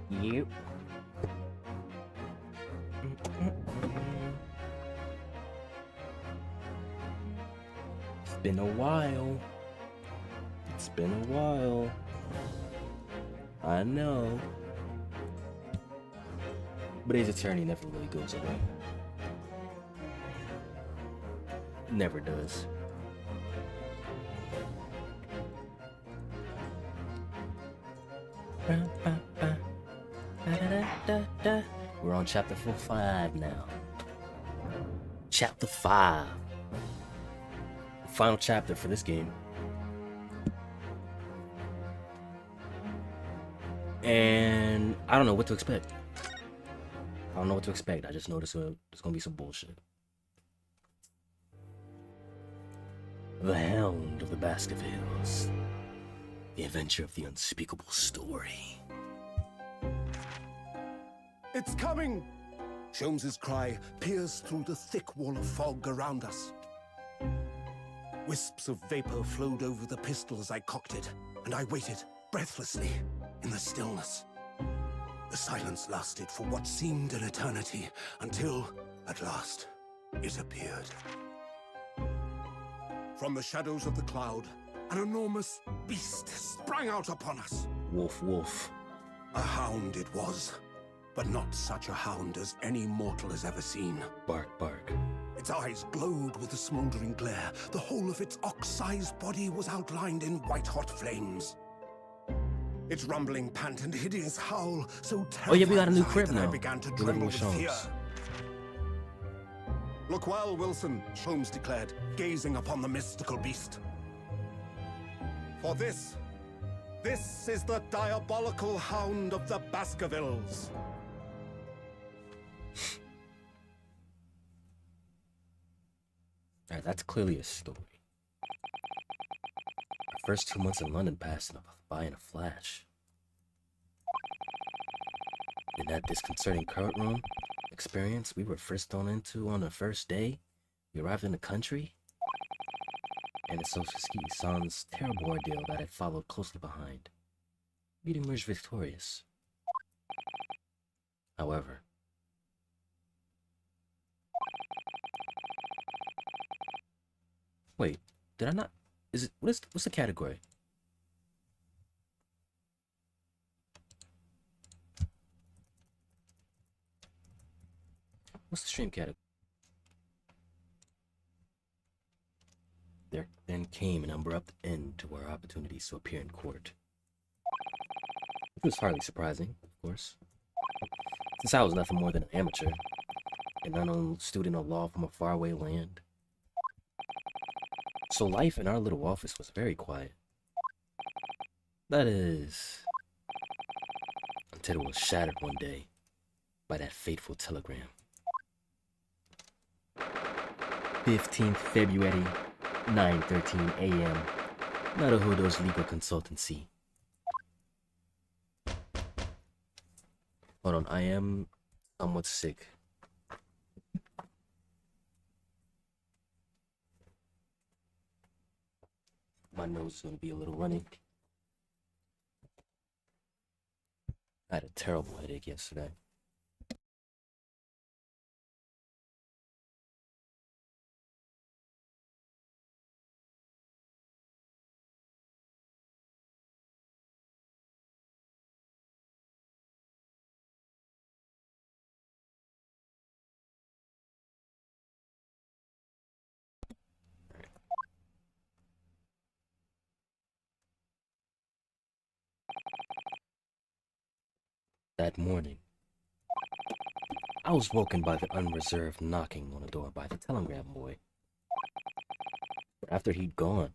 Yep. It's been a while. It's been a while. I know. But Ace Attorney never really goes away. Never does. We're on chapter 5 now. Chapter 5. Final chapter for this game. And I don't know what to expect. I don't know what to expect. I just know there's gonna be some bullshit. The Hound of the Baskervilles. The adventure of the unspeakable story. It's coming! Sholmes's cry pierced through the thick wall of fog around us. Wisps of vapor flowed over the pistol as I cocked it, and I waited, breathlessly, in the stillness. The silence lasted for what seemed an eternity, until, at last, it appeared. From the shadows of the cloud, an enormous beast sprang out upon us. Wolf, wolf. A hound it was, but not such a hound as any mortal has ever seen. Bark, bark. Its eyes glowed with a smoldering glare. The whole of its ox-sized body was outlined in white-hot flames. Its rumbling pant and hideous howl so terrifying. Oh yeah, we got a new crib now. I began to tremble with fear. Look well, Wilson, Sholmes declared, gazing upon the mystical beast. For this is the diabolical hound of the Baskervilles. Alright, that's clearly a story. Our first 2 months in London passed by in a flash. In that disconcerting courtroom experience we were first thrown into on the first day we arrived in the country, and the Sophieski Sans terrible ordeal that had followed closely behind, we'd emerged victorious. However, wait, did I not? Is it what's the category? What's the stream category? There then came an abrupt end to our opportunities to appear in court. Which was hardly surprising, of course, since I was nothing more than an amateur, an unknown student of law from a faraway land. So life in our little office was very quiet. That is, until it was shattered one day by that fateful telegram. 15th February, 9:13 a.m. Naruhodo's legal consultancy. Hold on, I am somewhat sick. My nose is going to be a little runny. I had a terrible headache yesterday. That morning, I was woken by the unreserved knocking on the door by the telegram boy. But after he'd gone,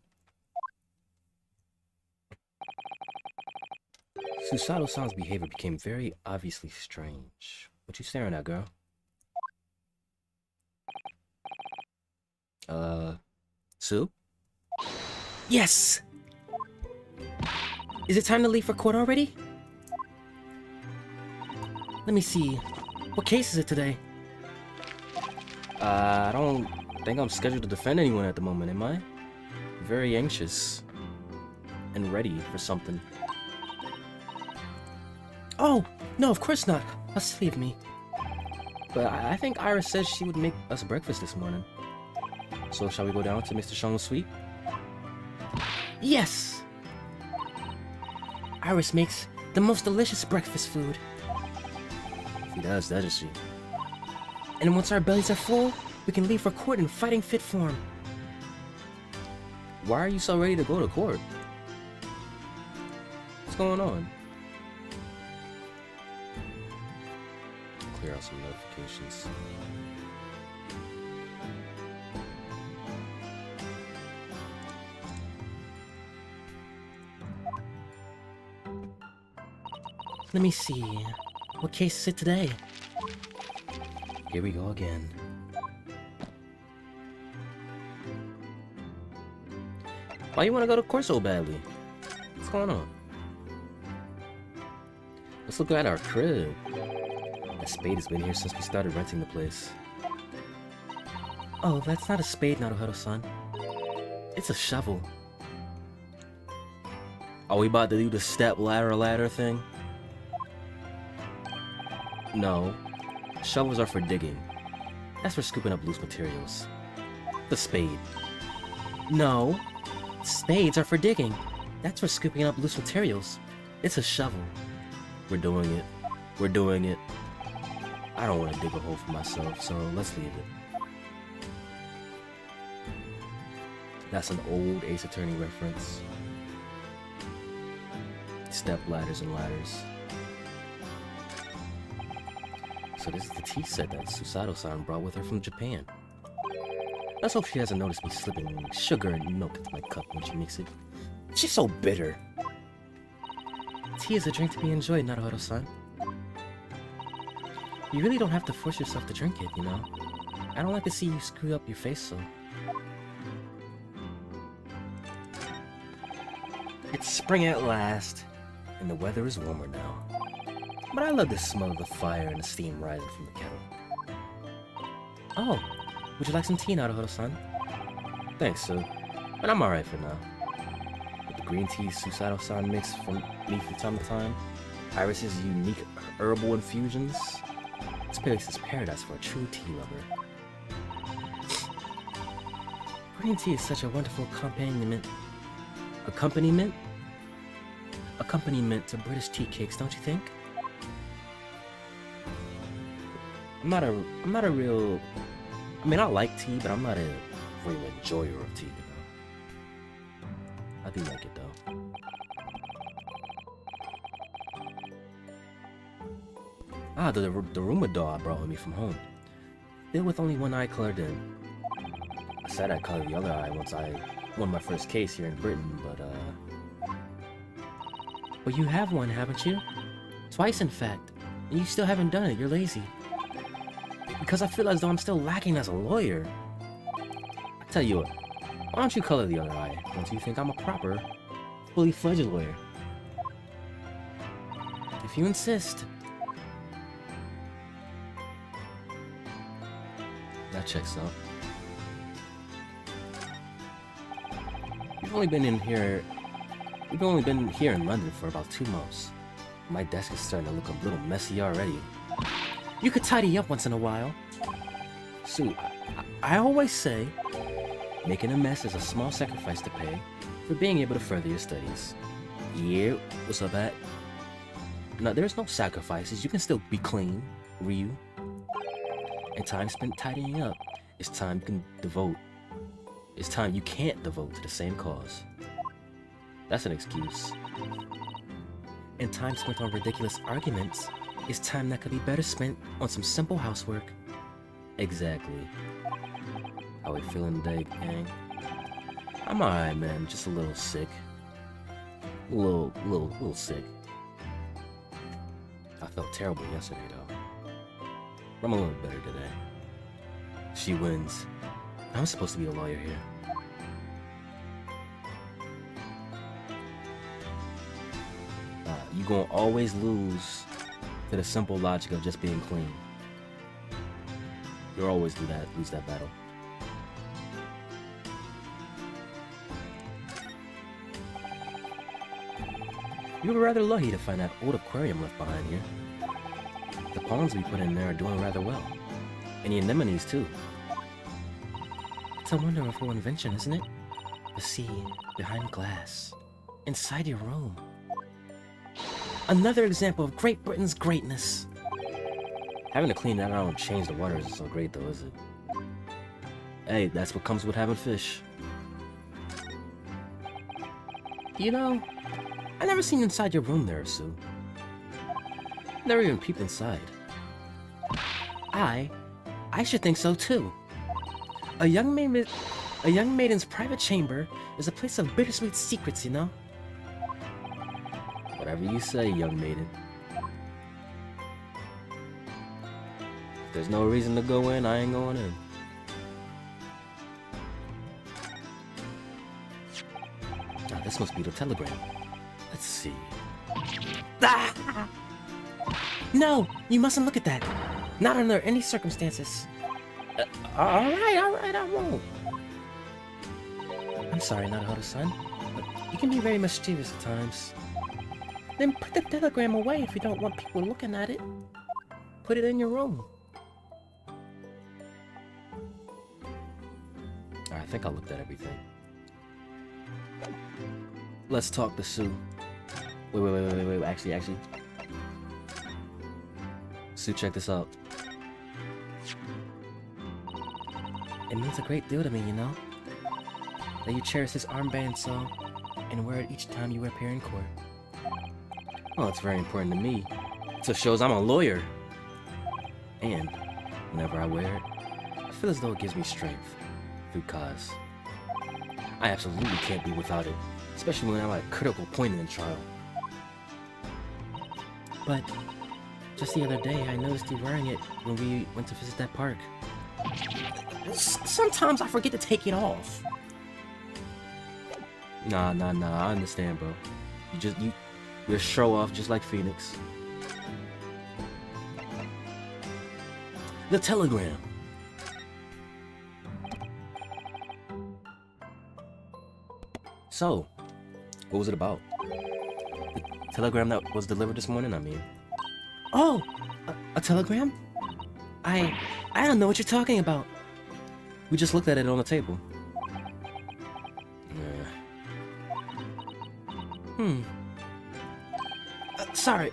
Susato-san's behavior became very obviously strange. What you staring at, girl? Sue? Yes! Is it time to leave for court already? Let me see. What case is it today? I don't think I'm scheduled to defend anyone at the moment, am I? Very anxious and ready for something. Oh, No, of course not. How silly of me. But I think Iris said she would make us breakfast this morning. So shall we go down to Mr. Shang's suite? Yes! Iris makes the most delicious breakfast food. She does, doesn't she? And once our bellies are full, we can leave for court in fighting fit form. Why are you so ready to go to court? What's going on? Clear out some notifications. Let me see. What case is it today? Here we go again. Why you want to go to court so badly? What's going on? Let's look at our crib. That spade has been here since we started renting the place. Oh, that's not a spade, Naruto-san. It's a shovel. Are we about to do the step ladder thing? No. Shovels are for digging. That's for scooping up loose materials. The spade. No. Spades are for digging. That's for scooping up loose materials. It's a shovel. We're doing it. We're doing it. I don't want to dig a hole for myself, so let's leave it. That's an old Ace Attorney reference. Step ladders and ladders. So this is the tea set that Susato-san brought with her from Japan. Let's hope she hasn't noticed me slipping sugar and milk into my cup when she makes it. She's so bitter. Tea is a drink to be enjoyed, Naruto-san. You really don't have to force yourself to drink it, you know? I don't like to see you screw up your face, so... It's spring at last, and the weather is warmer now. But I love the smell of the fire and the steam rising from the kettle. Oh, would you like some tea, Naruto-san? Thanks, Sue. But I'm alright for now. With the green tea Susato-san makes from me from time to time, Iris's unique herbal infusions, this place is paradise for a true tea lover. Green tea is such a wonderful accompaniment to British tea cakes, don't you think? I'm not a real... I mean, I like tea, but I'm not a real enjoyer of tea, you know? I do like it, though. Ah, the Roomba doll I brought with me from home. Still with only one eye colored in. I said I'd color the other eye once I won my first case here in Britain, but, Well, you have one, haven't you? Twice, in fact. And you still haven't done it, you're lazy. Because I feel as though I'm still lacking as a lawyer. I tell you what, why don't you color the other eye once you think I'm a proper, fully fledged lawyer? If you insist. That checks out. We've only been here in London for about 2 months. My desk is starting to look a little messy already. You could tidy up once in a while. Sue, I always say, making a mess is a small sacrifice to pay for being able to further your studies. Yeah, what's up, At? No, there's no sacrifices. You can still be clean, Ryu. And time spent tidying up is time you can devote. It's time you can't devote to the same cause. That's an excuse. And time spent on ridiculous arguments is time that could be better spent on some simple housework. Exactly. How we feeling today, gang? I'm alright, man. Just a little sick. A little sick. I felt terrible yesterday, though. I'm a little better today. She wins. I'm supposed to be a lawyer here. You gonna always lose to the simple logic of just being clean. You'll always lose that battle. You were rather lucky to find that old aquarium left behind here. The pawns we put in there are doing rather well. And the anemones, too. It's a wonderful invention, isn't it? The sea, behind glass, inside your room. Another example of Great Britain's greatness. Having to clean that out and change the water isn't so great, though, is it? Hey, that's what comes with having fish. You know, I never seen inside your room there, Sue. Never even peeped inside. I should think so too. A young maiden's private chamber is a place of bittersweet secrets, you know? Whatever you say, young maiden. If there's no reason to go in, I ain't going in. Now this must be the telegram. Let's see. Ah! No! You mustn't look at that! Not under any circumstances. Alright, I won't. I'm sorry, Naruto-san, but you can be very mischievous at times. Then put the telegram away if you don't want people looking at it. Put it in your room. I think I looked at everything. Let's talk to Sue. Wait, actually. Sue, check this out. It means a great deal to me, you know? That you cherish this armband so, and wear it each time you appear in court. Well, it's very important to me. So it shows I'm a lawyer. And, whenever I wear it, I feel as though it gives me strength. Through cause. I absolutely can't be without it. Especially when I'm at a critical point in the trial. But, just the other day, I noticed you wearing it when we went to visit that park. Sometimes I forget to take it off. Nah, I understand, bro. You're a show-off just like Phoenix. The telegram. So, what was it about? The telegram that was delivered this morning, I mean. Oh! A telegram? I don't know what you're talking about. We just looked at it on the table. Sorry,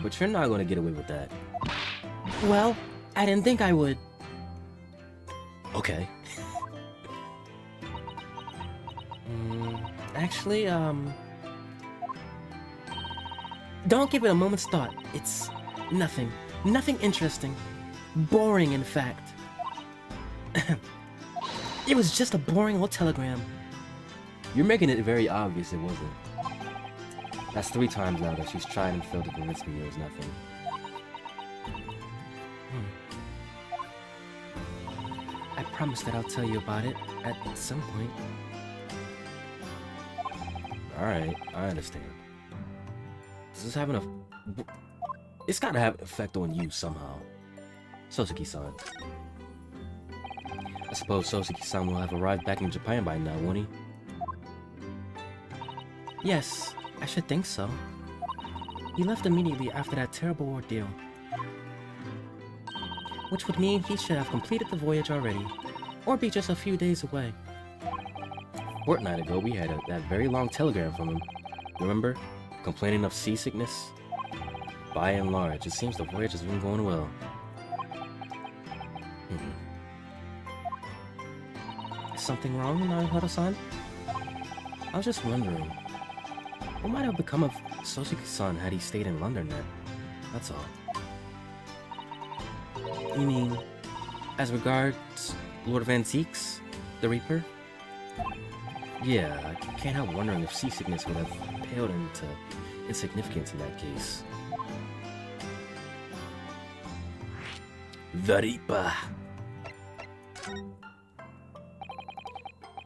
but you're not gonna get away with that. Well, I didn't think I would. Okay. Actually, don't give it a moment's thought. It's nothing interesting. Boring, in fact. It was just a boring old telegram. You're making it very obvious it wasn't. That's 3 times now that she's tried and failed to convince me it was nothing. I promise that I'll tell you about it at some point. Alright, I understand. This is having a... It's gotta have an effect on you somehow. Sosuke-san. I suppose Sosuke-san will have arrived back in Japan by now, won't he? Yes, I should think so. He left immediately after that terrible ordeal. Which would mean he should have completed the voyage already, or be just a few days away. A fortnight ago, we had that very long telegram from him. Remember? Complaining of seasickness? By and large, it seems the voyage has been going well. Is something wrong, Naruto-san? I was just wondering, what might have become of Sosuke-san had he stayed in London then? That's all. You mean, as regards Lord of Antiques, the Reaper? Yeah, I can't help wondering if seasickness would have paled into insignificance in that case. The Reaper.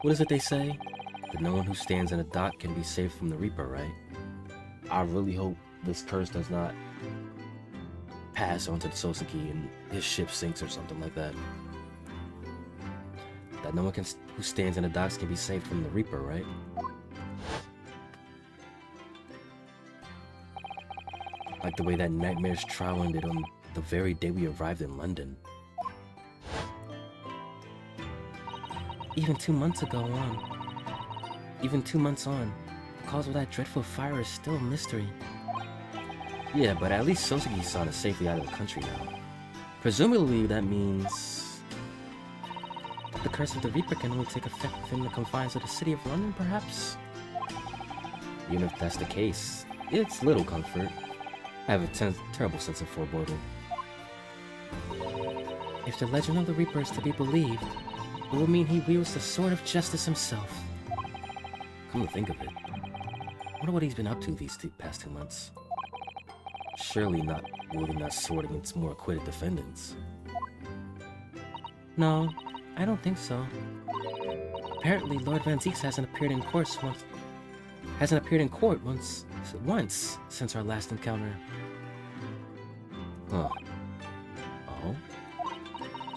What is it they say? That no one who stands in a dock can be saved from the Reaper, right? I really hope this curse does not pass onto the Sosuke and his ship sinks or something like that. That no one who stands in the docks can be saved from the Reaper, right? Like the way that Nightmare's trial ended on the very day we arrived in London. Even 2 months on, the cause of that dreadful fire is still a mystery. Yeah, but at least Sosuke-san is safely out of the country now. Presumably that means the curse of the Reaper can only take effect within the confines of the city of London, perhaps? Even if that's the case, it's little comfort. I have a terrible sense of foreboding. If the legend of the Reaper is to be believed, it will mean he wields the sword of justice himself. Come to think of it, I wonder what he's been up to these past 2 months. Surely not wielding that sword against more acquitted defendants. No, I don't think so. Apparently, Lord Van Zieks hasn't appeared in court once since our last encounter. Huh. Oh?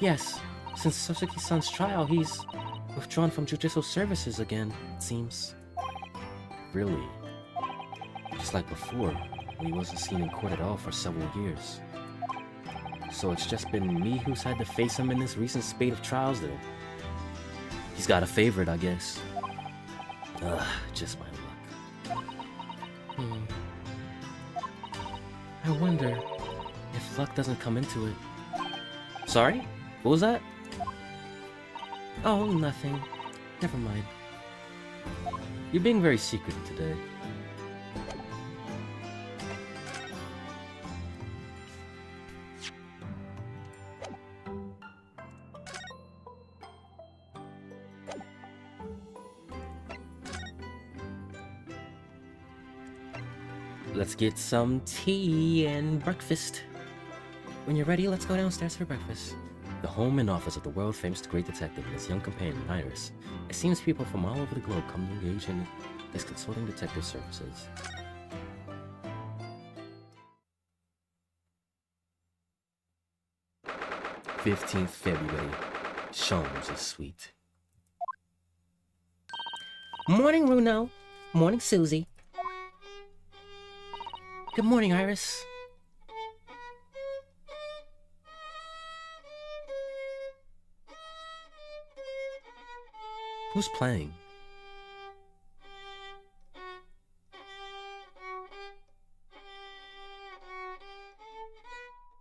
Yes, since Sosuke-san's trial, he's withdrawn from judicial services again, it seems. Really? Just like before, when he wasn't seen in court at all for several years. So it's just been me who's had to face him in this recent spate of trials then. He's got a favorite, I guess. Ugh, just my luck. I wonder if luck doesn't come into it. Sorry? What was that? Oh, nothing. Never mind. You're being very secretive today. Let's get some tea and breakfast. When you're ready, let's go downstairs for breakfast. The home and office of the world-famous great detective and his young companion, Iris. It seems people from all over the globe come to engage in his consulting detective services. "15th February. Sholmes' suite. Morning, Runo. Morning, Susie. Good morning, Iris. Who's playing?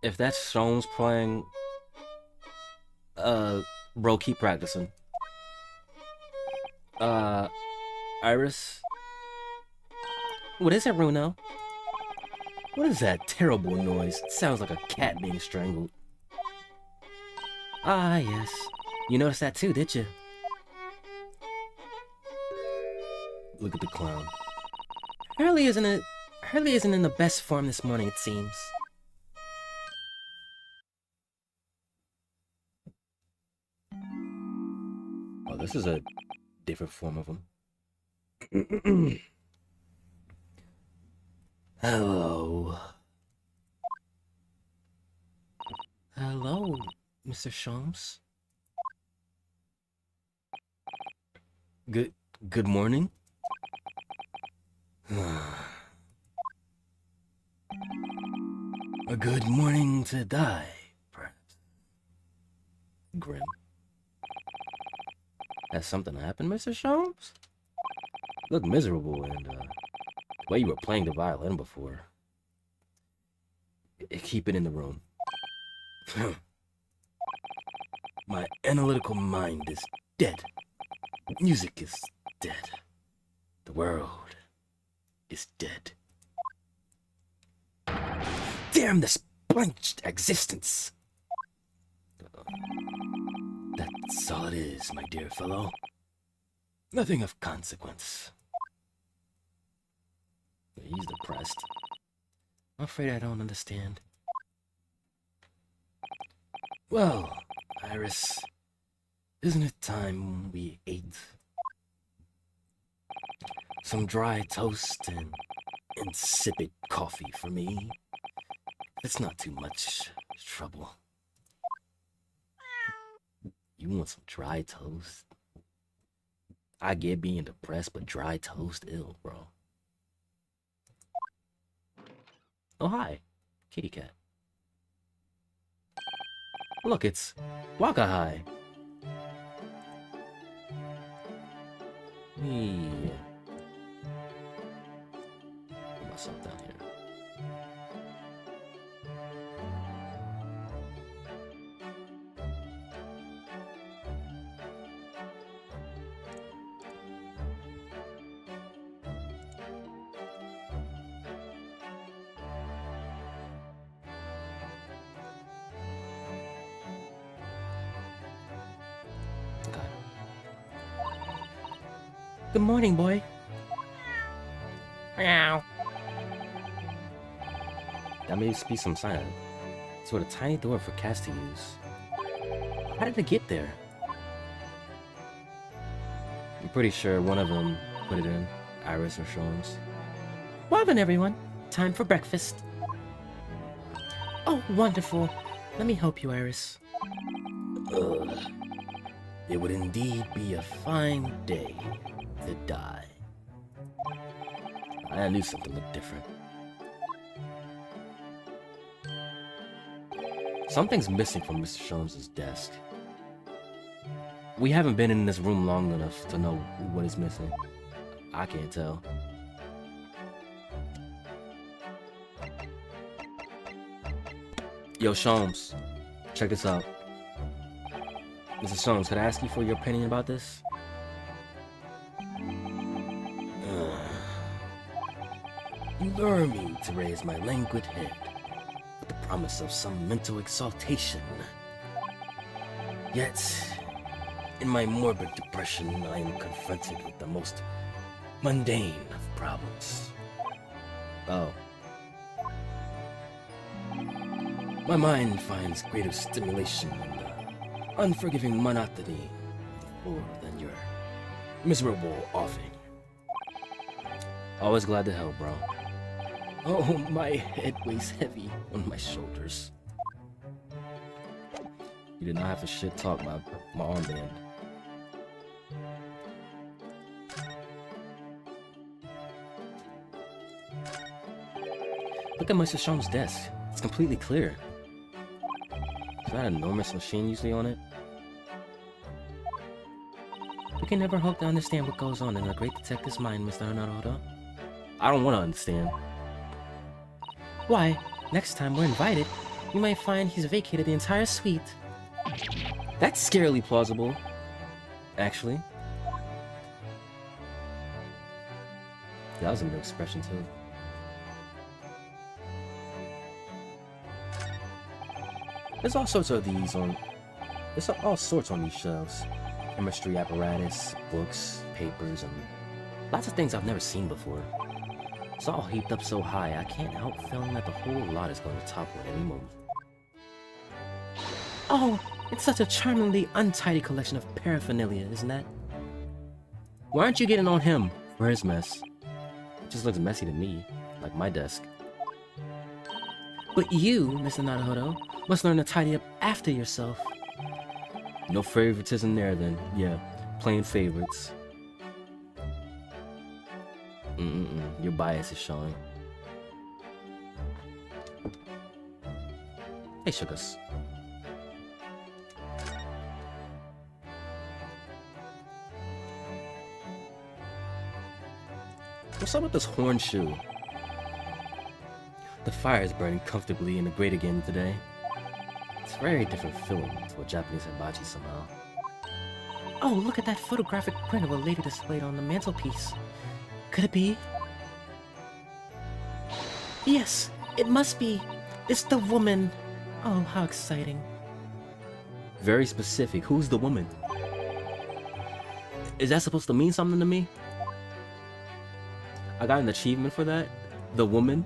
If that's Sholmes playing, bro, keep practicing. Iris? What is it, Runo? What is that terrible noise? It sounds like a cat being strangled. Ah, yes. You noticed that too, did you? Look at the clown. Hurley isn't in the best form this morning, it seems. Oh, this is a different form of him. Hello. Hello, Mr. Sholmes. Good morning. A good morning to die, perhaps. Grim. Has something happened, Mr. Sholmes? You look miserable, and the way you were playing the violin before. Keep it in the room. My analytical mind is dead. Music is dead. The world is dead. Damn this blanched existence! That's all it is, my dear fellow. Nothing of consequence. He's depressed. I'm afraid I don't understand. Well, Iris, isn't it time we ate? Some dry toast and insipid coffee for me. It's not too much trouble. You want some dry toast? I get being depressed, but dry toast, ill, bro. Oh, hi. Kitty cat. Look, it's Wakahai. Me. Put myself down here. Good morning, boy. Meow. That may be some sign. It's what a tiny door for cats to use. How did it get there? I'm pretty sure one of them put it in. Iris or Sholmes. Well then, everyone. Time for breakfast. Oh, wonderful. Let me help you, Iris. Ugh. It would indeed be a fine day to die. I knew something looked different. Something's missing from Mr. Sholmes' desk. We haven't been in this room long enough to know what is missing. I can't tell. Yo, Sholmes, check this out. Mrs. Sholmes, could I ask you for your opinion about this? You lure me to raise my languid head with the promise of some mental exaltation. Yet, in my morbid depression, I am confronted with the most mundane of problems. Oh. My mind finds greater stimulation in the unforgiving monotony of the floor than your miserable offing. Always glad to help, bro. Oh, my head weighs heavy on my shoulders. You did not have to shit talk my armband. Look at Mr. Sholmes' desk. It's completely clear. Is that an enormous machine usually on it? We can never hope to understand what goes on in a great detective's mind, Mr. Naruto. I don't want to understand. Why, next time we're invited, you might find he's vacated the entire suite. That's scarily plausible, actually. That was a new expression, too. There's all sorts of these on... There's all sorts on these shelves. Chemistry apparatus, books, papers, and lots of things I've never seen before. It's all heaped up so high, I can't help feeling that the whole lot is going to topple at any moment. Oh, it's such a charmingly untidy collection of paraphernalia, isn't that? Why aren't you getting on him for his mess? It just looks messy to me, like my desk. But you, Mr. Naruto, must learn to tidy up after yourself. No favoritism there then. Yeah, plain favorites. Your bias is showing. Hey, Sugars. What's up with this horn shoe? The fire is burning comfortably in the grate again today. It's a very different feeling to a Japanese hibachi somehow. Oh, look at that photographic print of a lady displayed on the mantelpiece. Could it be? Yes, it must be. It's the woman. Oh, how exciting. Very specific. Who's the woman? Is that supposed to mean something to me? I got an achievement for that? The woman?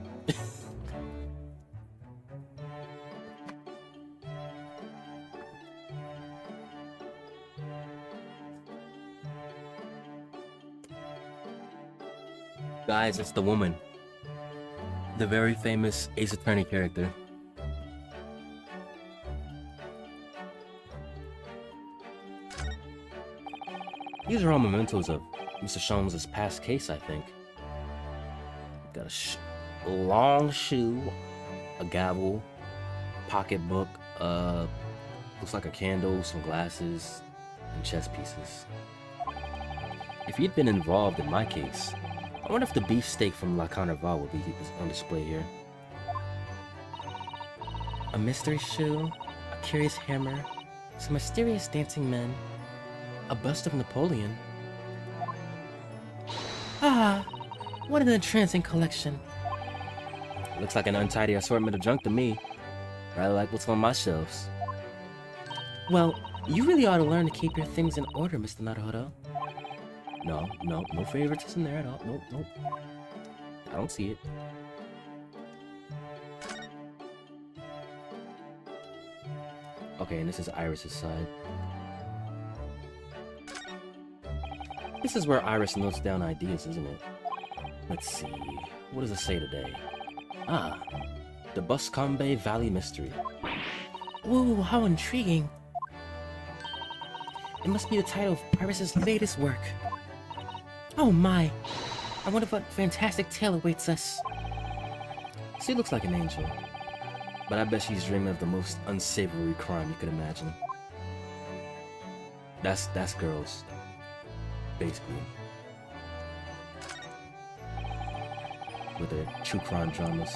Guys, it's the woman. The very famous Ace Attorney character. These are all mementos of Mr. Sholmes' past case, I think. Got a long shoe, a gavel, pocketbook, Looks like a candle, some glasses, and chess pieces. If he'd been involved in my case, I wonder if the beefsteak from La Carnival would be on display here. A mystery shoe, a curious hammer, some mysterious dancing men, a bust of Napoleon. Ah, what an entrancing collection. Looks like an untidy assortment of junk to me. Rather like what's on my shelves. Well, you really ought to learn to keep your things in order, Mr. Naruhodo. No favoritism there at all. Nope. I don't see it. Okay, and this is Iris's side. This is where Iris notes down ideas, isn't it? Let's see. What does it say today? Ah, the Buscombe Valley Mystery. Ooh, how intriguing. It must be the title of Iris's latest work. Oh my! I wonder what fantastic tale awaits us. She looks like an angel, but I bet she's dreaming of the most unsavory crime you could imagine. That's girls, basically. With their true crime dramas.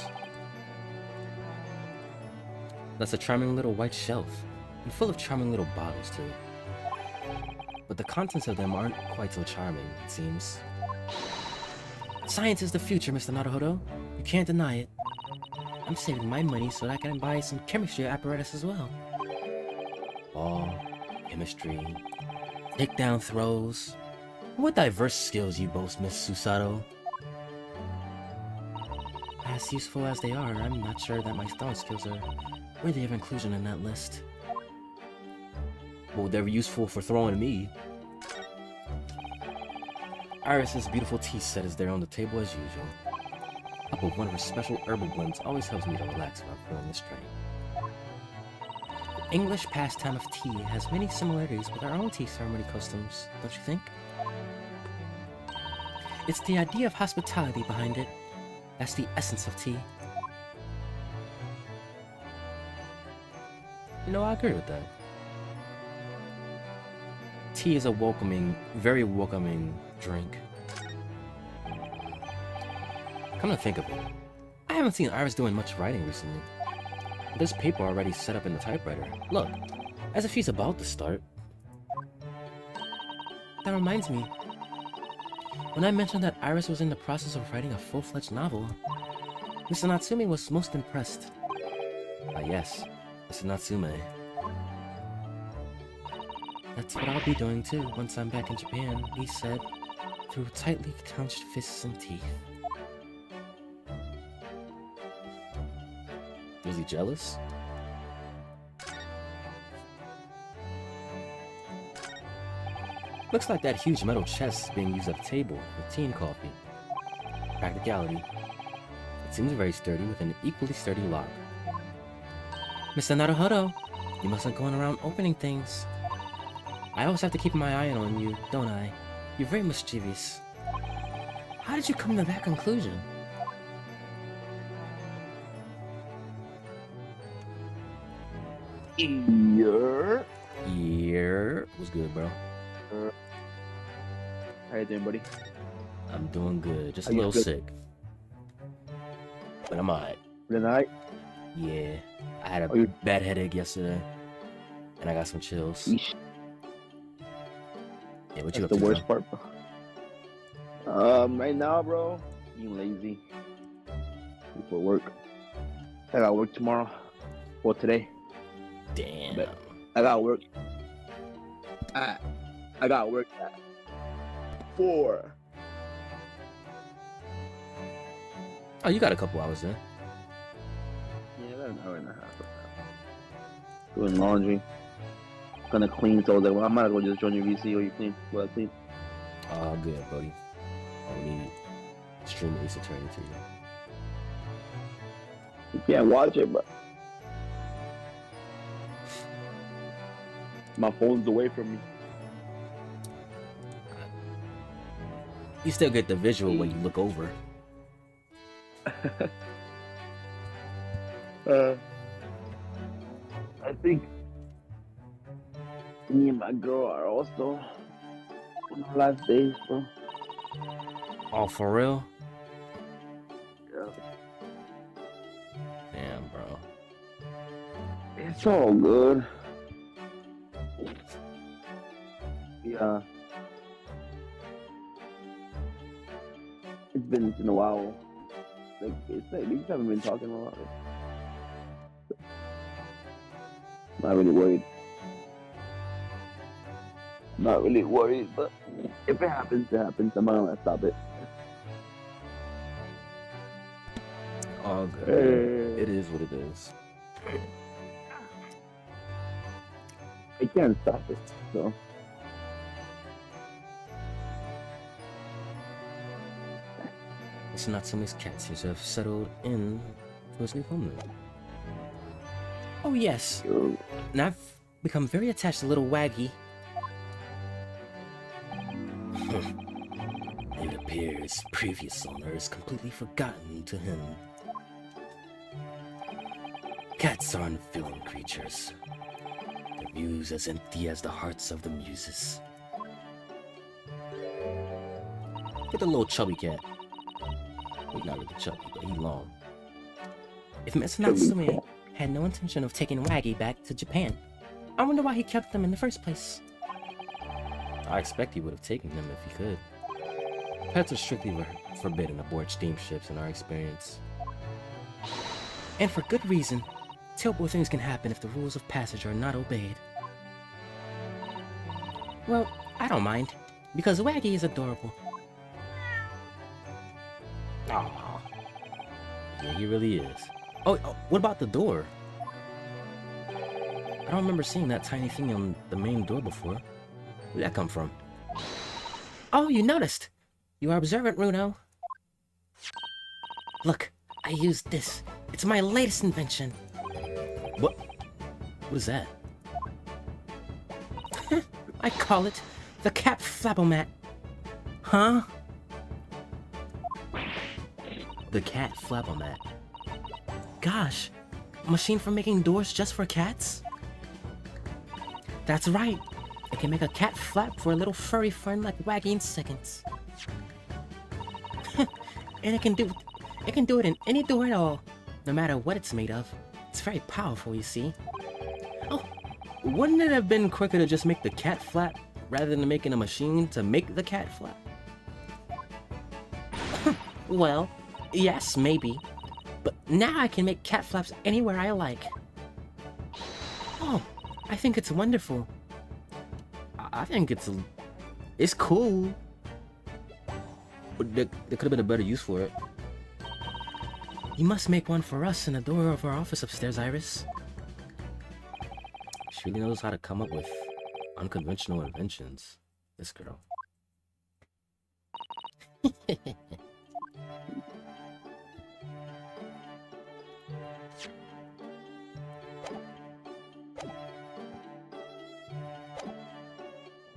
That's a charming little white shelf, and full of charming little bottles too. But the contents of them aren't quite so charming, it seems. Science is the future, Mr. Naruhodo. You can't deny it. I'm saving my money so that I can buy some chemistry apparatus as well. Ball, chemistry, takedown throws. What diverse skills you boast, Miss Susato. As useful as they are, I'm not sure that my throwing skills are worthy of inclusion in that list. Well, they're useful for throwing me. Iris's beautiful tea set is there on the table as usual. Up with one of her special herbal blends always helps me to relax when I'm feeling this strain. The English pastime of tea has many similarities with our own tea ceremony customs, don't you think? It's the idea of hospitality behind it. That's the essence of tea. You know, I agree with that. Tea is a welcoming, very welcoming drink. Come to think of it, I haven't seen Iris doing much writing recently. There's paper already set up in the typewriter. Look, as if she's about to start. That reminds me. When I mentioned that Iris was in the process of writing a full-fledged novel, Mr. Natsume was most impressed. Ah yes, Mr. Natsume. That's what I'll be doing too once I'm back in Japan, he said, through tightly clenched fists and teeth. Was he jealous? Looks like that huge metal chest is being used at the table with tea and coffee. Practicality. It seems very sturdy with an equally sturdy lock. Mr. Naruhodo, you mustn't go around opening things. I always have to keep my eye on you, don't I? You're very mischievous. How did you come to that conclusion? Yeah. What's good, bro? How you doing, buddy? I'm doing good. Just a little sick. But I'm alright. Tonight? Yeah. I had a bad headache yesterday. And I got some chills. Eesh. Yeah, what you up That's to, the worst bro? part, bro. Right now, bro, being lazy. Before work. I got work tomorrow. Well, today. Damn. But I got work. I got work at 4. Oh, you got a couple hours then. Yeah, I got an hour and a half. Doing laundry. Gonna clean, so I was like, well, I might as well just join your VC or you clean. Well, I clean. Oh, good, buddy. I need stream Ace Attorney to you. You can't watch it, but my phone's away from me. You still get the visual when you look over. I think Me and my girl are also on our last days, bro. Oh, for real? Yeah. Damn, bro. It's all good. Yeah. It's been a while. Like we just haven't been talking a lot. Not really worried. Not really worried, but if it happens, it happens. I'm not gonna stop it. All good. It is what it is. I can't stop it, so. It's not so many cats seems to have settled in to his new homeland. Oh yes, Yo, and I've become very attached to little Waggy. It appears previous owner is completely forgotten to him. Cats are unfeeling creatures. Their views as empty as the hearts of the muses. Look at the little chubby cat. Well, not really chubby, but he's long. If Mr. Natsume had no intention of taking Waggy back to Japan, I wonder why he kept them in the first place. I expect he would have taken them if he could. Pets are strictly forbidden aboard steamships in our experience. And for good reason. Terrible things can happen if the rules of passage are not obeyed. Well, I don't mind, because Waggy is adorable. Aww. Yeah, he really is. Oh, what about the door? I don't remember seeing that tiny thing on the main door before. Where'd that come from? Oh, you noticed! You are observant, Runo. Look, I used this. It's my latest invention. What? What is that? I call it the Cat Flabomat. Huh? The Cat Flabomat. Gosh, a machine for making doors just for cats? That's right. It can make a cat flap for a little furry friend like Waggy in seconds. And it can do it in any door at all, no matter what it's made of. It's very powerful, you see. Oh, wouldn't it have been quicker to just make the cat flap rather than making a machine to make the cat flap? Well, yes, maybe. But now I can make cat flaps anywhere I like. Oh, I think it's wonderful. I think it's cool. But there could have been a better use for it. You must make one for us in the door of our office upstairs, Iris. She really knows how to come up with unconventional inventions. This girl.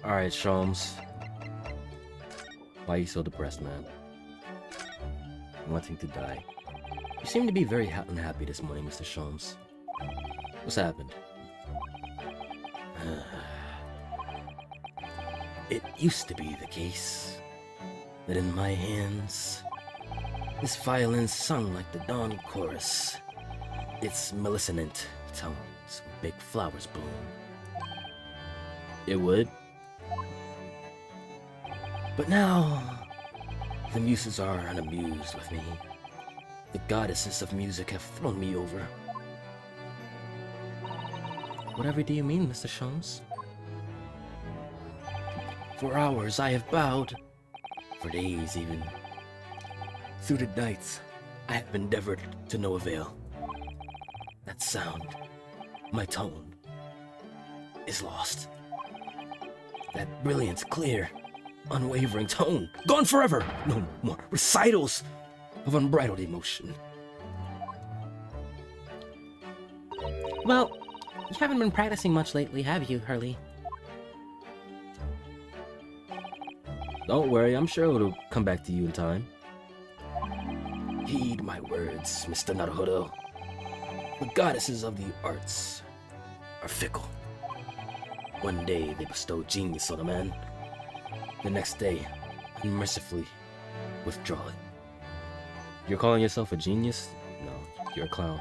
Alright, Sholmes. Why are you so depressed, man? Wanting to die. You seem to be very unhappy this morning, Mr. Sholmes. What's happened? It used to be the case that in my hands, this violin sung like the dawn chorus. Its melissonant tones would make flowers bloom. It would? But now, the muses are unamused with me. The goddesses of music have thrown me over. Whatever do you mean, Mr. Sholmes? For hours I have bowed, for days even. Through the nights, I have endeavored to no avail. That sound, my tone, is lost. That brilliant, clear, unwavering tone, gone forever! No more recitals of unbridled emotion. Well, you haven't been practicing much lately, have you, Hurley? Don't worry, I'm sure it'll come back to you in time. Heed my words, Mr. One day they bestow genius on a man. The next day, unmercifully withdraw it. You're calling yourself a genius? No, you're a clown.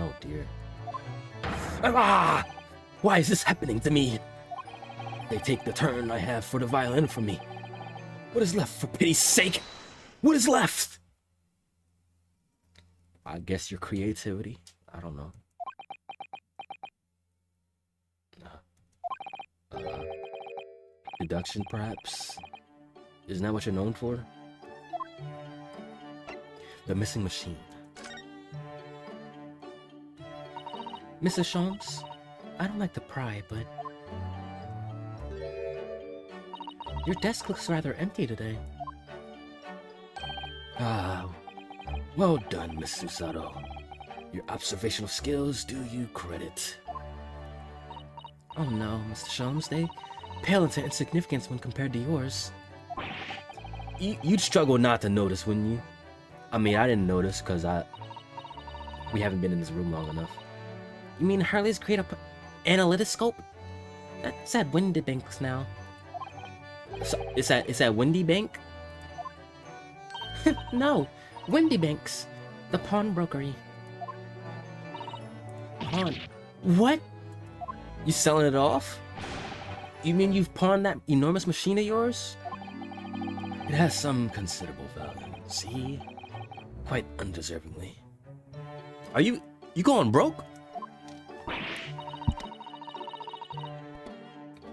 Oh dear. Ah! Why is this happening to me? They take the turn I have for the violin from me. What is left, for pity's sake? What is left? I guess your creativity? I don't know. Deduction, perhaps? Isn't that what you're known for? The missing machine. Mrs. Shams, I don't like to pry, but your desk looks rather empty today. Ah, well done, Miss Susato. Your observational skills do you credit. Oh no, Mr. Shams, they pale into insignificance when compared to yours. You'd struggle not to notice, wouldn't you? I mean, I didn't notice because we haven't been in this room long enough. You mean Hurley's create a analytoscope? That's at Windy Banks now. So, it's at Windy Bank? No, Windy Banks, the pawnbrokery. Pawn? What? You selling it off? You mean you've pawned that enormous machine of yours? It has some considerable value, see? Quite undeservingly. Are you going broke?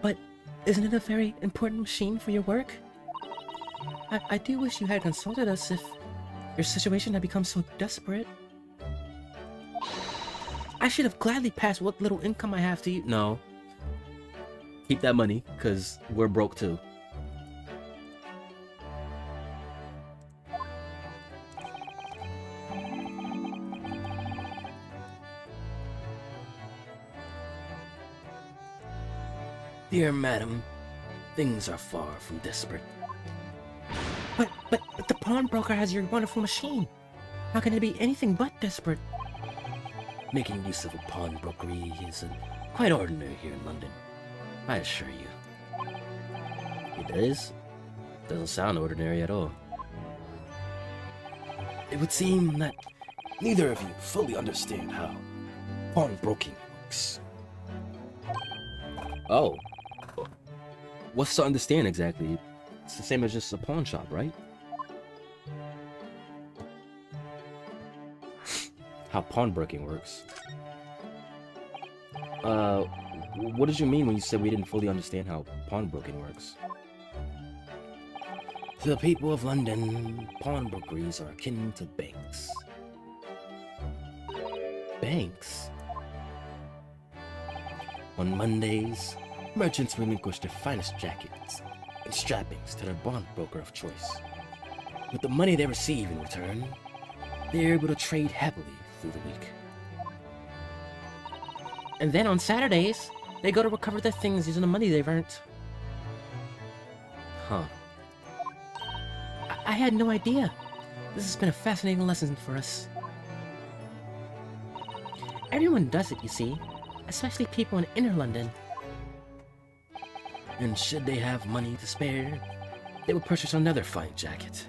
But isn't it a very important machine for your work? I do wish you had consulted us if your situation had become so desperate. I should have gladly passed what little income I have to you. No. Keep that money, because we're broke too. Dear madam, things are far from desperate. But the pawnbroker has your wonderful machine. How can it be anything but desperate? Making use of a pawnbrokery is quite ordinary here in London, I assure you. It is? Doesn't sound ordinary at all. It would seem that neither of you fully understand how pawnbroking works. Oh. What's to understand exactly? It's the same as just a pawn shop, right? How pawnbroking works. What did you mean when you said we didn't fully understand how pawnbroking works? To the people of London, pawnbrokeries are akin to banks. Banks? On Mondays, merchants relinquish their finest jackets and strappings to their pawnbroker of choice. With the money they receive in return, they're able to trade happily through the week. And then on Saturdays, they go to recover their things using the money they've earned. Huh. I had no idea. This has been a fascinating lesson for us. Everyone does it, you see, especially people in inner London. And should they have money to spare, they will purchase another fine jacket.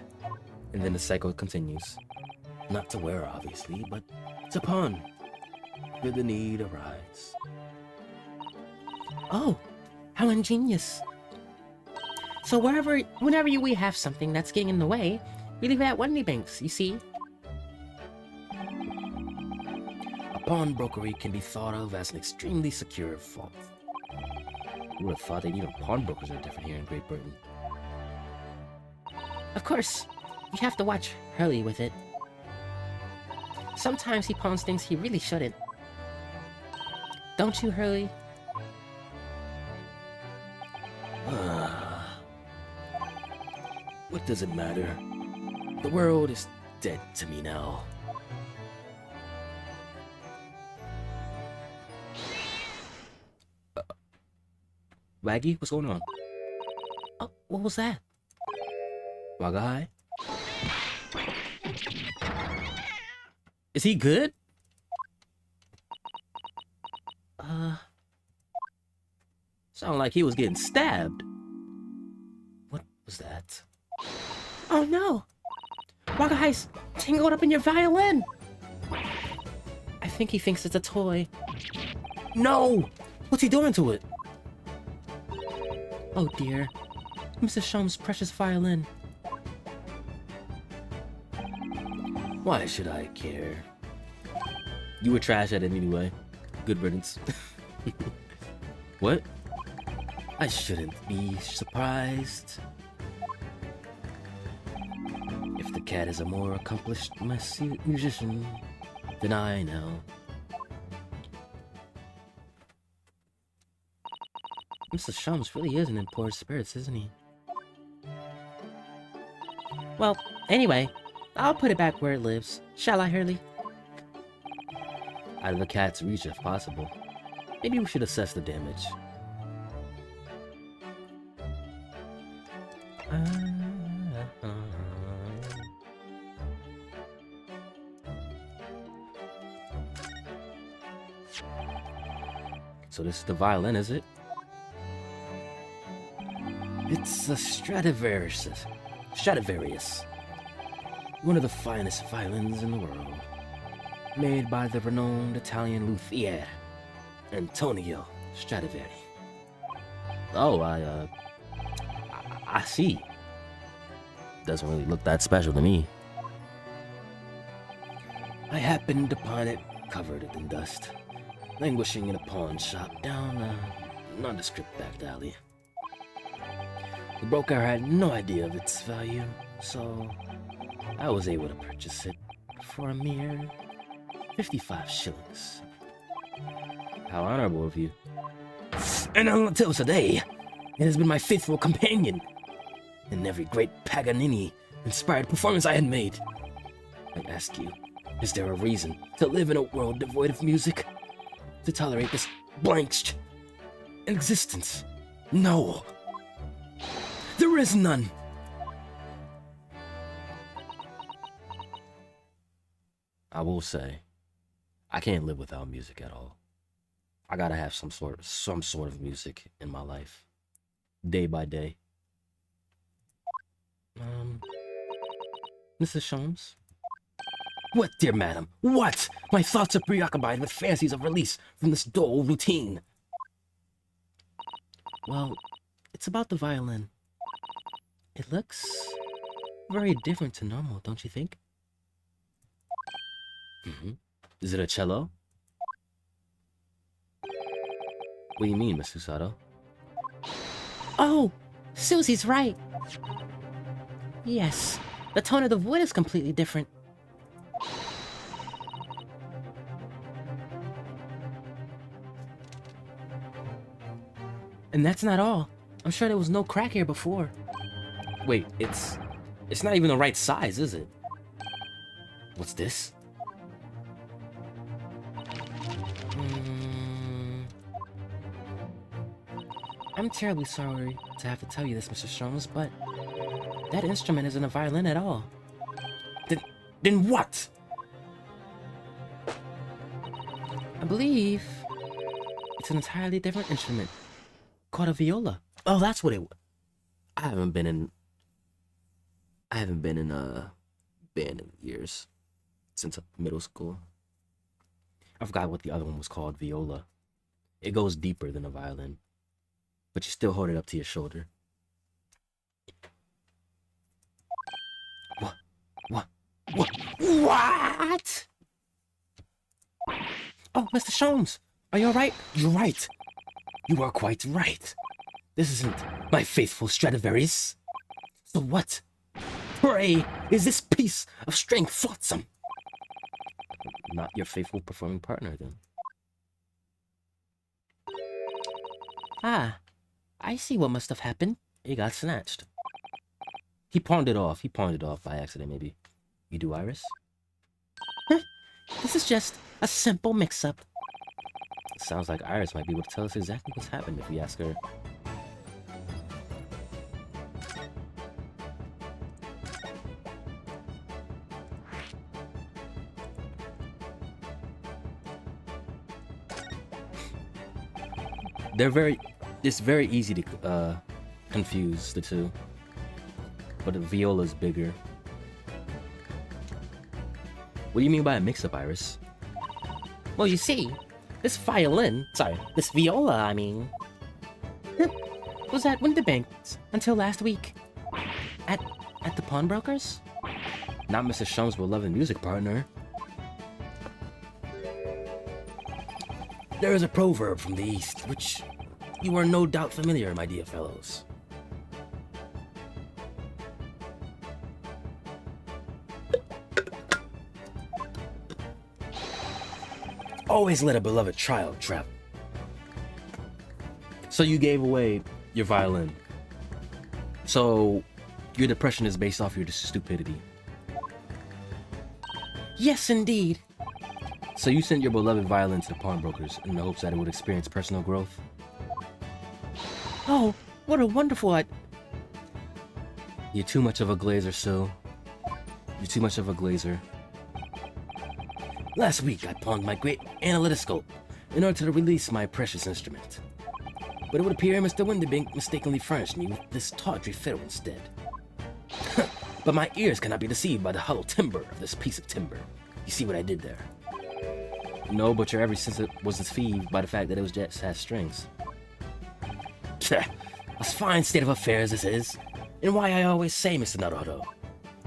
And then the cycle continues. Not to wear, obviously, but to pawn. Should the need arise. Oh, how ingenious. So whenever we have something that's getting in the way, we leave it at Wendy Banks, you see? A pawnbrokery can be thought of as an extremely secure vault. Who would have thought that even pawnbrokers are different here in Great Britain? Of course, you have to watch Hurley with it. Sometimes he pawns things he really shouldn't. Don't you, Hurley? What does it matter? The world is dead to me now. Waggy, what's going on? Oh, what was that? Wagai? Is he good? Sounded like he was getting stabbed. What was that? Oh no! Wagahai's tangled up in your violin! I think he thinks it's a toy. No! What's he doing to it? Oh dear. Mr. Shum's precious violin. Why should I care? You were trash at it anyway. Good riddance. What? I shouldn't be surprised if the cat is a more accomplished musician than I know. Mr. Shums really isn't in poor spirits, isn't he? Well, anyway, I'll put it back where it lives. Shall I, Hurley? Out of the cat's reach if possible. Maybe we should assess the damage. So this is the violin, is it? It's a Stradivarius. One of the finest violins in the world. Made by the renowned Italian luthier, Antonio Stradivari. Oh, I see. Doesn't really look that special to me. I happened upon it covered in dust, languishing in a pawn shop down a nondescript back alley. The broker had no idea of its value, so I was able to purchase it for a mere 55 shillings. How honorable of you. And until today, it has been my faithful companion in every great Paganini-inspired performance I had made. I ask you, is there a reason to live in a world devoid of music? To tolerate this blank existence? No. There is none. I will say, I can't live without music at all. I gotta have some sort of music in my life, day by day. Mrs. Sholmes? What, dear madam? What? My thoughts are preoccupied with fancies of release from this dull routine. Well, it's about the violin. It looks very different to normal, don't you think? Is it a cello? What do you mean, Miss Susato? Oh, Susie's right. Yes, the tone of the wood is completely different. And that's not all. I'm sure there was no crack here before. Wait, it's not even the right size, is it? What's this? I'm terribly sorry to have to tell you this, Mr. Sholmes, but that instrument isn't a violin at all. Then what? I believe it's an entirely different instrument called a viola. Oh, that's what it was. I haven't been in a band in years, since middle school. I forgot what the other one was called, viola. It goes deeper than a violin, but you still hold it up to your shoulder. What? Oh, Mr. Sholmes, are you alright? You're right. You are quite right. This isn't my faithful Stradivarius. So what, pray, is this piece of string flotsam? Not your faithful performing partner, then. Ah, I see what must have happened. It got snatched. He pawned it off. By accident, maybe. You do, Iris? Huh? This is just a simple mix-up. Sounds like Iris might be able to tell us exactly what's happened if we ask her. They're very... It's very easy to confuse the two, but the viola's bigger. What do you mean by a mix-up, Iris? Well, you see, this viola, I mean, was at Winterbanks until last week. At the pawnbrokers? Not Mr. Shum's beloved music partner. There is a proverb from the East, which you are no doubt familiar, my dear fellows. Always let a beloved child travel. So you gave away your violin. So your depression is based off your stupidity. Yes, indeed. So you sent your beloved violin to the pawnbrokers in the hopes that it would experience personal growth? Oh, what a wonderful You're too much of a glazer, Sue. You're too much of a glazer. Last week, I pawned my great analytoscope in order to release my precious instrument. But it would appear Mr. Winterbank mistakenly furnished me with this tawdry fiddle instead. But my ears cannot be deceived by the hollow timbre of this piece of timber. You see what I did there? No, but your every sense was deceived by the fact that it was just has strings. A fine state of affairs this is, and why I always say, Mr. Naruto,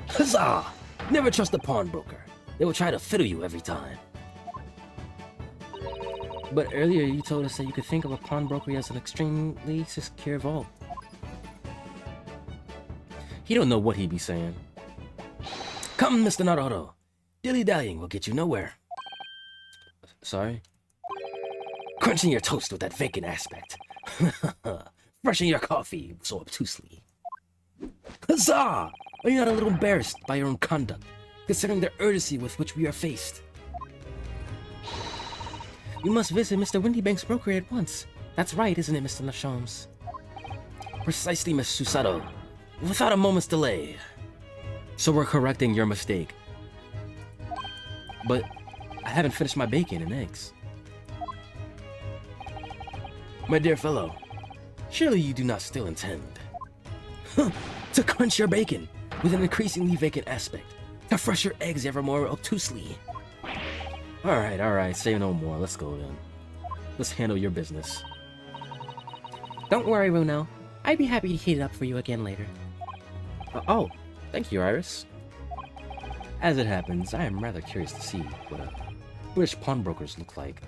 huzzah! Never trust a pawnbroker. They will try to fiddle you every time. But earlier you told us that you could think of a pawnbroker as an extremely secure vault. He don't know what he be saying. Come, Mr. Naruto. Dilly-dallying will get you nowhere. Sorry? Crunching your toast with that vacant aspect. Brushing your coffee so obtusely. Huzzah! Are you not a little embarrassed by your own conduct, considering the urgency with which we are faced? You must visit Mr. Winterbank's broker at once. That's right, isn't it, Mr. Lachaumes? Precisely, Miss Susato. Without a moment's delay. So we're correcting your mistake. But I haven't finished my bacon and eggs. My dear fellow, surely you do not still intend to crunch your bacon with an increasingly vacant aspect, to fresh your eggs ever more obtusely. Alright, say no more. Let's go then. Let's handle your business. Don't worry, Runo. I'd be happy to heat it up for you again later. Oh, thank you, Iris. As it happens, I am rather curious to see what British pawnbrokers look like.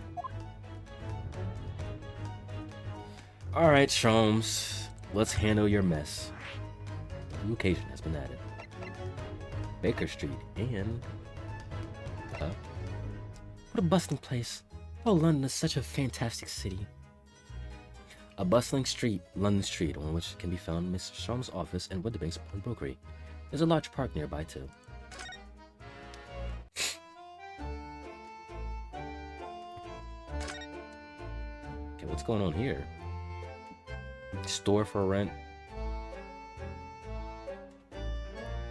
Alright, Sholmes, let's handle your mess. A new occasion has been added. Baker Street and... What a bustling place. Oh, London is such a fantastic city. A bustling street, London Street, on which can be found Mr. Sholmes' office and Winterbank's pawnbrokery. There's a large park nearby, too. Okay, what's going on here? Store for rent.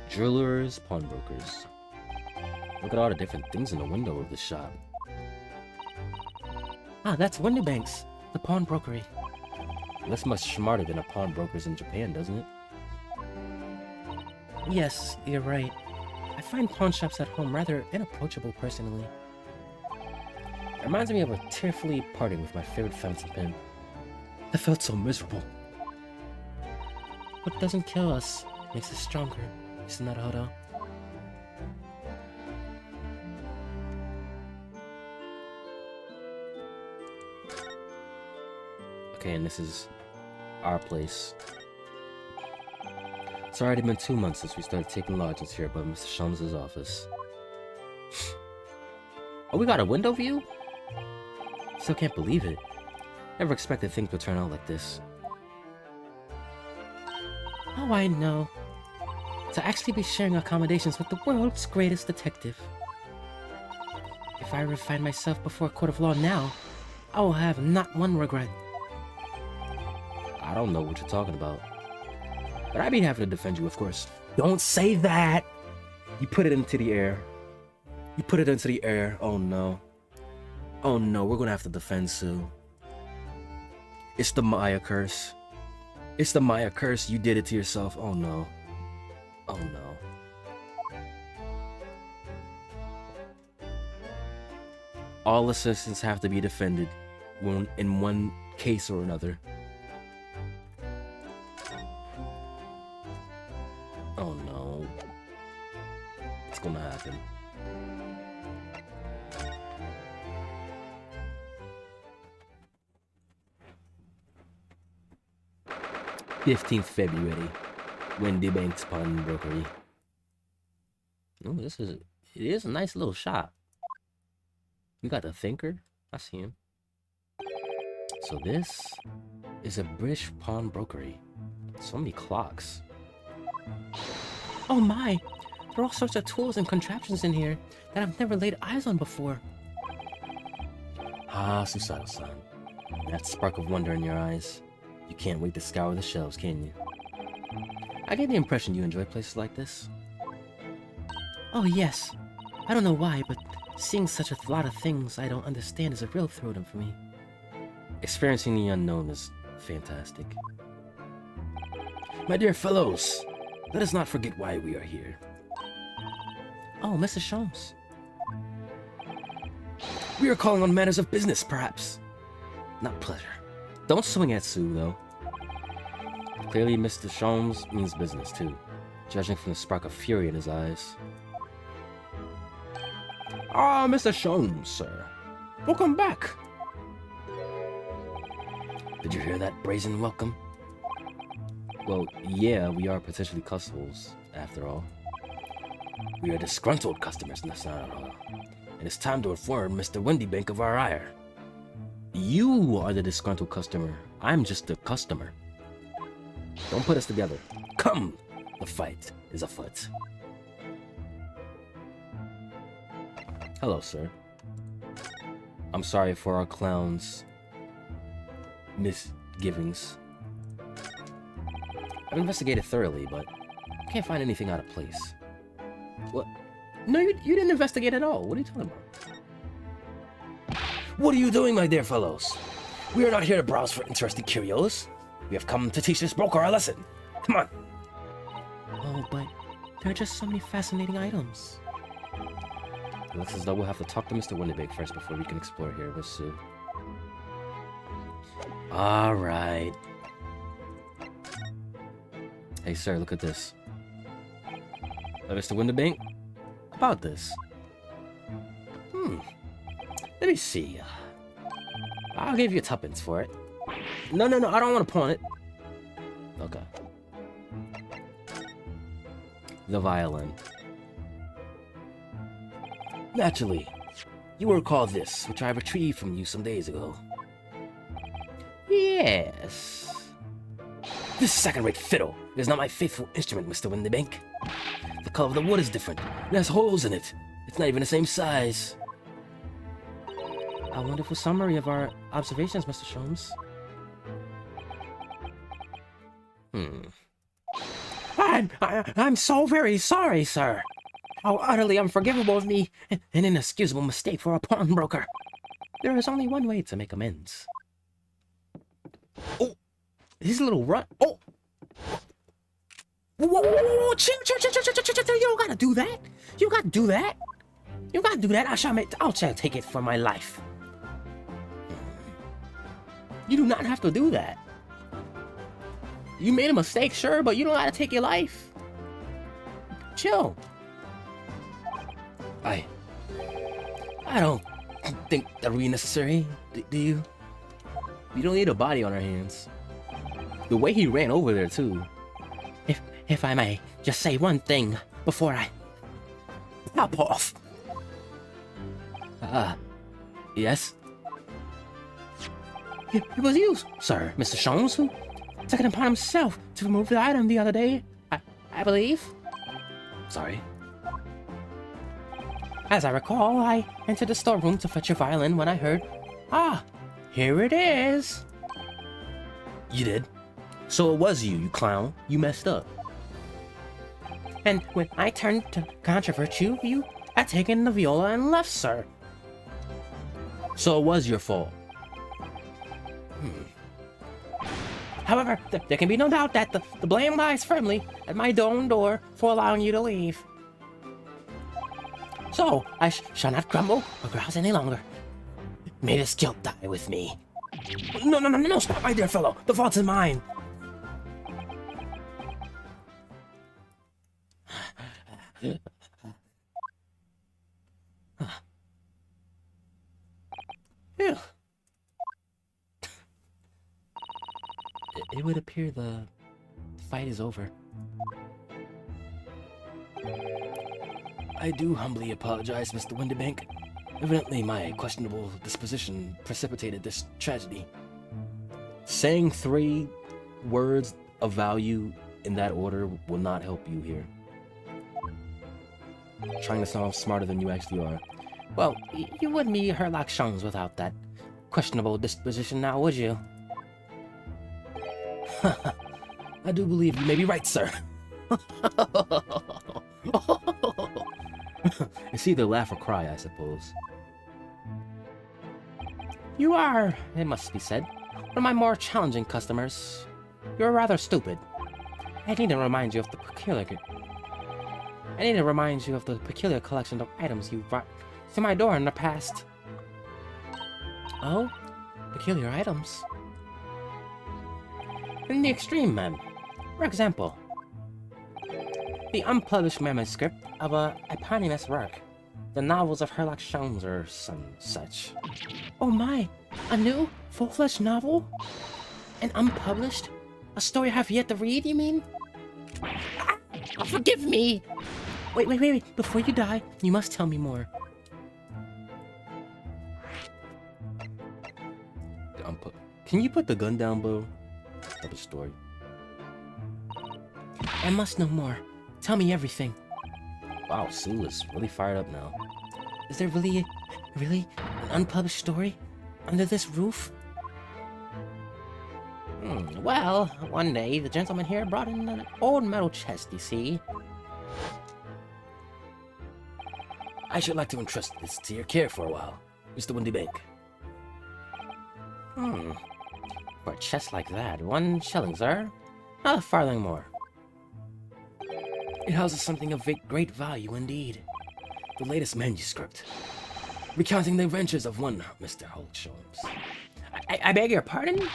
Jewelers, pawnbrokers. Look at all the different things in the window of the shop. Ah, that's Winterbank's, the pawnbrokery. It looks much smarter than a pawnbrokers in Japan, doesn't it? Yes, you're right. I find pawn shops at home rather inapproachable personally. It reminds me of a tearfully parting with my favorite fountain pen. I felt so miserable. What doesn't kill us makes us stronger, Mr. Naruto. Okay, and this is our place. It's already been 2 months since we started taking lodgings here above Mr. Sholmes' office. Oh, we got a window view? Still can't believe it. Never expected things would turn out like this. Oh, I know. To actually be sharing accommodations with the world's greatest detective. If I ever find myself before a court of law now, I will have not one regret. I don't know what you're talking about. But I'd be happy to defend you, of course. Don't say that! You put it into the air. You put it into the air. Oh no. Oh no, we're gonna have to defend Sue. It's the Maya curse. It's the Maya curse. You did it to yourself. Oh no. Oh no. All assistants have to be defended in one case or another. Oh no. It's gonna happen. 15th February, Wendy Banks Pawnbrokery. Oh, it is a nice little shop. You got the Thinker? I see him. So this is a British pawnbrokery. So many clocks. Oh my! There are all sorts of tools and contraptions in here that I've never laid eyes on before. Ah, Susato-san. That spark of wonder in your eyes. You can't wait to scour the shelves, can you? I get the impression you enjoy places like this. Oh yes. I don't know why, but seeing such a lot of things I don't understand is a real thrill for me. Experiencing the unknown is fantastic. My dear fellows, let us not forget why we are here. Oh, Mr. Sholmes. We are calling on matters of business, perhaps. Not pleasure. Don't swing at Sue, though. Clearly, Mr. Sholmes means business, too, judging from the spark of fury in his eyes. Ah, Mr. Sholmes, sir. Welcome back. Did you hear that brazen welcome? Well, yeah, we are potentially customers, after all. We are disgruntled customers, Nasara. And it's time to inform Mr. Wendybank of our ire. You are the disgruntled customer. I'm just the customer. Don't put us together. Come! The fight is afoot. Hello, sir. I'm sorry for our clown's misgivings. I've investigated thoroughly, but can't find anything out of place. What? No, you didn't investigate at all. What are you talking about? What are you doing, my dear fellows? We are not here to browse for interesting curios. We have come to teach this broker a lesson. Come on. Oh, but there are just so many fascinating items. It looks as though we'll have to talk to Mr. Windybank first before we can explore here, Miss Sue. Alright. Hey, sir, look at this. Mr. Windybank? About this. Let me see. I'll give you tuppence for it. No, I don't want to pawn it. Okay. The violin. Naturally, you will recall this, which I retrieved from you some days ago. Yes. This second-rate fiddle is not my faithful instrument, Mr. Windybank. The color of the wood is different. It has holes in it. It's not even the same size. A wonderful summary of our observations, Mr. Sholmes. I'm so very sorry, sir. How utterly unforgivable of me, an inexcusable mistake for a pawnbroker. There is only one way to make amends. Oh, his little run. Oh, whoa, chill. You don't gotta do that. You gotta do that. You gotta do that. I'll take it for my life. You do not have to do that. You made a mistake, sure, but you don't gotta take your life. Chill. I don't think that would be necessary, do you? We don't need a body on our hands. The way he ran over there, too. If I may just say one thing before I pop off. Yes? It was you, sir, Mr. Sholmes, who took it upon himself to remove the item the other day, I believe. Sorry. As I recall, I entered the storeroom to fetch your violin when I heard, here it is. You did? So it was you clown. You messed up. And when I turned to controvert you, you had taken the viola and left, sir. So it was your fault. However, there can be no doubt that the blame lies firmly at my own door for allowing you to leave. So, I shall not grumble or grouse any longer. May this guilt die with me. No, stop, my dear fellow. The fault is mine. Phew. It would appear the fight is over. I do humbly apologize, Mr. Windybank. Evidently, my questionable disposition precipitated this tragedy. Saying 3 words of value in that order will not help you here. Trying to sound smarter than you actually are. Well, you wouldn't be Herlock Shangs without that questionable disposition now, would you? I do believe you may be right, sir. It's either laugh or cry, I suppose. You are, it must be said, one of my more challenging customers. You're rather stupid. I need to remind you of the peculiar collection of items you brought to my door in the past. Oh? Peculiar items? In the extreme, ma'am. For example, the unpublished manuscript of a eponymous work. The novels of Herlock Shangs or some such. Oh my! A new, full-fledged novel? And unpublished? A story I have yet to read, you mean? Ah, forgive me! Wait. Before you die, you must tell me more. Can you put the gun down, Bo? Of the story. I must know more. Tell me everything. Wow, Sue is really fired up now. Is there really an unpublished story under this roof? Well, one day the gentleman here brought in an old metal chest, you see. I should like to entrust this to your care for a while, Mr. Windybank. For a chest like that, 1 shilling, sir? Not a farthing more. It houses something of great value indeed. The latest manuscript, recounting the adventures of one Mr. Holmes. I beg your pardon?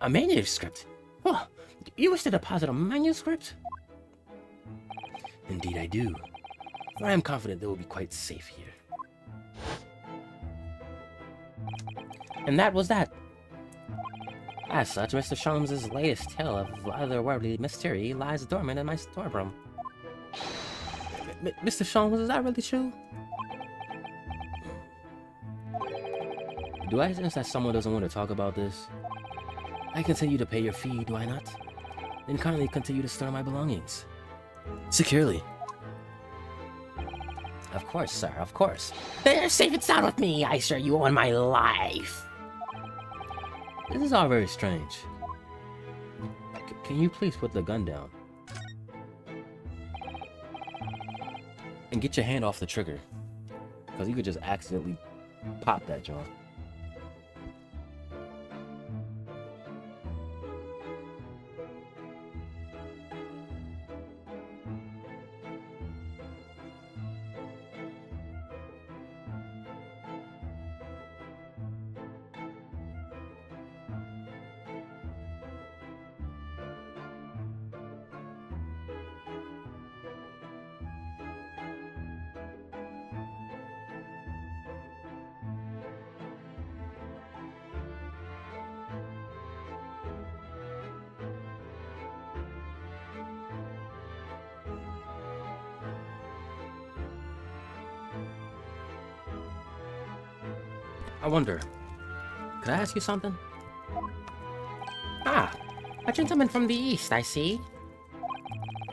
A manuscript? Oh, you wish to deposit a manuscript? Indeed I do. For I am confident they will be quite safe here. And that was that. As such, Mr. Sholmes' latest tale of otherworldly mystery lies dormant in my storeroom. Mr. Sholmes, is that really true? Do I sense that someone doesn't want to talk about this? I continue to pay your fee, do I not? Then kindly continue to store my belongings. Securely. Of course, sir, of course. They're safe and sound with me, I assure you on my life. This is all very strange. Can you please put the gun down? And get your hand off the trigger. Because you could just accidentally pop that, John. I wonder, could I ask you something? Ah, a gentleman from the east, I see.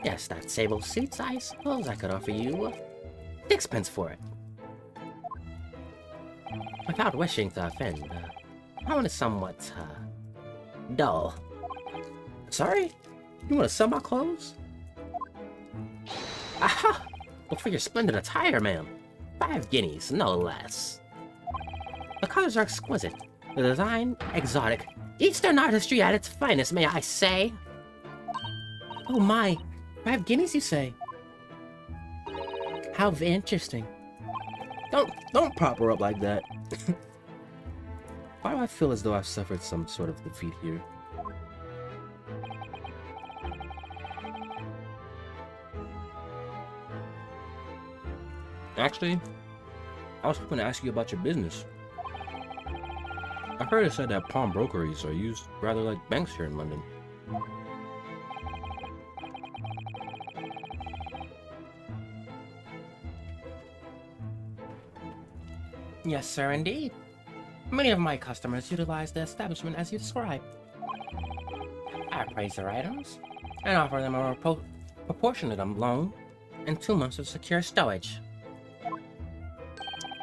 Yes, that sable suits, I suppose I could offer you 6pence for it. Without wishing to offend, I want it somewhat, dull. Sorry? You want to sell my clothes? Aha! Well, for your splendid attire, ma'am. 5 guineas, no less. The colors are exquisite, The design, exotic. Eastern artistry at its finest, may I say. Oh my, 5 guineas you say? How interesting. Don't prop her up like that. Why do I feel as though I've suffered some sort of defeat here? Actually, I was hoping to ask you about your business. I heard it said that pawnbrokeries are used rather like banks here in London. Yes, sir, indeed. Many of my customers utilize the establishment as you describe. I price their items and offer them a proportionate loan and 2 months of secure stowage.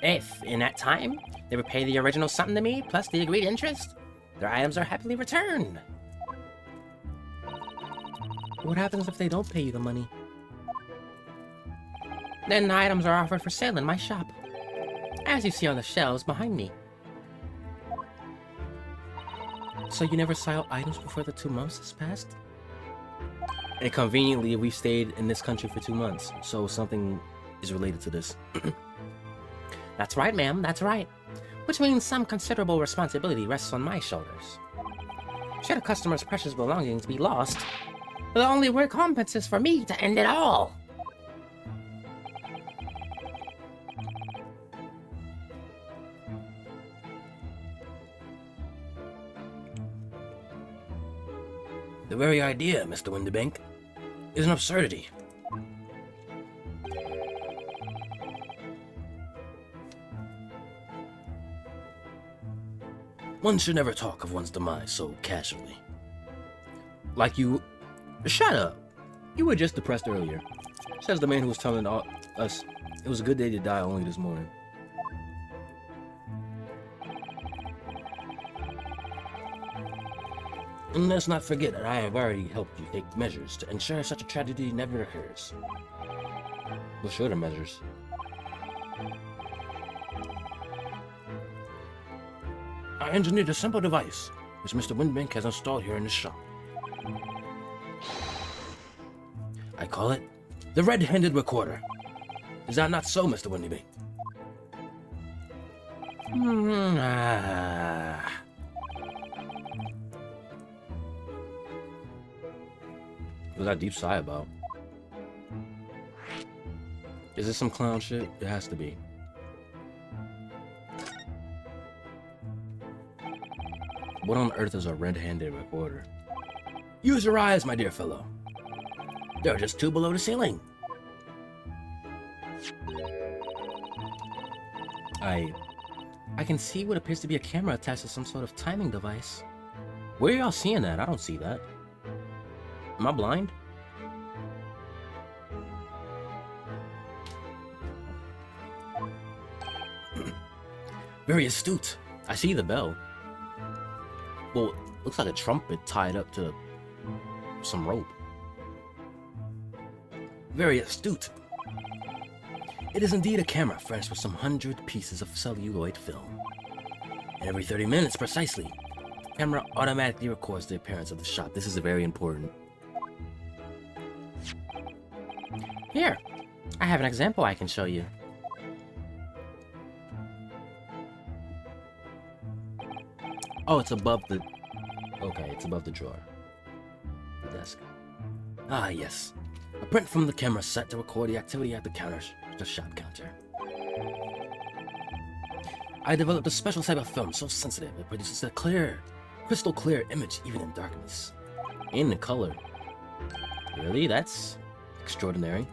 If, in that time, they repay the original sum to me plus the agreed interest, their items are happily returned. What happens if they don't pay you the money? Then the items are offered for sale in my shop, as you see on the shelves behind me. So you never sell items before the 2 months has passed? And conveniently, we've stayed in this country for 2 months, so something is related to this. That's right, ma'am, that's right. Which means some considerable responsibility rests on my shoulders. Should a customer's precious belongings be lost, the only recompense is for me to end it all. The very idea, Mr. Windibank, is an absurdity. One should never talk of one's demise so casually. Like you... Shut up! You were just depressed earlier. Says the man who was telling us it was a good day to die only this morning. And let's not forget that I have already helped you take measures to ensure such a tragedy never occurs. What sort of measures? I engineered a simple device, which Mr. Winbank has installed here in his shop. I call it the Red-Handed Recorder. Is that not so, Mr. Winbank? What was that deep sigh about? Is this some clown shit? It has to be. What on earth is a red-handed recorder? Use your eyes, my dear fellow. They're just 2 below the ceiling. I can see what appears to be a camera attached to some sort of timing device. Where are y'all seeing that? I don't see that. Am I blind? Very astute. I see the bell. Well, looks like a trumpet tied up to some rope. Very astute. It is indeed a camera furnished with some 100 pieces of celluloid film. And every 30 minutes precisely, the camera automatically records the appearance of the shot. This is very important. Here, I have an example I can show you. Oh, it's above the... Okay, it's above the drawer. The desk. Ah, yes. A print from the camera set to record the activity at the counters, the shop counter. I developed a special type of film so sensitive it produces a clear, crystal clear image even in darkness. In color. Really? That's extraordinary.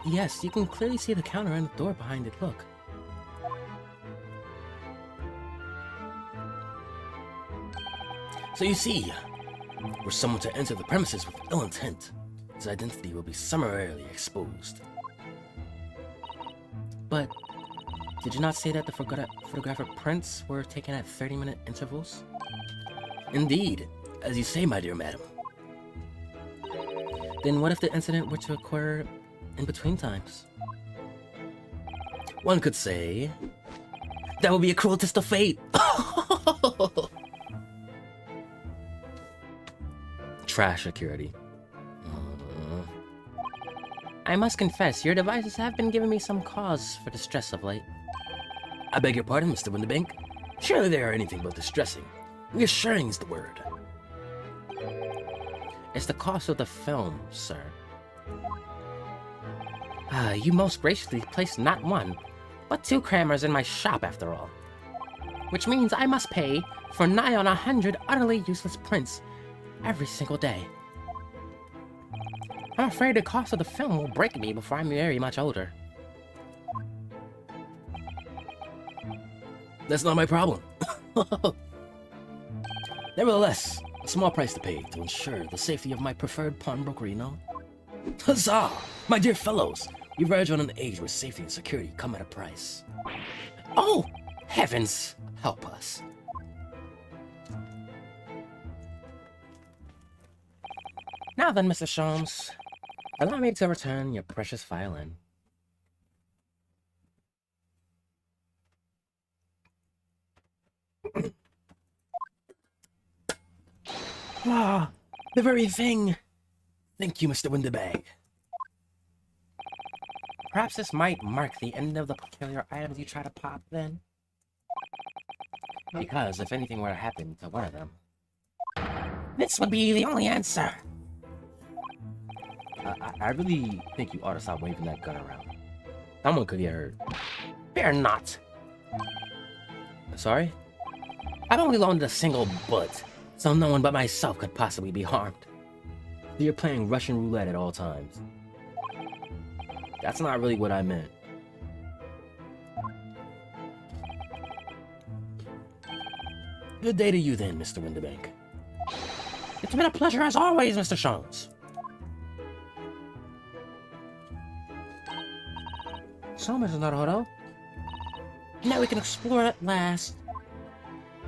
Yes, you can clearly see the counter and the door behind it. Look. So you see, were someone to enter the premises with ill intent, his identity will be summarily exposed. But did you not say that the photographic prints were taken at 30-minute intervals? Indeed, as you say, my dear madam. Then what if the incident were to occur in between times? One could say that would be a cruel twist of fate. Trash security. I must confess, your devices have been giving me some cause for distress of late. I beg your pardon, Mr. Winterbank. Surely they are anything but distressing. Reassuring is the word. It's the cost of the film, sir. You most graciously placed not one, but 2 crammers in my shop after all. Which means I must pay for nigh on 100 utterly useless prints every single day. I'm afraid the cost of the film will break me before I'm very much older. That's not my problem. Nevertheless, a small price to pay to ensure the safety of my preferred pawnbroker, you know? Huzzah! My dear fellows, we verge on an age where safety and security come at a price. Oh, heavens, help us. Now then, Mr. Sholmes, allow me to return your precious violin. Ah, the very thing. Thank you, Mr. Winterbank. Perhaps this might mark the end of the peculiar items you try to pop, then? Because if anything were to happen to one of them, this would be the only answer. I really think you ought to stop waving that gun around. Someone could get hurt. Fear not. Sorry? I've only loaned a single bullet, so no one but myself could possibly be harmed. So you're playing Russian roulette at all times. That's not really what I meant. Good day to you then, Mr. Winterbank. It's been a pleasure as always, Mr. Sholmes. So, Mr. Naruto, now we can explore at last.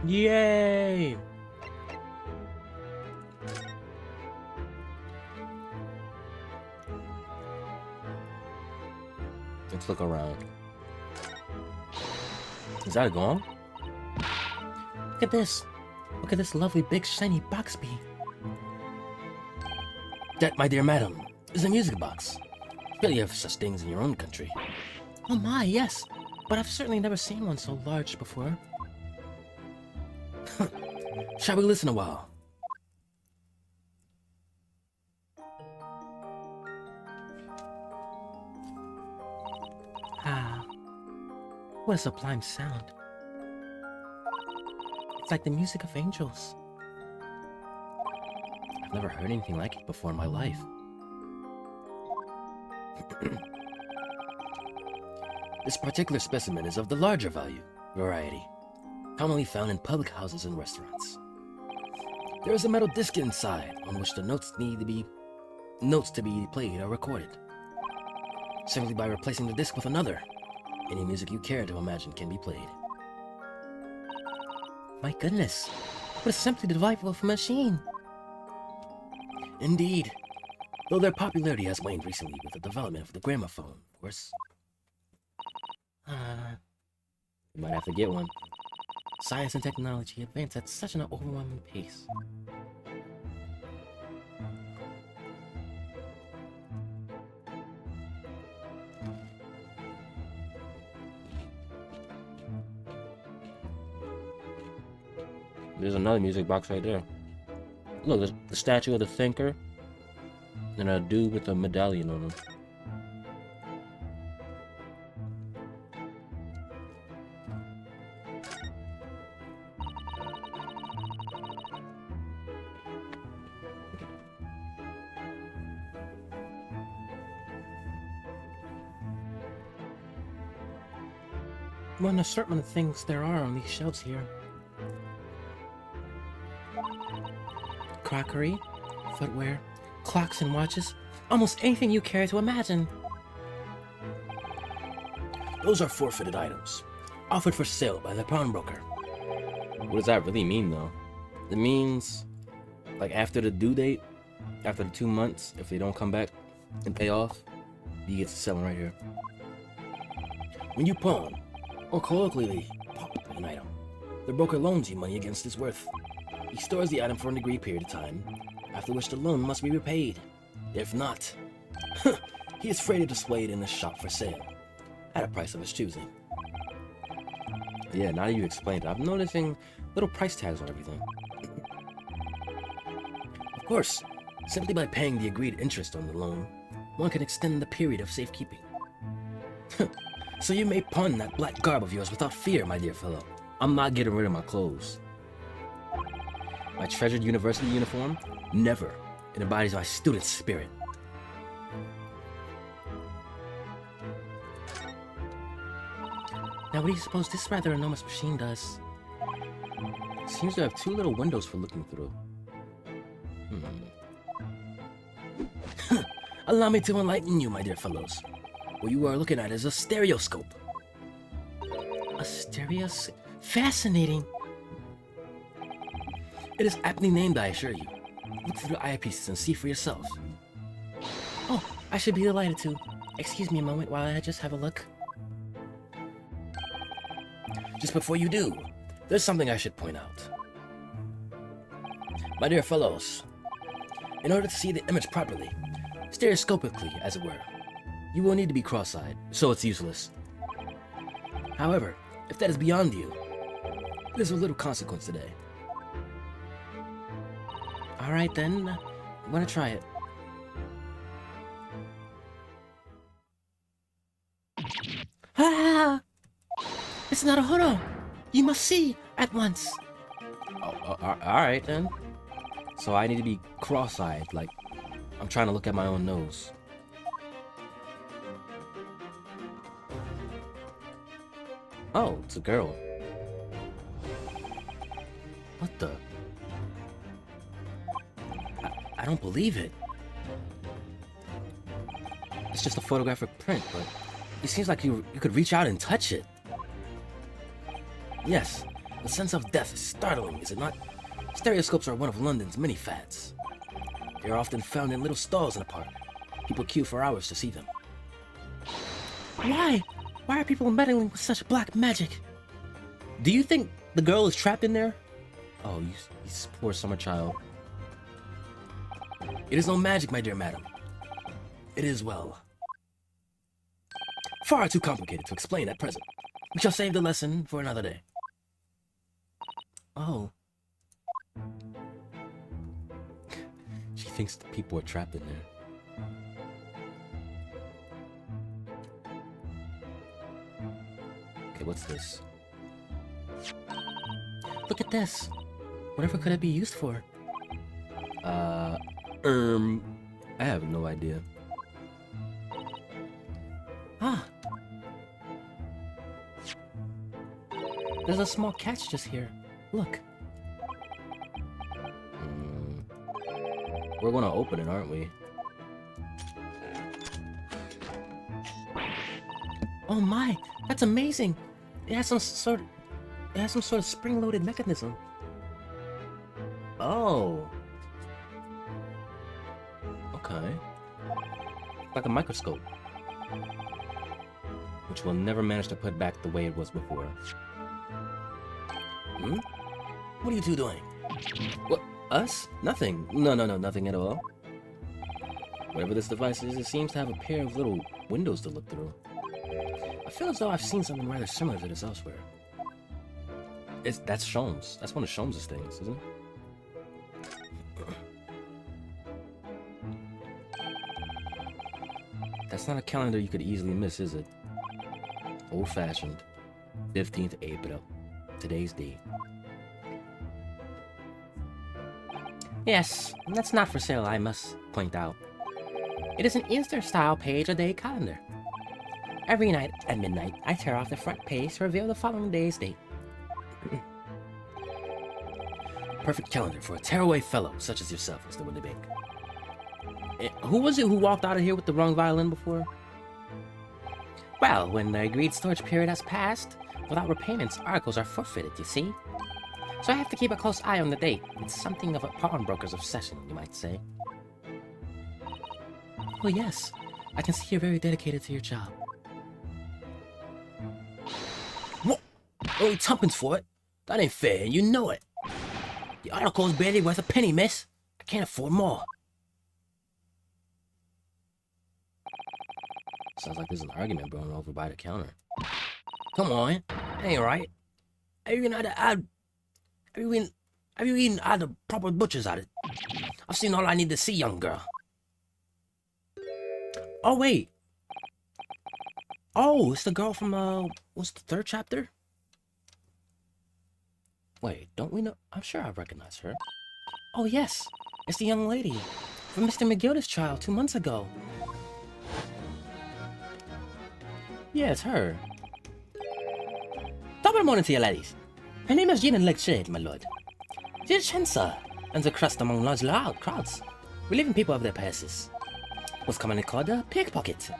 Yay! Let's look around. Is that a gong? Look at this. Look at this lovely big shiny box bee. That, my dear madam, is a music box. Surely you have such things in your own country. Oh my, yes. But I've certainly never seen one so large before. Shall we listen a while? Ah, what a sublime sound. It's like the music of angels. I've never heard anything like it before in my life. This particular specimen is of the larger variety, commonly found in public houses and restaurants. There is a metal disc inside on which the notes to be played are recorded. Simply by replacing the disc with another, any music you care to imagine can be played. My goodness, what a simply delightful machine. Indeed, though their popularity has waned recently with the development of the gramophone, of course. You might have to get one. Science and technology advance at such an overwhelming pace. There's another music box right there. Look, there's the statue of the thinker and a dude with a medallion on him. What an assortment of things there are on these shelves here. Crockery, footwear, clocks and watches, almost anything you care to imagine. Those are forfeited items, offered for sale by the pawnbroker. What does that really mean, though? It means, like, after the due date, after the 2 months, if they don't come back and pay off, you get to sell them right here. When you pawn, or colloquially pop an item, The broker loans you money against its worth. He stores the item for an agreed period of time, after which the loan must be repaid. If not, he is free to display it in the shop for sale, at a price of his choosing. Yeah, now that you explained it, I'm noticing little price tags on everything. Of course, simply by paying the agreed interest on the loan, one can extend the period of safekeeping. So you may pawn that black garb of yours without fear, my dear fellow. I'm not getting rid of my clothes. My treasured university uniform? Never. It embodies my student spirit. Now what do you suppose this rather enormous machine does? It seems to have two little windows for looking through. Allow me to enlighten you, my dear fellows. What you are looking at is a stereoscope. A stereoscope? Fascinating. It is aptly named, I assure you. Look through the eyepieces and see for yourself. Oh, I should be delighted to. Excuse me a moment while I just have a look. Just before you do, there's something I should point out. My dear fellows, in order to see the image properly, stereoscopically as it were, you will need to be cross-eyed, so it's useless. However, if that is beyond you, there's a little consequence today. Alright then, I'm gonna try it. Ah! It's not a Horo! You must see at once! Alright then. So I need to be cross-eyed, like I'm trying to look at my own nose. Oh, it's a girl. What the? I don't believe it. It's just a photographic print, but it seems like you could reach out and touch it. Yes, the sense of death is startling, is it not? Stereoscopes are one of London's many fads. They are often found in little stalls in the park. People queue for hours to see them. Why? Why are people meddling with such black magic? Do you think the girl is trapped in there? Oh, you poor summer child. It is no magic, my dear madam. It is, well, far too complicated to explain at present. We shall save the lesson for another day. Oh. She thinks the people are trapped in there. Okay, what's this? Look at this. Whatever could it be used for? I have no idea. Ah. There's a small catch just here. Look. We're gonna open it, aren't we? Oh my, that's amazing. It has some sort of spring-loaded mechanism. Oh. Okay. Like a microscope. Which we'll never manage to put back the way it was before. What are you two doing? What? Us? Nothing. No, nothing at all. Whatever this device is, it seems to have a pair of little windows to look through. I feel as though I've seen something rather similar to this elsewhere. That's Sholmes. That's one of Sholmes' things, isn't it? That's not a calendar you could easily miss, is it? Old-fashioned. 15th April. Today's date. Yes, that's not for sale, I must point out. It is an Easter-style page-a-day calendar. Every night at midnight, I tear off the front page to reveal the following day's date. Perfect calendar for a tearaway fellow such as yourself, Mr. Windybank. Who was it who walked out of here with the wrong violin before? Well, when the agreed storage period has passed, without repayments, articles are forfeited, you see? So I have to keep a close eye on the date. It's something of a pawnbroker's obsession, you might say. Oh yes, I can see you're very dedicated to your job. What? Only tuppence for it? That ain't fair, you know it. The article's barely worth a penny, miss. I can't afford more. Sounds like there's an argument brewing over by the counter. Come on, that ain't right. Have you eaten out the proper butchers at it? I've seen all I need to see, young girl. Oh, wait. Oh, it's the girl from, what's the third chapter? Wait, don't we know? I'm sure I recognize her. Oh, yes. It's the young lady from Mr. McGilda's trial 2 months ago. Yeah, it's her. Double morning to you, ladies. Her name is Jean Legshade, my lord. She's Chensa, and the crust among large loud crowds, relieving people of their passes. What's commonly called a pickpocket.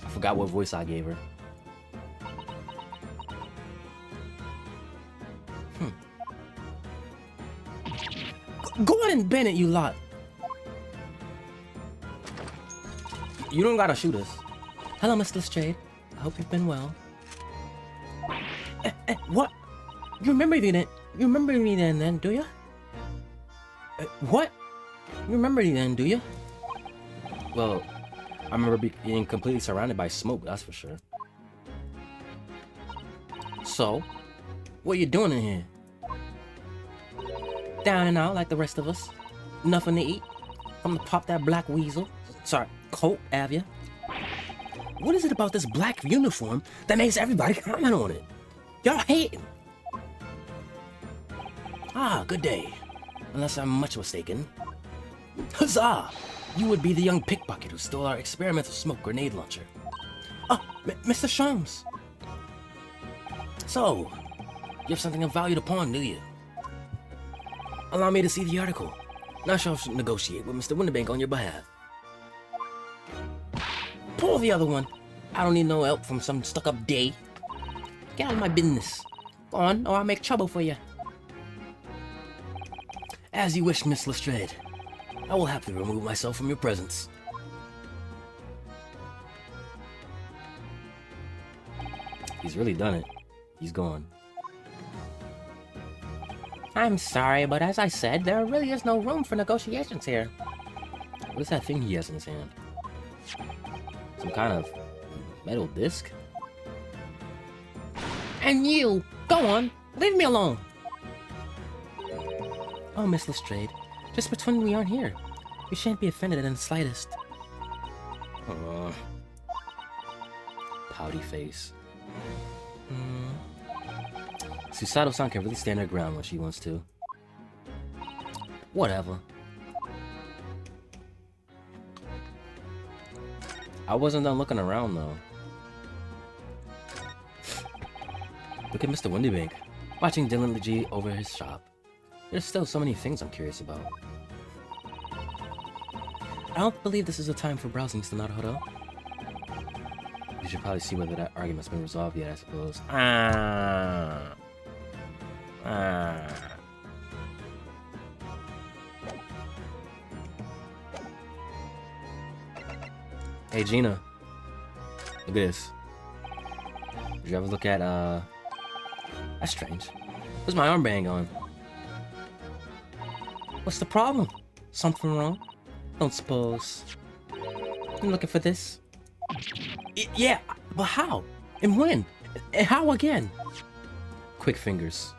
I forgot what voice I gave her. Go on and ban it, you lot. You don't gotta shoot us. Hello, Miss Lestrade. I hope you've been well. What? You remember me then? You remember me then, do you? What? You remember me then, do you? Well, I remember being completely surrounded by smoke, that's for sure. So, what are you doing in here? Down and out like the rest of us. Nothing to eat. I'm gonna pop that black weasel. Sorry, coat, have ya? What is it about this black uniform that makes everybody comment on it? Y'all hating. Ah, good day. Unless I'm much mistaken. Huzzah! You would be the young pickpocket who stole our experimental smoke grenade launcher. Oh, Mr. Sholmes. So, you have something of value to pawn, do you? Allow me to see the article. Now I shall negotiate with Mr. Winterbank on your behalf. Pull the other one. I don't need no help from some stuck-up day. Get out of my business. Go on, or I'll make trouble for you. As you wish, Miss Lestrade. I will happily remove myself from your presence. He's really done it. He's gone. I'm sorry, but as I said, there really is no room for negotiations here. What is that thing he has in his hand? Some kind of metal disc? And you! Go on! Leave me alone! Oh, Miss Lestrade, just pretend we aren't here. You shan't be offended in the slightest. Pouty face. Susato-san can really stand her ground when she wants to. Whatever. I wasn't done looking around though. Look at Mr. Windybank, watching diligently over his shop. There's still so many things I'm curious about. I don't believe this is a time for browsing, Mr. Naruhodo. You should probably see whether that argument's been resolved yet, I suppose. Hey Gina, look at this. Did you ever look at, that's strange. Where's my armband on? What's the problem? Something wrong? Don't suppose. You looking for this? Yeah, but how? And when? And how again? Quick fingers.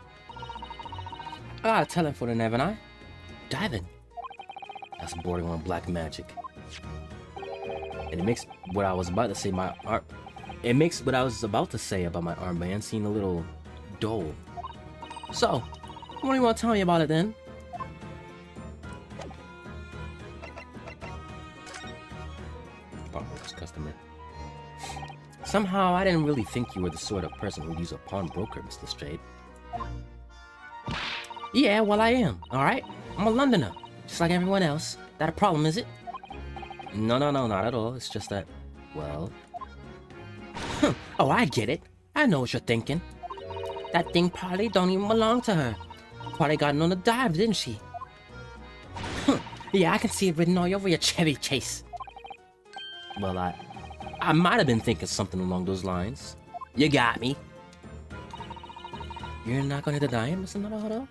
I got a talent for the haven't I? Diving. That's bordering on black magic. And it makes what I was about to say it makes what I was about to say about my armband seem a little dull. So, what do you want to tell me about it then? Pawnbroker's customer. Somehow, I didn't really think you were the sort of person who'd use a pawnbroker, Mr. Lestrade. Yeah, well, I am, alright? I'm a Londoner, just like everyone else. That a problem, is it? No, not at all. It's just that, well... Oh, I get it. I know what you're thinking. That thing probably don't even belong to her. Probably got on the dive, didn't she? Yeah, I can see it written all over your Chevy Chase. Well, I might have been thinking something along those lines. You got me. You're not gonna deny it, Mr. Naruto?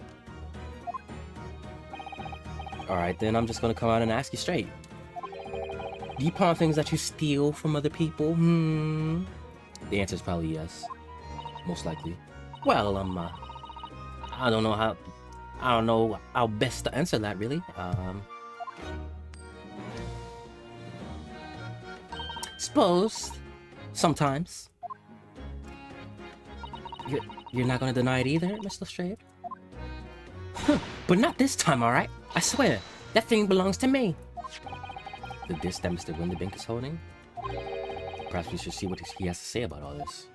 Alright, then I'm just gonna come out and ask you straight. Do you pawn things that you steal from other people? The answer is probably yes. Most likely. Well, I don't know how best to answer that, really. Suppose sometimes. You're not gonna deny it either, Mr. Strayed? But not this time, alright? I swear, that thing belongs to me. The disc that Mr. Winterbank is holding? Perhaps we should see what he has to say about all this.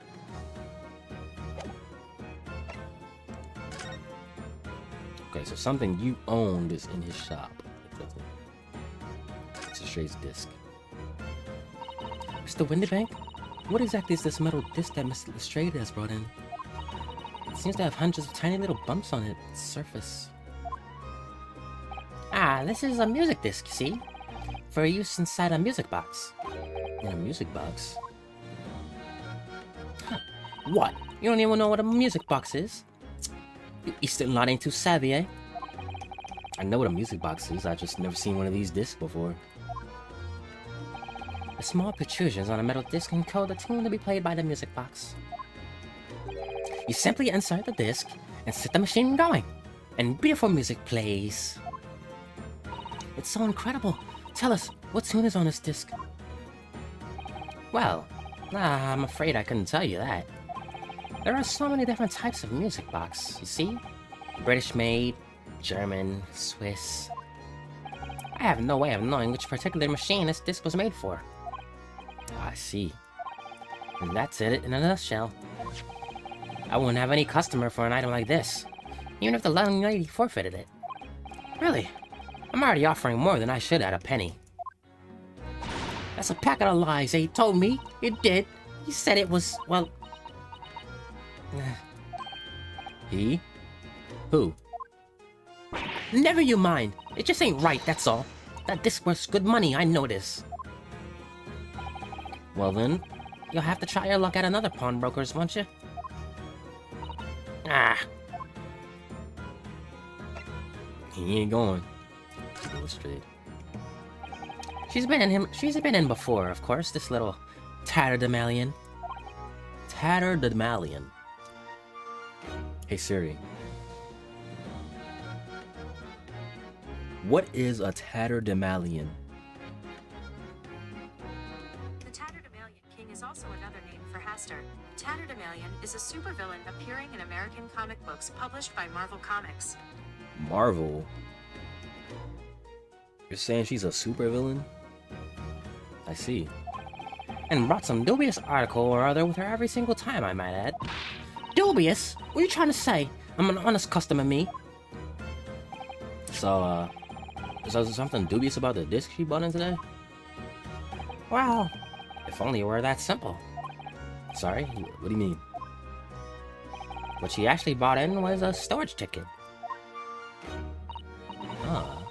Okay, so something you owned is in his shop. It's a Strayed's disc. Mr. Winterbank? What exactly is this metal disc that Mr. Strayed has brought in? It seems to have hundreds of tiny little bumps on its surface. Ah, this is a music disc, see? For use inside a music box. In a music box? Huh. What? You don't even know what a music box is? You're still not ain't too savvy, eh? I know what a music box is, I've just never seen one of these discs before. The small protrusions on a metal disc encode the tune to be played by the music box. You simply insert the disc and set the machine going, and beautiful music plays. It's so incredible. Tell us, what tune is on this disc? Well, I'm afraid I couldn't tell you that. There are so many different types of music box, you see? British-made, German, Swiss. I have no way of knowing which particular machine this disc was made for. I see. And that's it in a nutshell. I wouldn't have any customer for an item like this, even if the young lady forfeited it. Really? I'm already offering more than I should at a penny. That's a packet of lies, eh? Told me. You did. You said it was, well... He? Who? Never you mind. It just ain't right, that's all. That disc worth's good money, I know this. Well then, you'll have to try your luck at another pawnbroker's, won't you? Ah. He ain't going. Illustrated. She's been in before, of course, this little tatterdemalion. Tatterdemalion. Hey Siri. What is a tatterdemalion? The Tatterdemalion King is also another name for Haster. Tatterdemalion is a supervillain appearing in American comic books published by Marvel Comics. Marvel? You're saying she's a supervillain? I see. And brought some dubious article or other with her every single time, I might add. Dubious? What are you trying to say? I'm an honest customer, me. So, is there something dubious about the disc she bought in today? Well, if only it were that simple. Sorry, what do you mean? What she actually bought in was a storage ticket. Ah,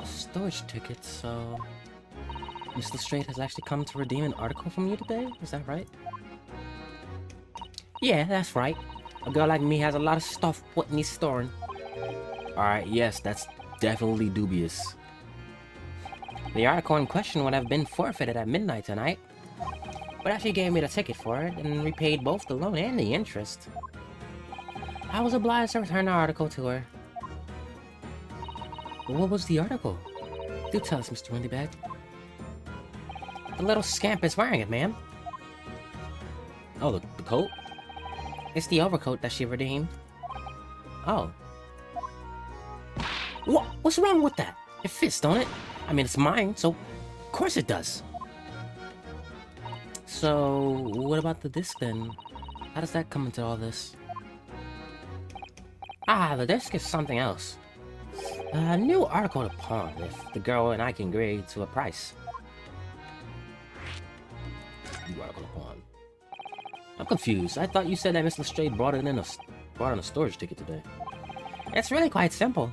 a storage ticket, so... Mr. Straight has actually come to redeem an article from you today? Is that right? Yeah, that's right. A girl like me has a lot of stuff what needs storing. Alright, yes, that's definitely dubious. The article in question would have been forfeited at midnight tonight. But as she gave me the ticket for it, and repaid both the loan and the interest, I was obliged to return the article to her. But what was the article? Do tell us, Mr. Windybag. The little scamp is wearing it, ma'am. Oh, the coat? It's the overcoat that she redeemed. Oh. What? What's wrong with that? It fits, don't it? I mean, it's mine, so of course it does. So, what about the disc then? How does that come into all this? Ah, the disc is something else. A new article to pawn if the girl and I can agree to a price. New article to pawn. I'm confused. I thought you said that Miss Lestrade brought in a storage ticket today. It's really quite simple.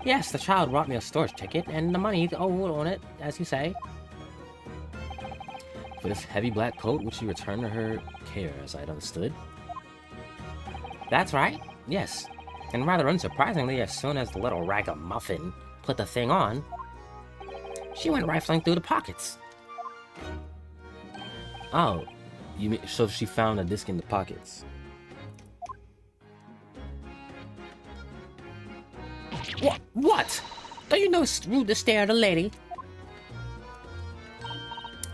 Yes, the child brought me a storage ticket, and the money owed on it, as you say. For this heavy black coat, which she returned to her care, as I had understood. That's right, yes. And rather unsurprisingly, as soon as the little ragamuffin put the thing on, she went rifling through the pockets. Oh, you mean, so she found a disc in the pockets. What? Don't you know it's rude to stare at a lady?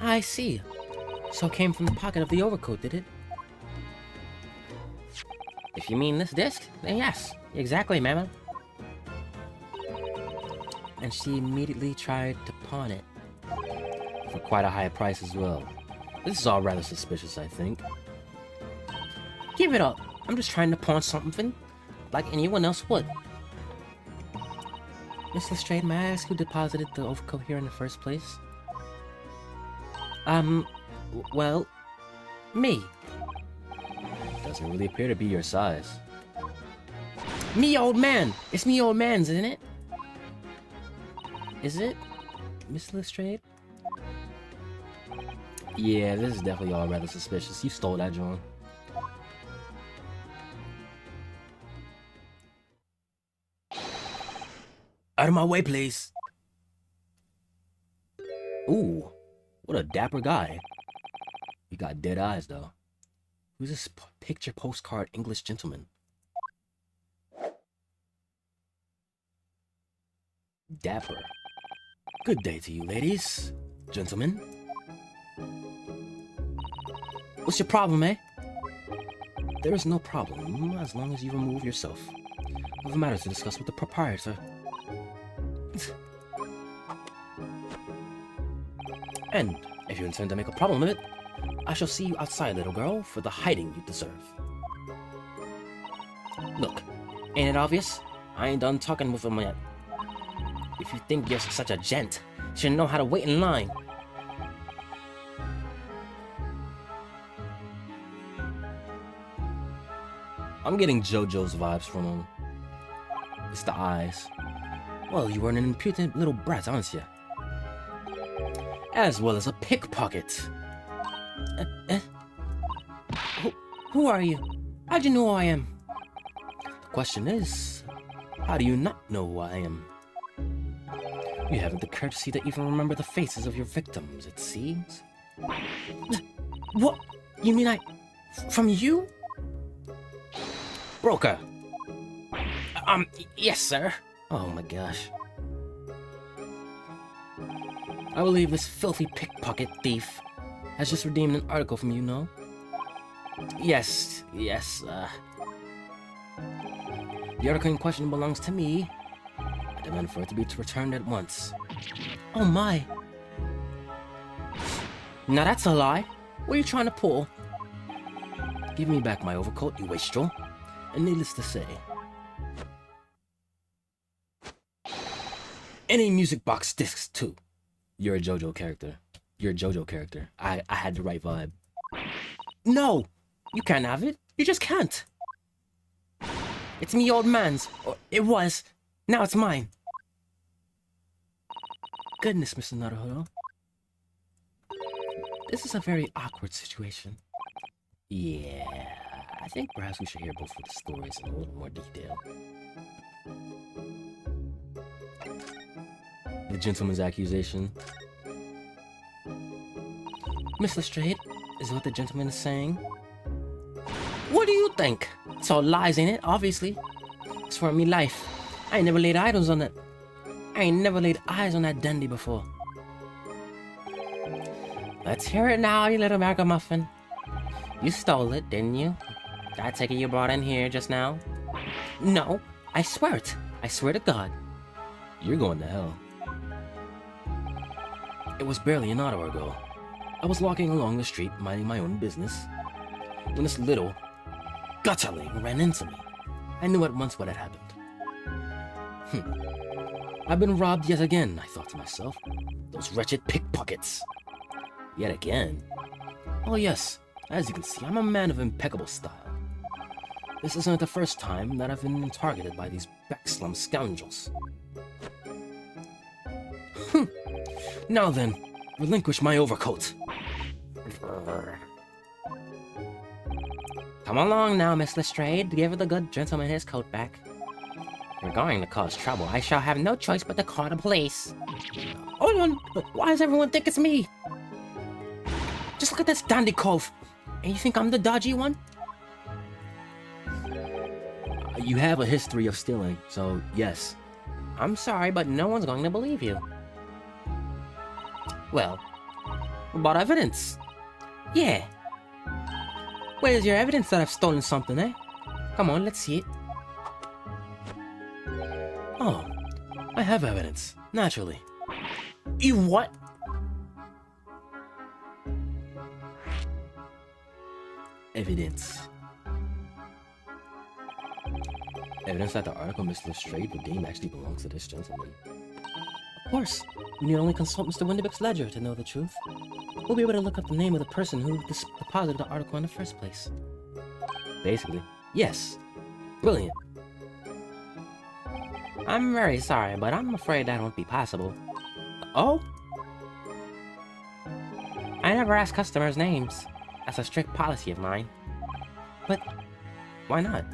I see. So it came from the pocket of the overcoat, did it? If you mean this disc, then yes. Exactly, Mama. And she immediately tried to pawn it. For quite a high price as well. This is all rather suspicious, I think. Give it up. I'm just trying to pawn something like anyone else would. Miss Lestrade, may I ask who deposited the overcoat here in the first place? Well, me. Doesn't really appear to be your size. Me old man! It's me old man's, isn't it? Is it, Miss Lestrade? Yeah, this is definitely all rather suspicious. You stole that, John. Out of my way, please. Ooh, what a dapper guy. He got dead eyes, though. Who's this picture postcard English gentleman? Dapper. Good day to you, ladies. Gentlemen. What's your problem, eh? There is no problem, as long as you remove yourself. I have a matter to discuss with the proprietor. And if you intend to make a problem of it, I shall see you outside, little girl, for the hiding you deserve. Look, ain't it obvious? I ain't done talking with him yet. If you think you're such a gent, you should know how to wait in line. I'm getting JoJo's vibes from him. It's the eyes. Well, you were an impudent little brat, aren't you? As well as a pickpocket. Who are you? How'd you know who I am? The question is, how do you not know who I am? You haven't the courtesy to even remember the faces of your victims, it seems. What? You mean from you? Broker! Yes, sir. Oh my gosh. I believe this filthy pickpocket thief has just redeemed an article from you, no? Yes. The article in question belongs to me. I demand for it to be returned at once. Oh my. Now that's a lie. What are you trying to pull? Give me back my overcoat, you wastrel. And needless to say, any music box discs too. You're a JoJo character. I had the right vibe. No! You can't have it. You just can't. It's me old man's. Or it was. Now it's mine. Goodness, Mr. Naruhodo. This is a very awkward situation. Yeah, I think perhaps we should hear both of the stories in a little more detail. The gentleman's accusation. Miss Lestrade, is what the gentleman is saying? What do you think? It's all lies, ain't it? Obviously. It's for me life. I ain't never laid eyes on that. I ain't never laid eyes on that dandy before. Let's hear it now, you little ragamuffin. You stole it, didn't you? I take it you brought in here just now? No, I swear it. I swear to God. You're going to hell. It was barely an hour ago. I was walking along the street, minding my own business, when this little gutterling ran into me. I knew at once what had happened. I've been robbed yet again, I thought to myself. Those wretched pickpockets. Yet again? Oh yes, as you can see, I'm a man of impeccable style. This isn't the first time that I've been targeted by these backslum scoundrels. Now then, relinquish my overcoat. Come along now, Miss Lestrade. Give the good gentleman his coat back. You're going to cause trouble. I shall have no choice but to call the police. Hold on. Why does everyone think it's me? Just look at this dandy cove. And you think I'm the dodgy one? You have a history of stealing, so yes. I'm sorry, but no one's going to believe you. Well, what about evidence? Yeah. Where's your evidence that I've stolen something, eh? Come on, let's see it. Oh, I have evidence, naturally. You what? Evidence. Evidence that the article Miss Lestrade redeemed actually belongs to this gentleman. Of course. We need only consult Mr. Windibick's ledger to know the truth. We'll be able to look up the name of the person who deposited the article in the first place. Basically, yes. Brilliant. I'm very sorry, but I'm afraid that won't be possible. Oh? I never ask customers' names. That's a strict policy of mine. But why not?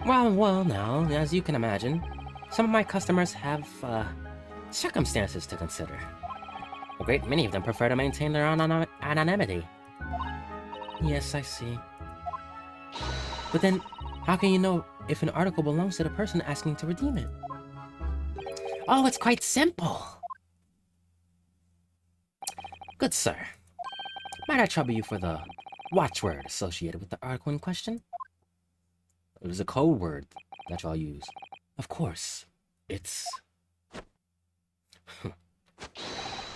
Well, now, as you can imagine, some of my customers have, circumstances to consider. A great many of them prefer to maintain their anonymity. Yes, I see. But then, how can you know if an article belongs to the person asking to redeem it? Oh, it's quite simple. Good sir. Might I trouble you for the watchword associated with the article in question? It is a code word that y'all use. Of course. It's...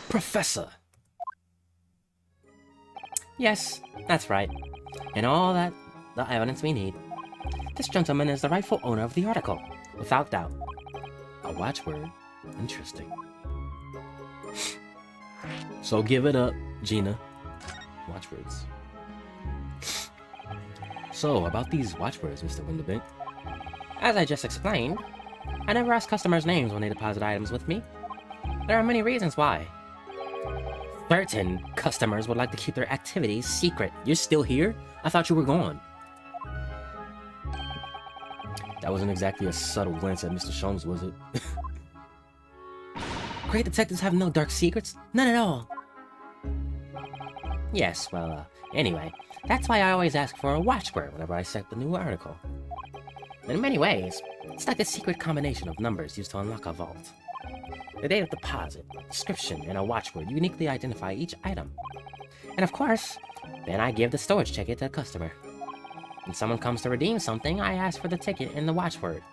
Professor! Yes, that's right. And all that the evidence we need. This gentleman is the rightful owner of the article, without doubt. A watchword? Interesting. So give it up, Gina. Watchwords. So, about these watchwords, Mr. Windibick. As I just explained, I never ask customers' names when they deposit items with me. There are many reasons why. Certain customers would like to keep their activities secret. You're still here? I thought you were gone. That wasn't exactly a subtle glance at Mr. Sholmes, was it? Great detectives have no dark secrets. None at all. Yes, well, anyway, that's why I always ask for a watchword whenever I set the new article. In many ways, it's like a secret combination of numbers used to unlock a vault. The date of deposit, description, and a watchword uniquely identify each item. And of course, then I give the storage ticket to the customer. When someone comes to redeem something, I ask for the ticket and the watchword.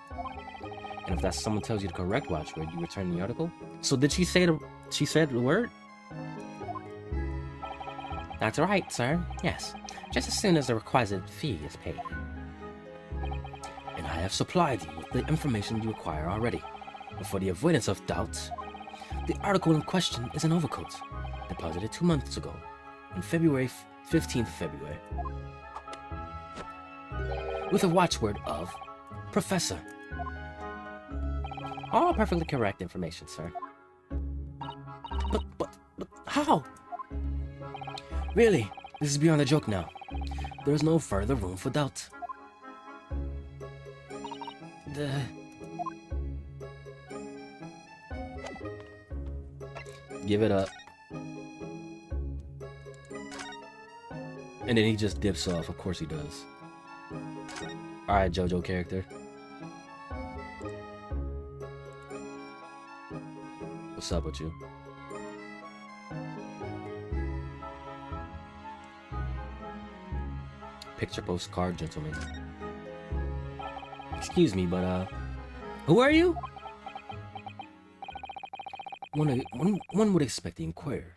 And if that someone tells you the correct watchword, you return the article? So did she say she said the word? That's right, sir. Yes. Just as soon as the requisite fee is paid. And I have supplied you with the information you require already. But for the avoidance of doubt, the article in question is an overcoat, deposited 2 months ago, on February 15th February. With a watchword of Professor. All perfectly correct information, sir. But how? Really, this is beyond a joke now. There is no further room for doubt. Give it up. And then he just dips off. Of course he does. Alright, JoJo character. What's up with you? Picture postcard gentleman. Excuse me, but who are you? One would expect the inquirer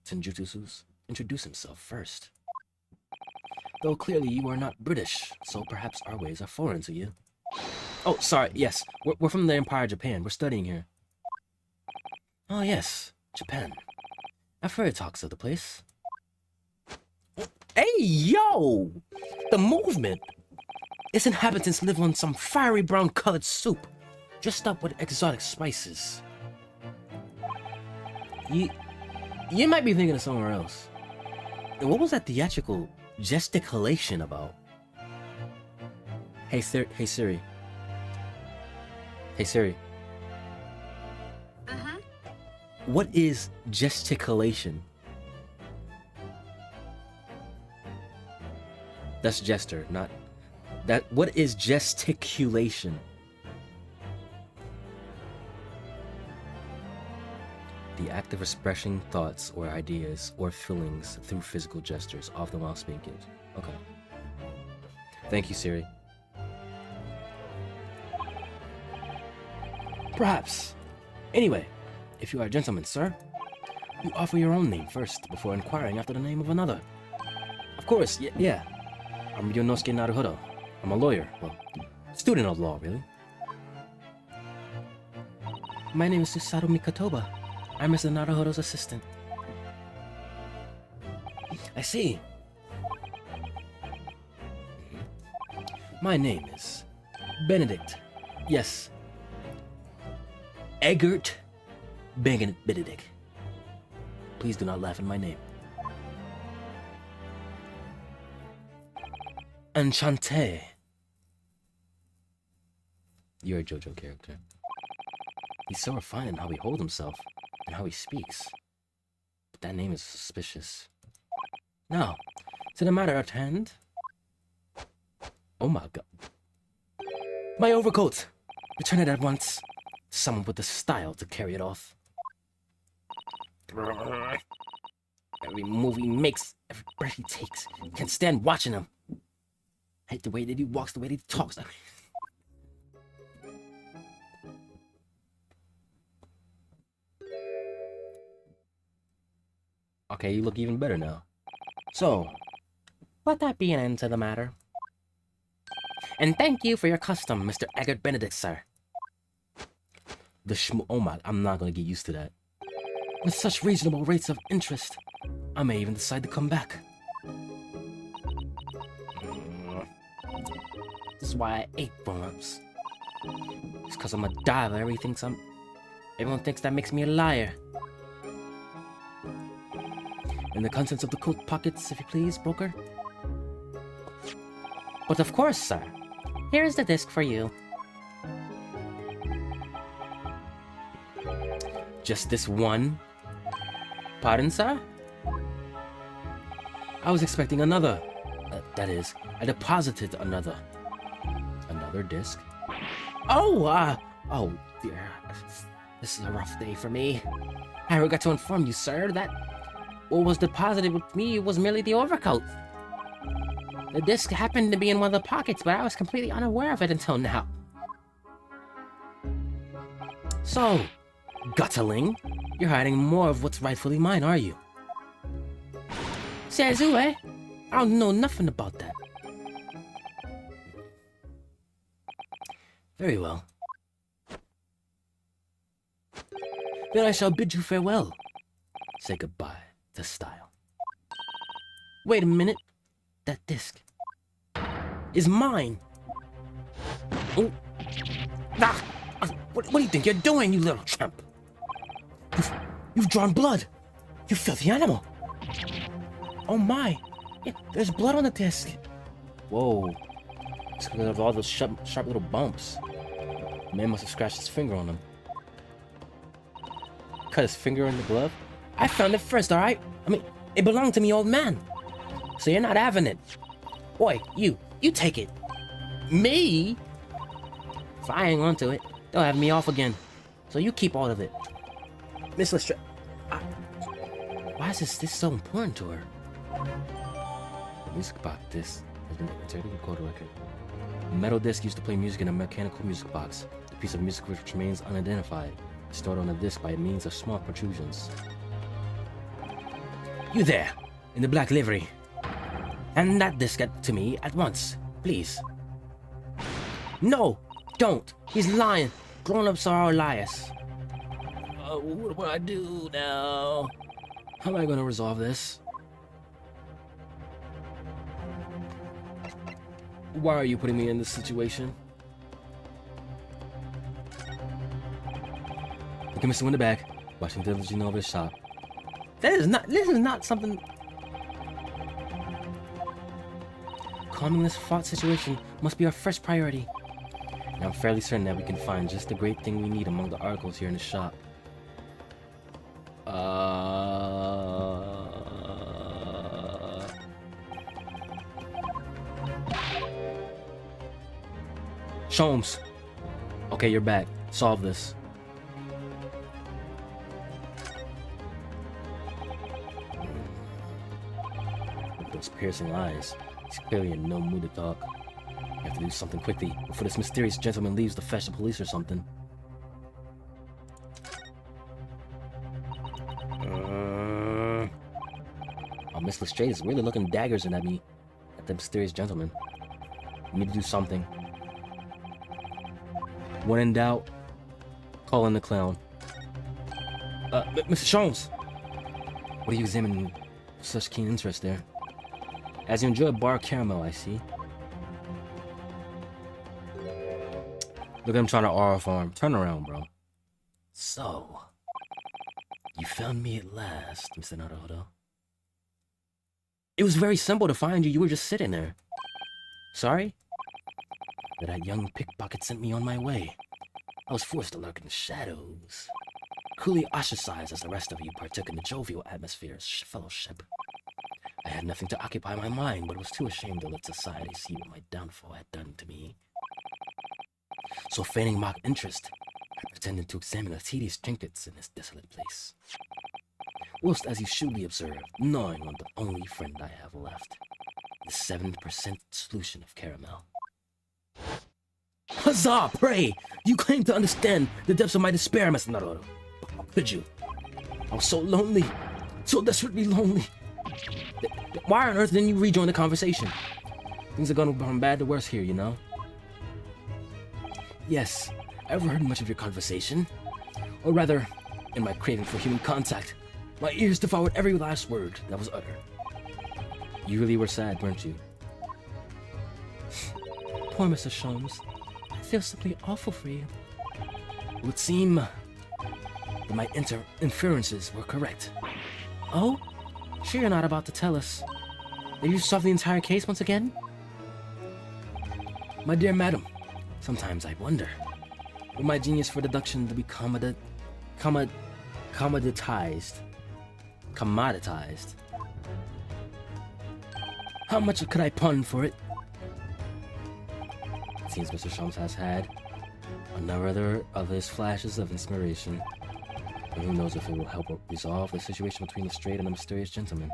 to introduce himself first. Though clearly you are not British, so perhaps our ways are foreign to you. Oh, sorry, yes. We're from the Empire of Japan. We're studying here. Oh, yes. Japan. I've heard talks of the place. Hey, yo! The movement! Its inhabitants live on some fiery brown colored soup, dressed up with exotic spices. You might be thinking of somewhere else. And what was that theatrical gesticulation about? Hey Siri. Hey Siri. Mm-hmm. What is gesticulation? That's gesture, not that. What is gesticulation? The act of expressing thoughts or ideas or feelings through physical gestures, often while speaking. Okay. Thank you, Siri. Perhaps. Anyway, if you are a gentleman, sir, you offer your own name first before inquiring after the name of another. Of course, yeah. I'm Ryonosuke Naruhodo. I'm a lawyer. Well, student of law, really. My name is Susato Mikatoba. I'm Mr. Naruhodo's assistant. I see. My name is Benedict. Yes. Eggert Benedict. Please do not laugh at my name. Enchanté. You're a JoJo character. He's so refined in how he holds himself and how he speaks. But that name is suspicious. Now, to the matter at hand. Oh my god. My overcoat! Return it at once. Someone with the style to carry it off. Every move he makes, every breath he takes. Can't stand watching him. I hate the way that he walks, the way that he talks. Okay, you look even better now. So, Let that be an end to the matter. And thank you for your custom, Mr. Eggert Benedict, sir. oh my, I'm not gonna get used to that. With such reasonable rates of interest, I may even decide to come back. This is why I ate grown-ups. It's because I'm a diver. Everyone thinks that makes me a liar. And the contents of the coat pockets, if you please, broker? But of course, sir. Here's the disc for you. Just this one? Pardon, sir? I was expecting another. That is, I deposited another. Another disc? Oh dear. This is a rough day for me. I forgot to inform you, sir, that what was deposited with me was merely the overcoat. The disc happened to be in one of the pockets, but I was completely unaware of it until now. So, Gutterling, you're hiding more of what's rightfully mine, are you? Says who, eh? I don't know nothing about that. Very well. Then I shall bid you farewell. Say goodbye to style. Wait a minute. That disc is mine. Oh. Ah. What do you think you're doing, you little tramp? You've drawn blood. You filthy animal. Oh my. Yeah, there's blood on the disc. Whoa. It's because of all those sharp little bumps. Man must have scratched his finger on them. Cut his finger in the glove? I found it first, alright? I mean, it belonged to me, old man. So you're not having it. Boy, you take it. Me? If I hang on to it, they'll have me off again. So you keep all of it. Miss Lestra... Why is this so important to her? The music box disc has been inserted in the record record. A metal disc used to play music in a mechanical music box. The piece of music which remains unidentified is stored on the disc by means of small protrusions. You there, in the black livery. Hand that disc to me at once, please. No, don't. He's lying. Grown-ups are all liars. What do I do now? How am I going to resolve this? Why are you putting me in this situation? Look at Mr. in the back, watching diligently over the shop. This is not something. calming this fraught situation must be our first priority. And I'm fairly certain that we can find just the great thing we need among the articles here in the shop. Sholmes. Okay, you're back. Solve this. With those piercing eyes, he's clearly in no mood to talk. We have to do something quickly before this mysterious gentleman leaves to fetch the police or something. Oh, Miss Lestrade is really looking daggers at me, at the mysterious gentleman. We need to do something. When in doubt, call in the clown. Mr. Sholmes! What are you examining with such keen interest there? As you enjoy bar caramel, I see. Look at him trying to aura farm. Turn around, bro. So, you found me at last, Mr. Naruto. It was very simple to find you. You were just sitting there. Sorry? That young pickpocket sent me on my way. I was forced to lurk in the shadows. Coolly ostracized as the rest of you partook in the jovial atmosphere of fellowship. I had nothing to occupy my mind, but was too ashamed to let society see what my downfall had done to me. So feigning mock interest, I pretended to examine the tedious trinkets in this desolate place. Whilst, as you shrewdly observed, gnawing on the only friend I have left, the 7% solution of caramel. Huzzah! Pray! You claim to understand the depths of my despair, Mr. Naruto. How could you? I was so lonely. So desperately lonely. Why on earth didn't you rejoin the conversation? Things are going from bad to worse here, you know? Yes, I overheard much of your conversation. Or rather, in my craving for human contact, my ears devoured every last word that was uttered. You really were sad, weren't you? Poor Mr. Sholmes. I feel simply awful for you. It would seem that my inferences were correct. Oh? Sure you're not about to tell us that you solved the entire case once again? My dear madam, sometimes I wonder, will my genius for deduction to be commoditized? How much could I pawn for it? It seems Mr. Sholmes has had another of his flashes of inspiration. And who knows if it will help resolve the situation between the straight and the mysterious gentleman.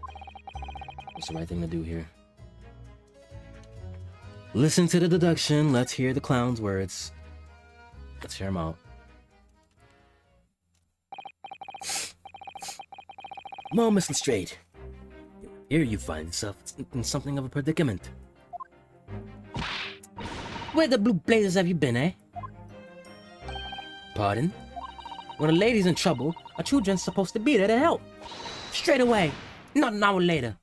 What's the right thing to do here? Listen to the deduction. Let's hear the clown's words. Let's hear him out. Well, Miss Lestrade, here you find yourself in something of a predicament. Where the blue blazes have you been, eh? Pardon? When a lady's in trouble, a true gent's supposed to be there to help. Straight away, not an hour later.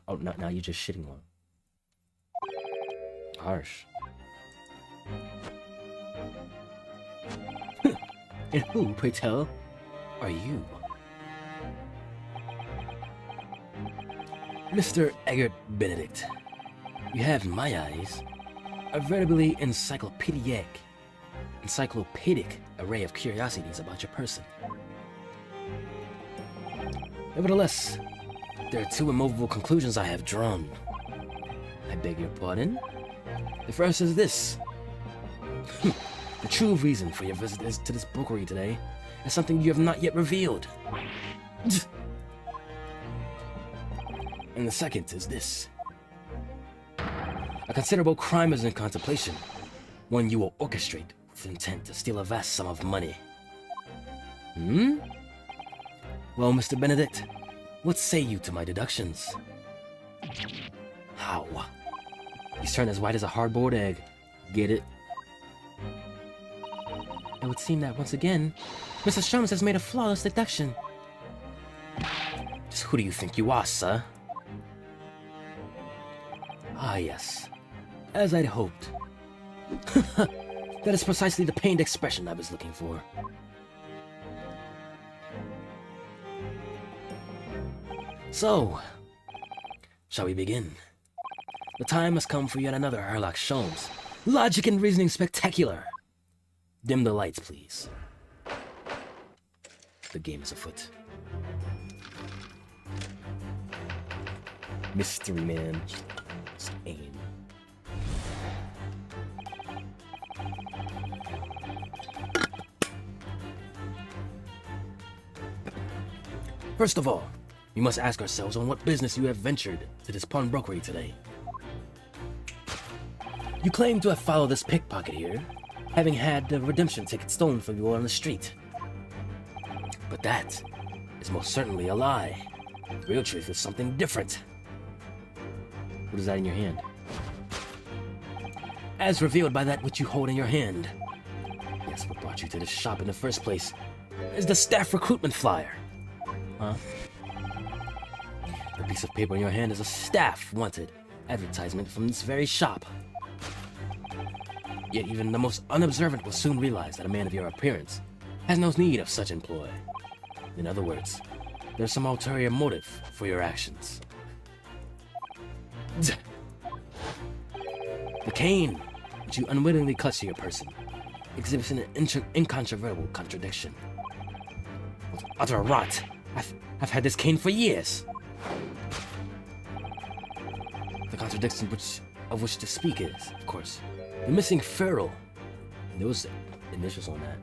Oh, now you're just shitting on him. Harsh. And who, pray tell, are you? Mr. Eggert Benedict, you have, in my eyes, a veritably encyclopedic array of curiosities about your person. Nevertheless, there are two immovable conclusions I have drawn. I beg your pardon? The first is this. The true reason for your visit to this bookery today is something you have not yet revealed. And the second is this. A considerable crime is in contemplation, one you will orchestrate with intent to steal a vast sum of money. Well, Mr. Benedict, what say you to my deductions? How? He's turned as white as a hard-boiled egg. Get it? It would seem that once again, Mr. Sholmes has made a flawless deduction. Just who do you think you are, sir? Ah, yes. As I'd hoped. That is precisely the pained expression I was looking for. So, shall we begin? The time has come for yet another Herlock Sholmes. Logic and reasoning spectacular. Dim the lights, please. The game is afoot. Mystery man. Just aim. First of all, we must ask ourselves on what business you have ventured to this pawnbrokery today. You claim to have followed this pickpocket here, having had the redemption ticket stolen from you on the street. But that is most certainly a lie. The real truth is something different. What is that in your hand? As revealed by that which you hold in your hand. Yes, what brought you to this shop in the first place is the staff recruitment flyer. Huh? The piece of paper in your hand is a staff wanted advertisement from this very shop. Yet even the most unobservant will soon realize that a man of your appearance has no need of such employ. In other words, there's some ulterior motive for your actions. The cane, which you unwittingly clutch to your person, exhibits an incontrovertible contradiction. What utter rot! I've had this cane for years! The contradiction of which to speak is, of course, the missing ferrule. There was initials on that.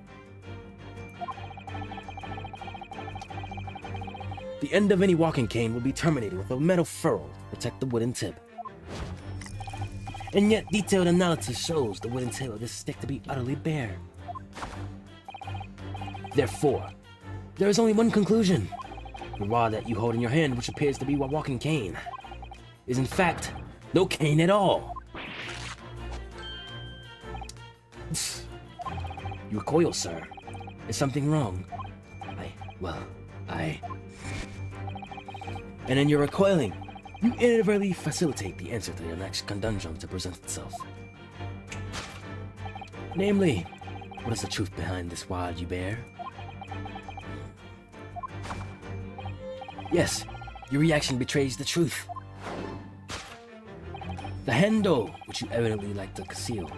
The end of any walking cane will be terminated with a metal ferrule to protect the wooden tip. And yet, detailed analysis shows the wooden tip of this stick to be utterly bare. Therefore, there is only one conclusion. The rod that you hold in your hand, which appears to be a walking cane, is in fact no cane at all. You recoil, sir. Is something wrong? And in your recoiling, you inadvertently facilitate the answer to your next conundrum to present itself. Namely, what is the truth behind this rod you bear? Yes, your reaction betrays the truth. The handle, which you evidently like to conceal,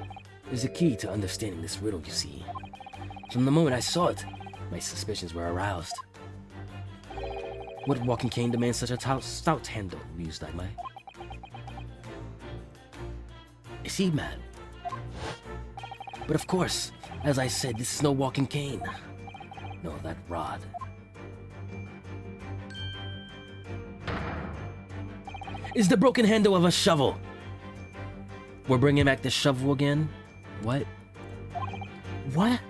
is the key to understanding this riddle, you see. From the moment I saw it, my suspicions were aroused. What walking cane demands such a stout handle, mused I. Is he mad? But of course, as I said, this is no walking cane. No, that rod. Is the broken handle of a shovel. We're bringing back the shovel again? What? What?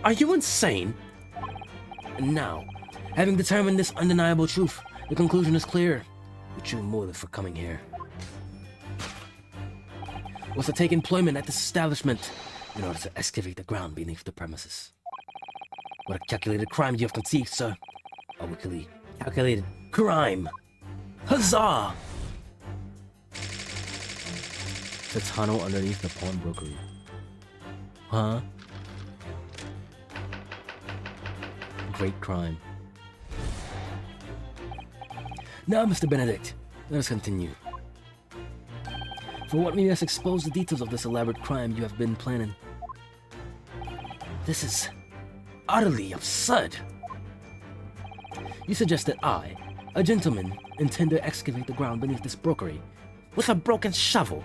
Are you insane? And now, having determined this undeniable truth, the conclusion is clear. The true motive for coming here was to take employment at this establishment in order to excavate the ground beneath the premises. What a calculated crime you have conceived, sir. A wickedly calculated crime. Huzzah! The tunnel underneath the pawnbrokery. Huh? Great crime. Now, Mr. Benedict, let us continue. For what we must expose the details of this elaborate crime you have been planning. This is utterly absurd. You suggest that I, a gentleman, intend to excavate the ground beneath this brokery with a broken shovel.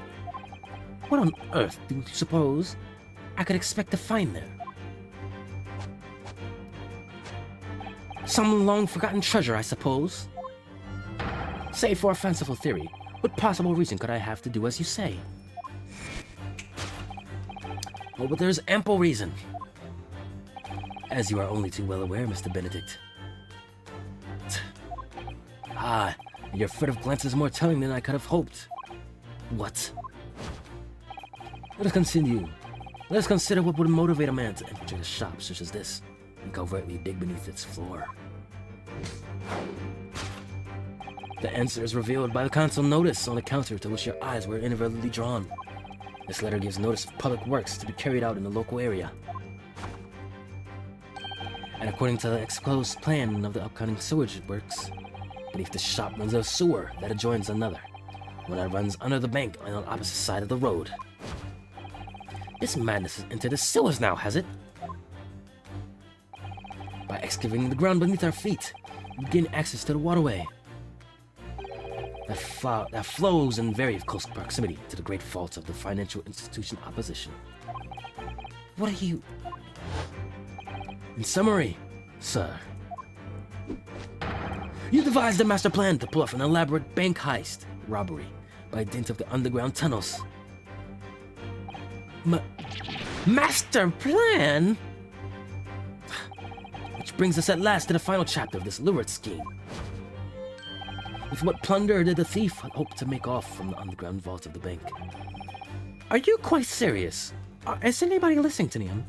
What on earth do you suppose I could expect to find there? Some long-forgotten treasure, I suppose. Save for a fanciful theory, what possible reason could I have to do as you say? Oh, but there's ample reason. As you are only too well aware, Mr. Benedict. Ah, your furtive glance is more telling than I could have hoped. What? Let us continue. Let us consider what would motivate a man to enter a shop such as this and covertly dig beneath its floor. The answer is revealed by the console notice on the counter to which your eyes were inadvertently drawn. This letter gives notice of public works to be carried out in the local area. And according to the exposed plan of the upcoming sewage works, beneath the shop runs a sewer that adjoins another, one that runs under the bank on the opposite side of the road. This madness has entered the sewers now, has it? By excavating the ground beneath our feet, we gain access to the waterway that flows in very close proximity to the great faults of the financial institution opposition. What are you... In summary, sir, you devised a master plan to pull off an elaborate bank heist robbery by dint of the underground tunnels. Master plan? Which brings us at last to the final chapter of this lurid scheme. With what plunder did the thief hope to make off from the underground vault of the bank? Are you quite serious? Is anybody listening to him?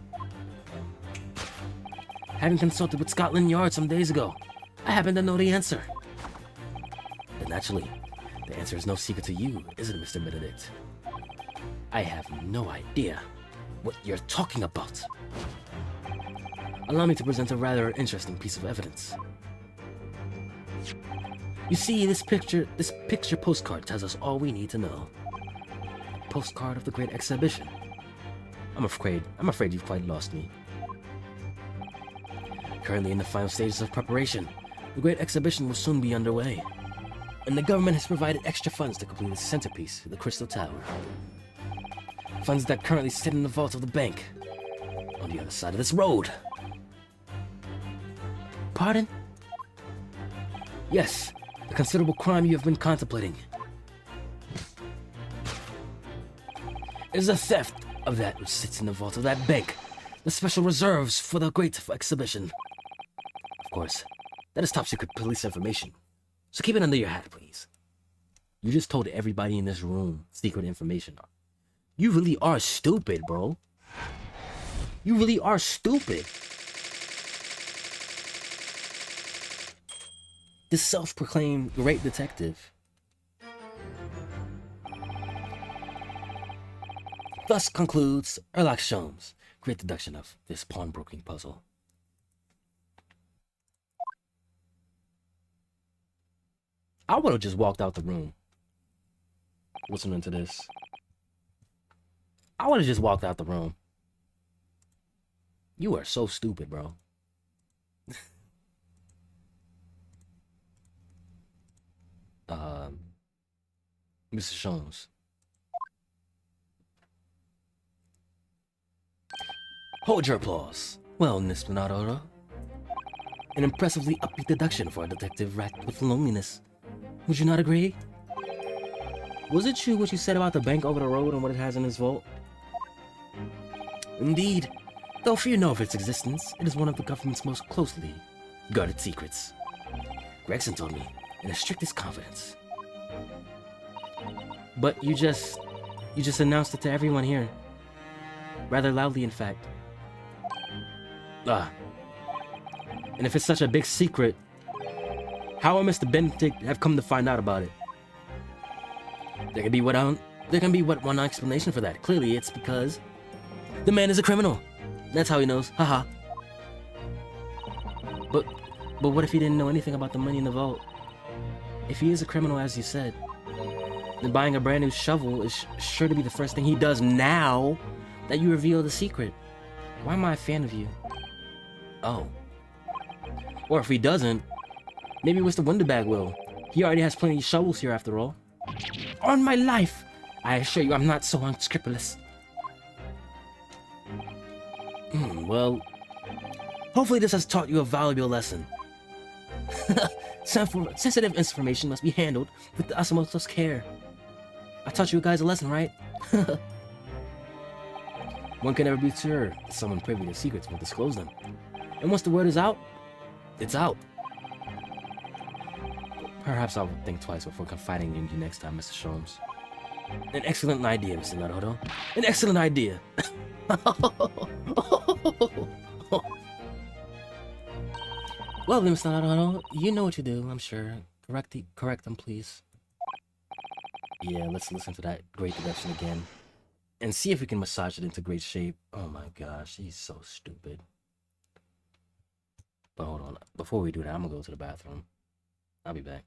Having consulted with Scotland Yard some days ago, I happen to know the answer. But naturally, the answer is no secret to you, isn't it, Mr. Benedict? I have no idea what you're talking about. Allow me to present a rather interesting piece of evidence. You see, this picture postcard tells us all we need to know. A postcard of the Great Exhibition. I'm afraid you've quite lost me. Currently in the final stages of preparation, the Great Exhibition will soon be underway, and the government has provided extra funds to complete its centerpiece, the Crystal Tower. Funds that currently sit in the vault of the bank, on the other side of this road. Pardon? Yes, the considerable crime you have been contemplating is the theft of that which sits in the vault of that bank, the special reserves for the Great Exhibition. Of course, that is top secret police information, so keep it under your hat, please. You just told everybody in this room secret information. You really are stupid, bro. You really are stupid. This self-proclaimed great detective thus concludes Erlach Sholmes' great deduction of this pawnbroking puzzle. I would have just walked out the room listening to this. I would have just walked out the room. You are so stupid, bro. Mr. Sholmes. Hold your applause. Well, Miss Minadoro. An impressively upbeat deduction for a detective racked with loneliness. Would you not agree? Was it true what you said about the bank over the road and what it has in its vault? Indeed. Though fear know of its existence, it is one of the government's most closely guarded secrets. Gregson told me in the strictest confidence. But you just announced it to everyone here. Rather loudly, in fact. And if it's such a big secret, how will Mr. Benedict have come to find out about it? There can be one explanation for that. Clearly, it's because the man is a criminal. That's how he knows. Haha. But what if he didn't know anything about the money in the vault? If he is a criminal, as you said, then buying a brand new shovel is sure to be the first thing he does now that you reveal the secret. Why am I a fan of you? Oh. Or if he doesn't, maybe Mr. Wonderbag will. He already has plenty of shovels here after all. On my life! I assure you I'm not so unscrupulous. Well, hopefully this has taught you a valuable lesson. Sensitive information must be handled with the utmost care. I taught you guys a lesson, right? One can never be sure that someone privy to secrets will disclose them. And once the word is out, it's out. Perhaps I'll think twice before confiding in you next time, Mr. Sholmes. An excellent idea, Mr. Naruto. An excellent idea. Well then, Mr. Naruto, you know what to do, I'm sure. Correct them, please. Yeah, let's listen to that great deduction again. And see if we can massage it into great shape. Oh my gosh, he's so stupid. But hold on, before we do that, I'm gonna go to the bathroom. I'll be back.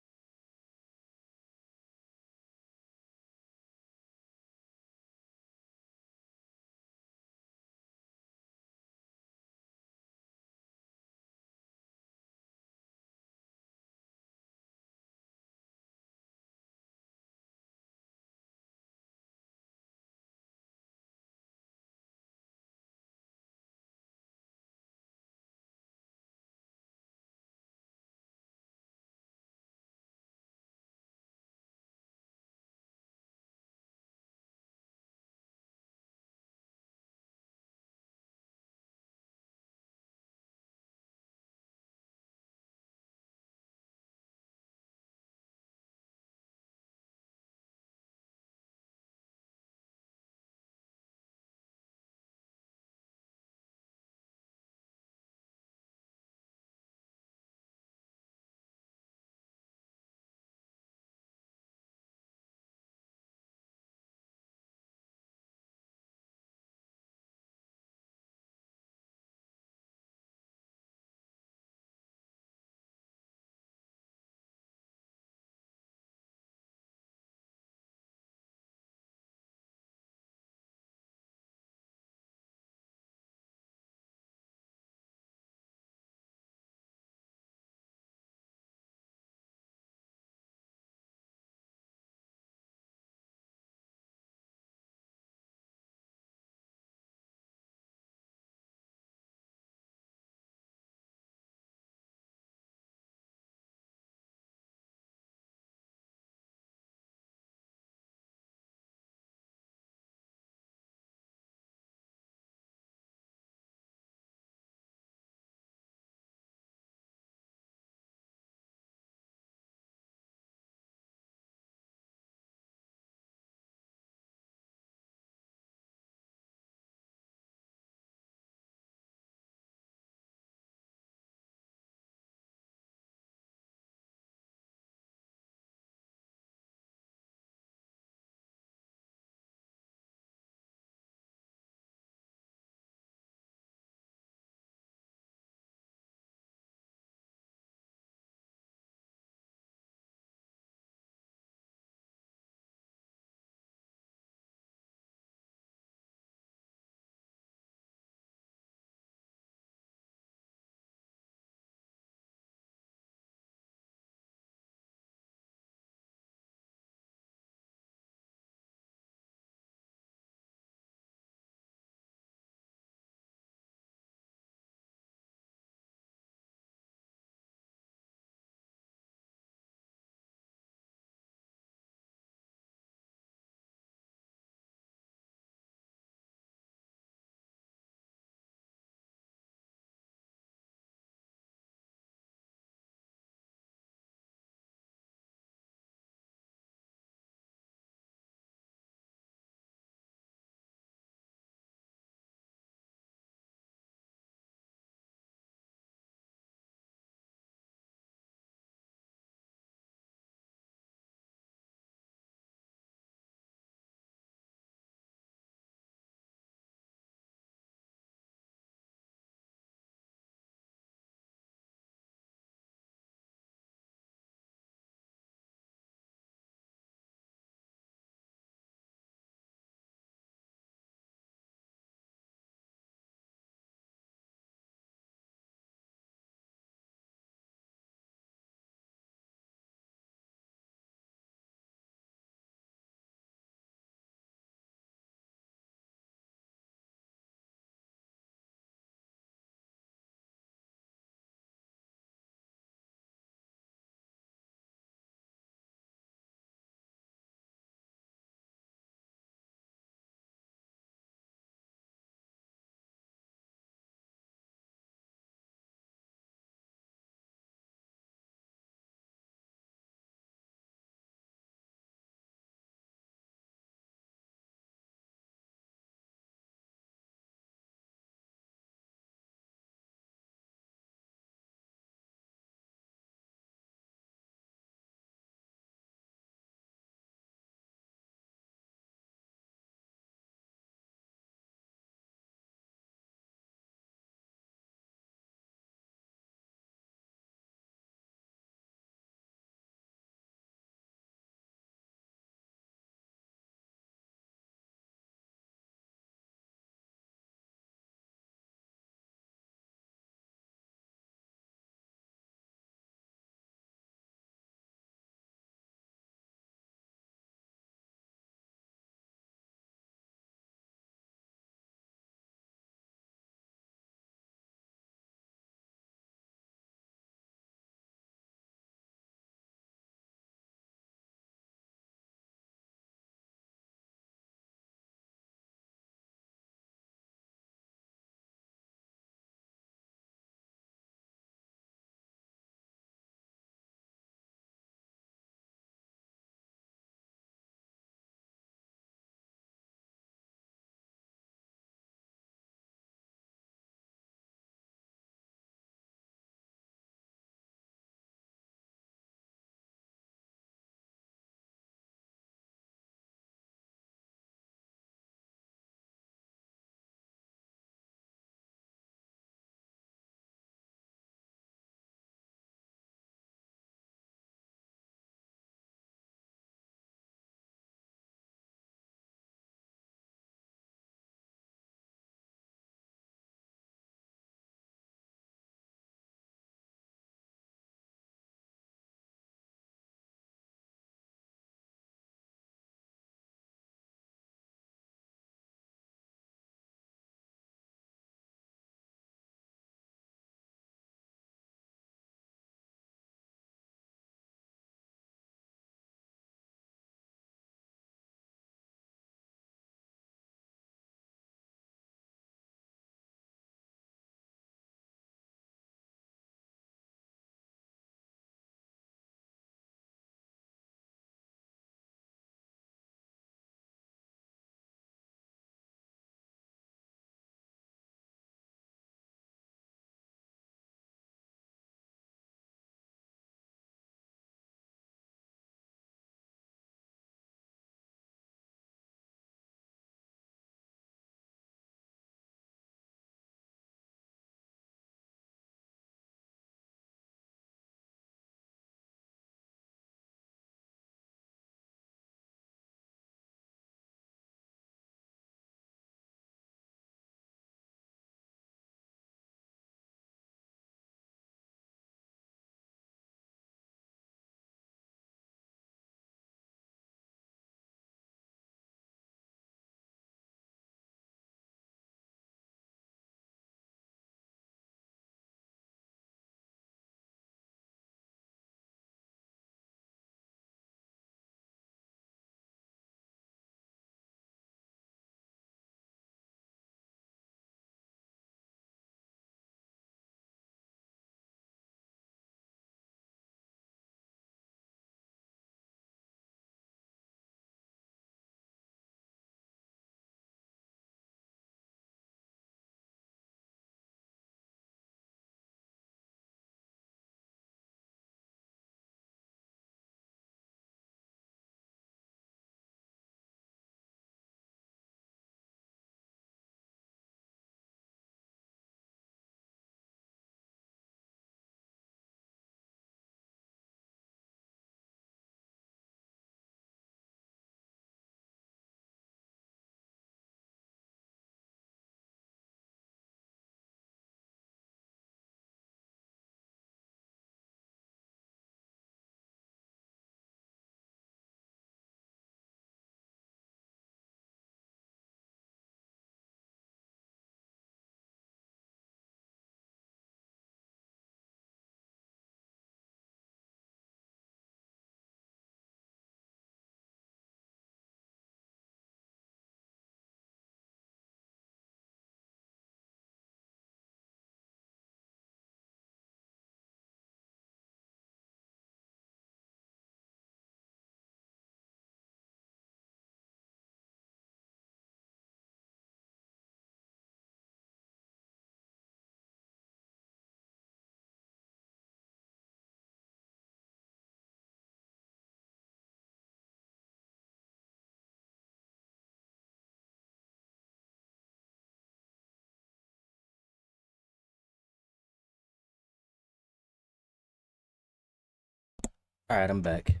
Alright, I'm back.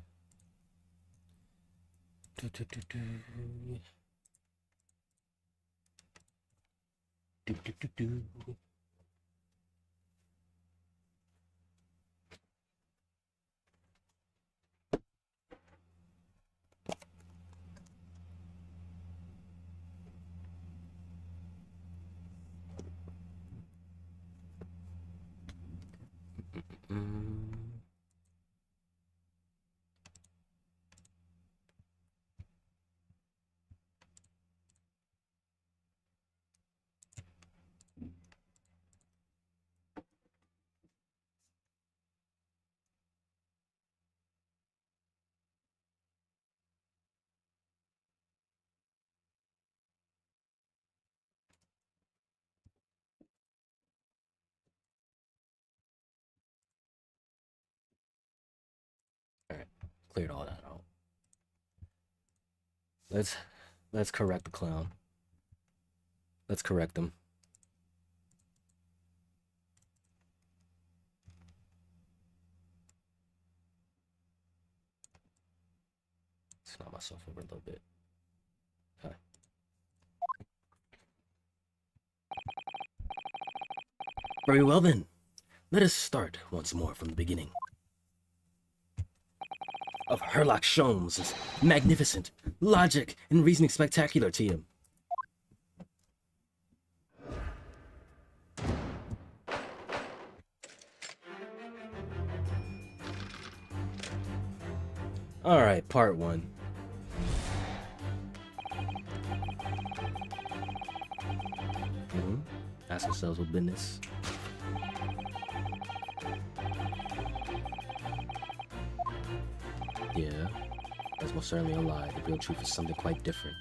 Do, do, do, do. Do, do, do, do. Mm. Alright, cleared all that out. Let's correct the clown. Let's correct him. Let's knock myself over a little bit. Okay. Very well then. Let us start once more from the beginning. Of Herlock Sholmes' magnificent logic and reasoning spectacular team. Alright, part one. Ask ourselves what business. Yeah, that's most certainly a lie. The real truth is something quite different.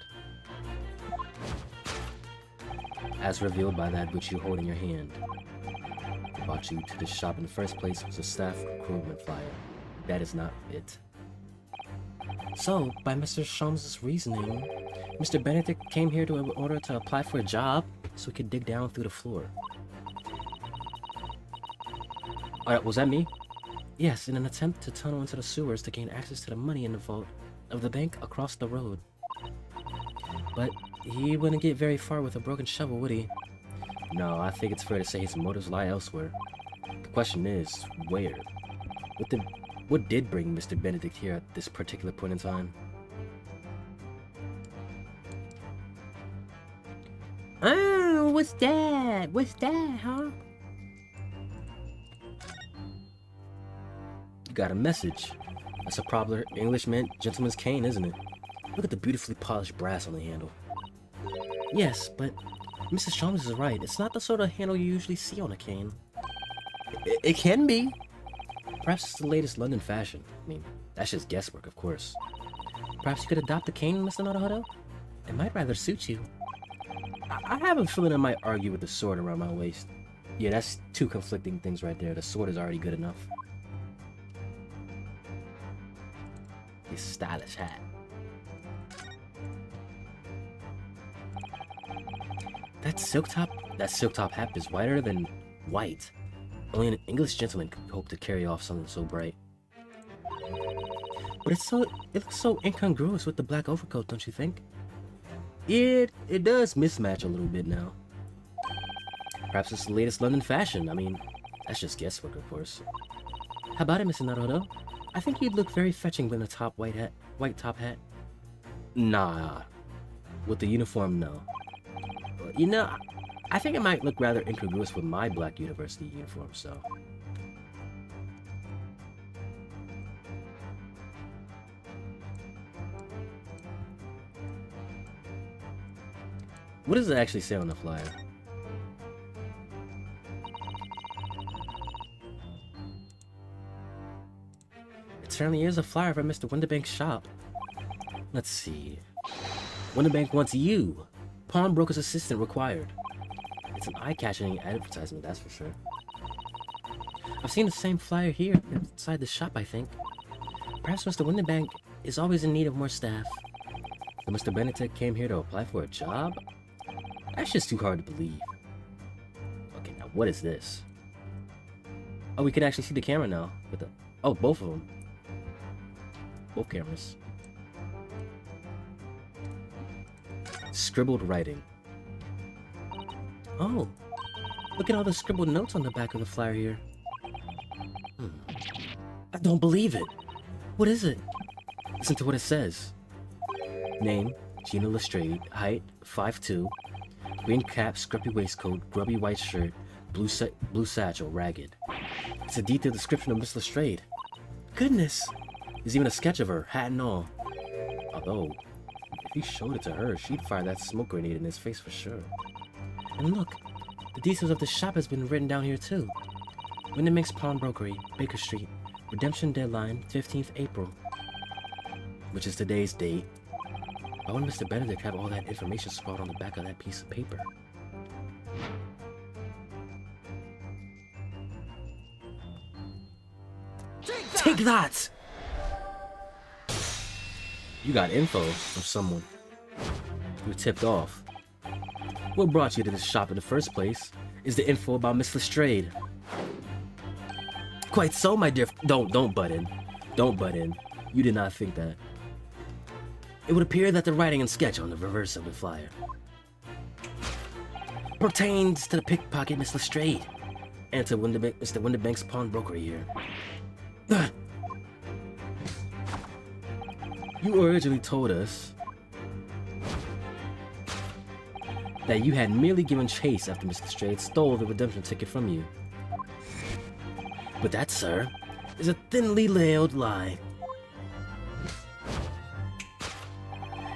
As revealed by that which you hold in your hand. What brought you to this shop in the first place was a staff recruitment flyer. That is not it. So, by Mr. Sholmes' reasoning, Mr. Benedict came here in order to apply for a job so he could dig down through the floor. Was that me? Yes, in an attempt to tunnel into the sewers to gain access to the money in the vault of the bank across the road. But he wouldn't get very far with a broken shovel, would he? No, I think it's fair to say his motives lie elsewhere. The question is, where? What did bring Mr. Benedict here at this particular point in time? Oh, what's that? What's that, huh? You got a message. That's a proper English gentleman's cane, isn't it? Look at the beautifully polished brass on the handle. Yes, but Mrs. Sholmes is right. It's not the sort of handle you usually see on a cane. It can be. Perhaps it's the latest London fashion. I mean, that's just guesswork, of course. Perhaps you could adopt a cane, Mr. Naruhodo? It might rather suit you. I have a feeling I might argue with the sword around my waist. Yeah, that's two conflicting things right there. The sword is already good enough. This stylish hat. That silk top hat is whiter than white. Only an English gentleman could hope to carry off something so bright. But it looks so incongruous with the black overcoat, don't you think? It does mismatch a little bit now. Perhaps it's the latest London fashion. I mean, that's just guesswork, of course. How about it, Mr. Naruhodo? I think he'd look very fetching with a white top hat. Nah. With the uniform, no. But, you know, I think it might look rather incongruous with my black university uniform, so... What does it actually say on the flyer? It certainly is a flyer for Mr. Winterbank's shop. Let's see. Winterbank wants you. Pawnbroker's assistant required. It's an eye-catching advertisement, that's for sure. I've seen the same flyer here inside the shop, I think. Perhaps Mr. Winterbank is always in need of more staff. So Mr. Benedict came here to apply for a job? That's just too hard to believe. Okay, now what is this? Oh, we can actually see the camera now. With the both of them. both cameras. Scribbled writing. Oh, look at all the scribbled notes on the back of the flyer here. I don't believe it. What is it? Listen to what it says. Name, Gina Lestrade. Height, 5'2". Green cap, scruffy waistcoat, grubby white shirt, blue satchel, ragged. It's a detailed description of Miss Lestrade. Goodness! There's even a sketch of her, hat and all. Although, if he showed it to her, she'd fire that smoke grenade in his face for sure. And look, the details of the shop has been written down here too. Windermix Pawnbrokery, Baker Street. Redemption deadline, 15th April. Which is today's date. Why would Mr. Benedict have all that information scrawled on the back of that piece of paper? Take that! You got info from someone. You were tipped off. What brought you to this shop in the first place is the info about Miss Lestrade. Quite so, my dear. Don't butt in. Don't butt in. You did not think that. It would appear that the writing and sketch on the reverse of the flyer pertains to the pickpocket Miss Lestrade and to Mr. Winderbank's pawnbrokery here. You originally told us that you had merely given chase after Miss Lestrade stole the redemption ticket from you. But that, sir, is a thinly veiled lie.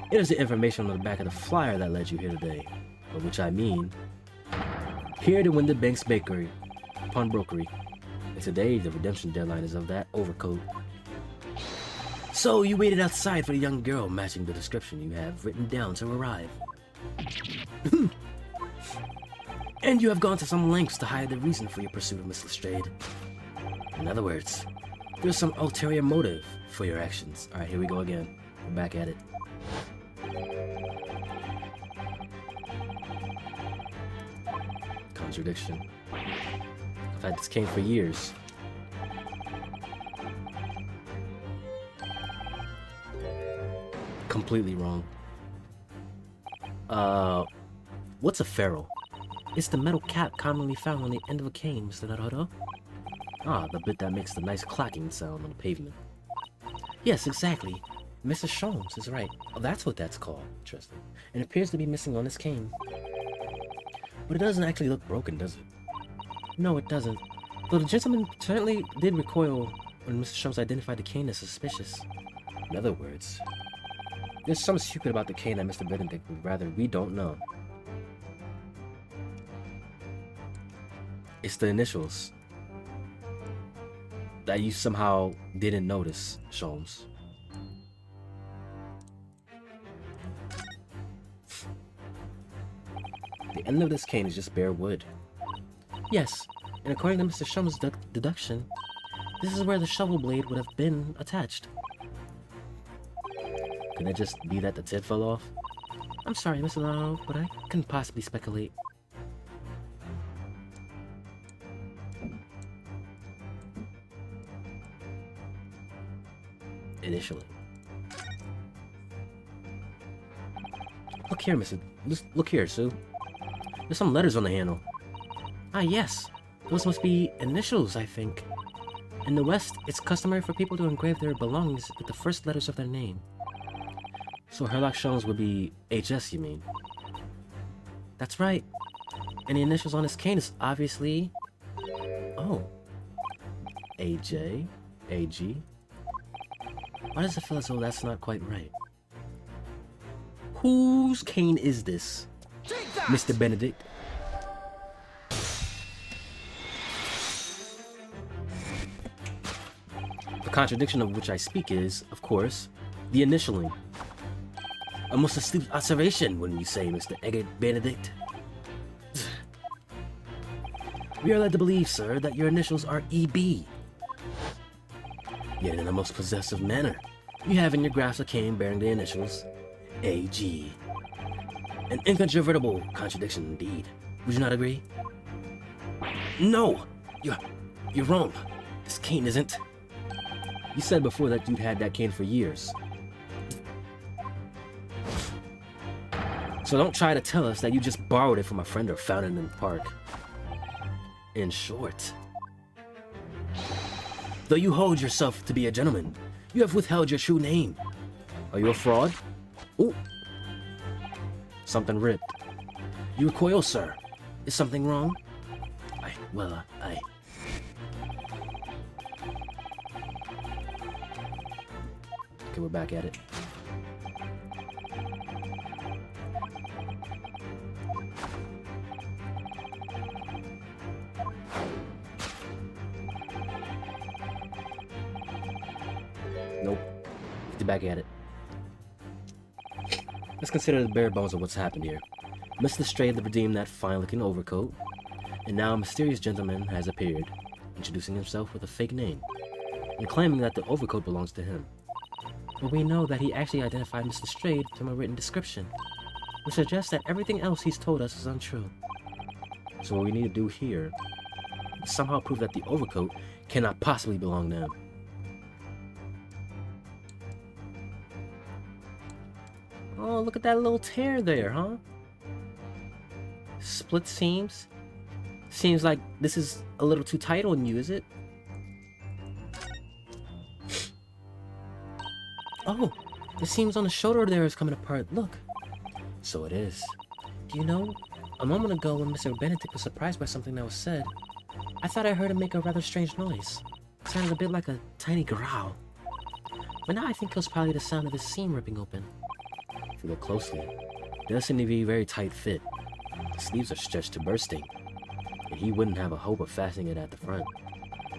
It is the information on the back of the flyer that led you here today, by which I mean, here to Winderbank's Bakery, Pawnbrokery, and today the redemption deadline is of that overcoat. So you waited outside for the young girl matching the description you have written down to arrive. And you have gone to some lengths to hide the reason for your pursuit of Miss Lestrade. In other words, there's some ulterior motive for your actions. Alright, here we go again. We're back at it. Contradiction. I've had this cane for years. Completely wrong. What's a ferrule? It's the metal cap commonly found on the end of a cane, Mr. Naruto. Ah, the bit that makes the nice clacking sound on the pavement. Yes, exactly. Mrs. Sholmes is right. Oh, that's what that's called. Interesting. It appears to be missing on this cane. But it doesn't actually look broken, does it? No, it doesn't. Though the gentleman certainly did recoil when Mr. Sholmes identified the cane as suspicious. In other words, there's some secret about the cane that Mr. Benedict would rather we don't know. It's the initials that you somehow didn't notice, Sholmes. The end of this cane is just bare wood. Yes, and according to Mr. Sholmes' deduction, this is where the shovel blade would have been attached. Can it just be that the tip fell off? I'm sorry, Mr. Lau, but I couldn't possibly speculate. Initially. Look here, Look here, Sue. There's some letters on the handle. Ah, yes. Those must be initials, I think. In the West, it's customary for people to engrave their belongings with the first letters of their name. So Herlock Sholmes would be HS, you mean? That's right. And the initials on his cane is obviously... Oh. AJ? AG? Why does it feel as though that's not quite right? Whose cane is this, Mr. Benedict? The contradiction of which I speak is, of course, the initialing. A most astute observation, when you say, Mr. Eggert Benedict. We are led to believe, sir, that your initials are EB. Yet in a most possessive manner, you have in your grasp a cane bearing the initials AG. An incontrovertible contradiction indeed. Would you not agree? No! You're wrong. This cane isn't. You said before that you'd had that cane for years. So don't try to tell us that you just borrowed it from a friend or found it in the park. In short, though you hold yourself to be a gentleman, you have withheld your true name. Are you a fraud? Ooh. Something ripped. You recoil, sir. Is something wrong? Okay, we're back at it. Nope. Get back at it. Let's consider the bare bones of what's happened here. Mr. Strayed redeemed that fine-looking overcoat, and now a mysterious gentleman has appeared, introducing himself with a fake name, and claiming that the overcoat belongs to him. But we know that he actually identified Mr. Strayed from a written description, which suggests that everything else he's told us is untrue. So what we need to do here is somehow prove that the overcoat cannot possibly belong to him. Oh, look at that little tear there, huh? Split seams. Seems like this is a little too tight on you, is it? Oh, the seams on the shoulder there is coming apart. Look. So it is. Do you know, a moment ago when Mr. Benedict was surprised by something that was said, I thought I heard him make a rather strange noise. It sounded a bit like a tiny growl. But now I think it was probably the sound of his seam ripping open. If you look closely, it does seem to be a very tight fit. The sleeves are stretched to bursting, and he wouldn't have a hope of fastening it at the front.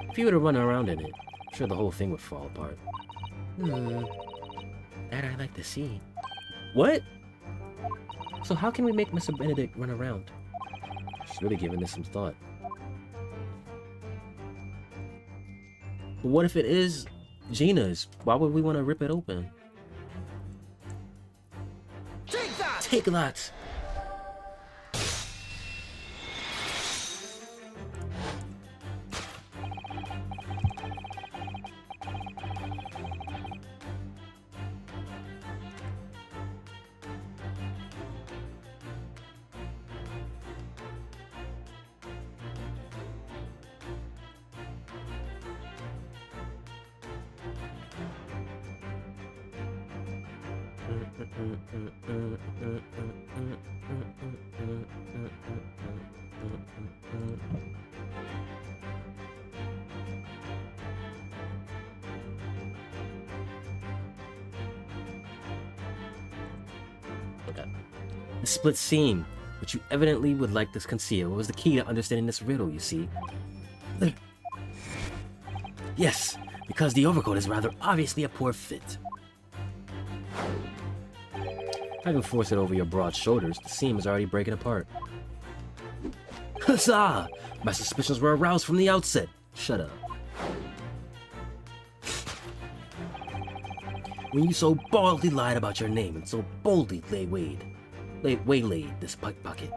If he were to run around in it, I'm sure the whole thing would fall apart. That I'd like to see. What? So how can we make Mr. Benedict run around? She's really giving this some thought. But what if it is Gina's? Why would we want to rip it open? Take that! Take that! Okay. The split seam, which you evidently would like to conceal, was the key to understanding this riddle, you see. Yes, because the overcoat is rather obviously a poor fit. Having forced it over your broad shoulders, the seam is already breaking apart. Huzzah! My suspicions were aroused from the outset. Shut up. When you so boldly lied about your name and so boldly waylaid this pickpocket.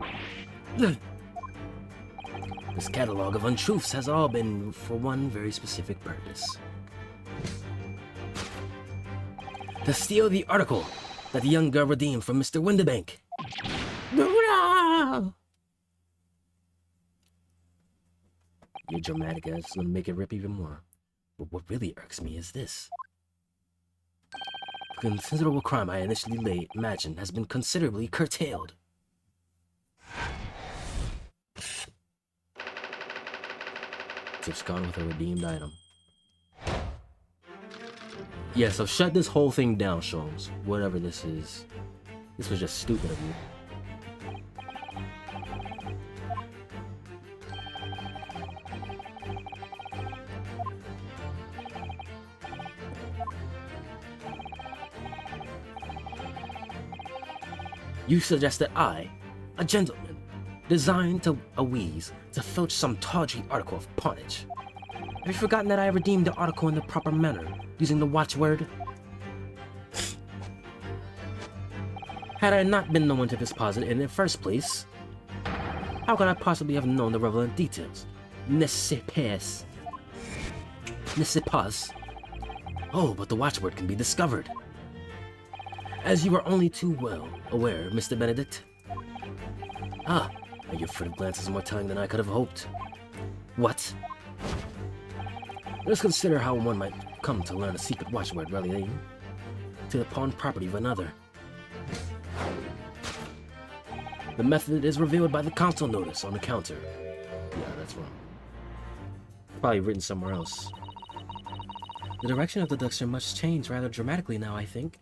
This catalog of untruths has all been for one very specific purpose. To steal the article that the young girl redeemed from Mr. Windibank. Your dramatic ass is gonna make it rip even more. But what really irks me is this. The considerable crime I initially imagined has been considerably curtailed. Tiff's gone with a redeemed item. Yeah, so shut this whole thing down, Sholmes. Whatever this is. This was just stupid of you. You suggest that I, a gentleman, designed to a wheeze, to filch some tawdry article of pawnage. Have you forgotten that I redeemed the article in the proper manner, using the watchword? Had I not been the one to deposit it in the first place, how could I possibly have known the relevant details? Ne sais pas. Oh, but the watchword can be discovered. As you are only too well aware, Mr. Benedict. Ah, and your furtive glance is more telling than I could have hoped. What? Let's consider how one might come to learn a secret watchword relating to the pawned property of another. The method is revealed by the console notice on the counter. Yeah, that's wrong. Probably written somewhere else. The direction of the deduction must change rather dramatically now, I think.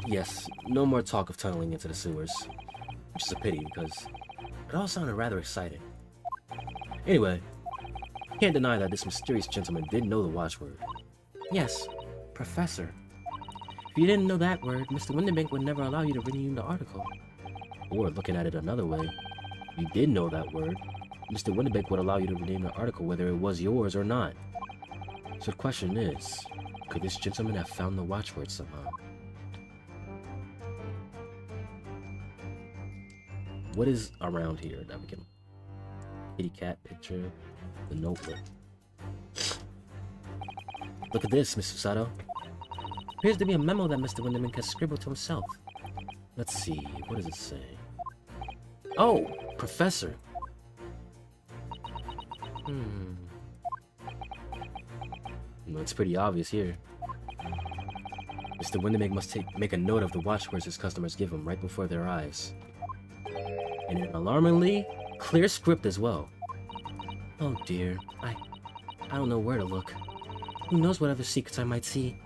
Yes, no more talk of tunneling into the sewers. Which is a pity, because it all sounded rather exciting. Anyway, can't deny that this mysterious gentleman did know the watchword. Yes, Professor. If you didn't know that word, Mr. Winterbank would never allow you to redeem the article. Or, looking at it another way, if you did know that word, Mr. Winterbank would allow you to redeem the article whether it was yours or not. So the question is, could this gentleman have found the watchword somehow? What is around here that we can... Kitty cat picture, the notebook. Look at this, Mr. Sato. Appears to be a memo that Mr. Winterbank has scribbled to himself. Let's see, what does it say? Oh, Professor. Well, it's pretty obvious here. Mr. Windermere must make a note of the watchwords his customers give him right before their eyes. And in an alarmingly clear script as well. Oh dear, I don't know where to look. Who knows what other secrets I might see?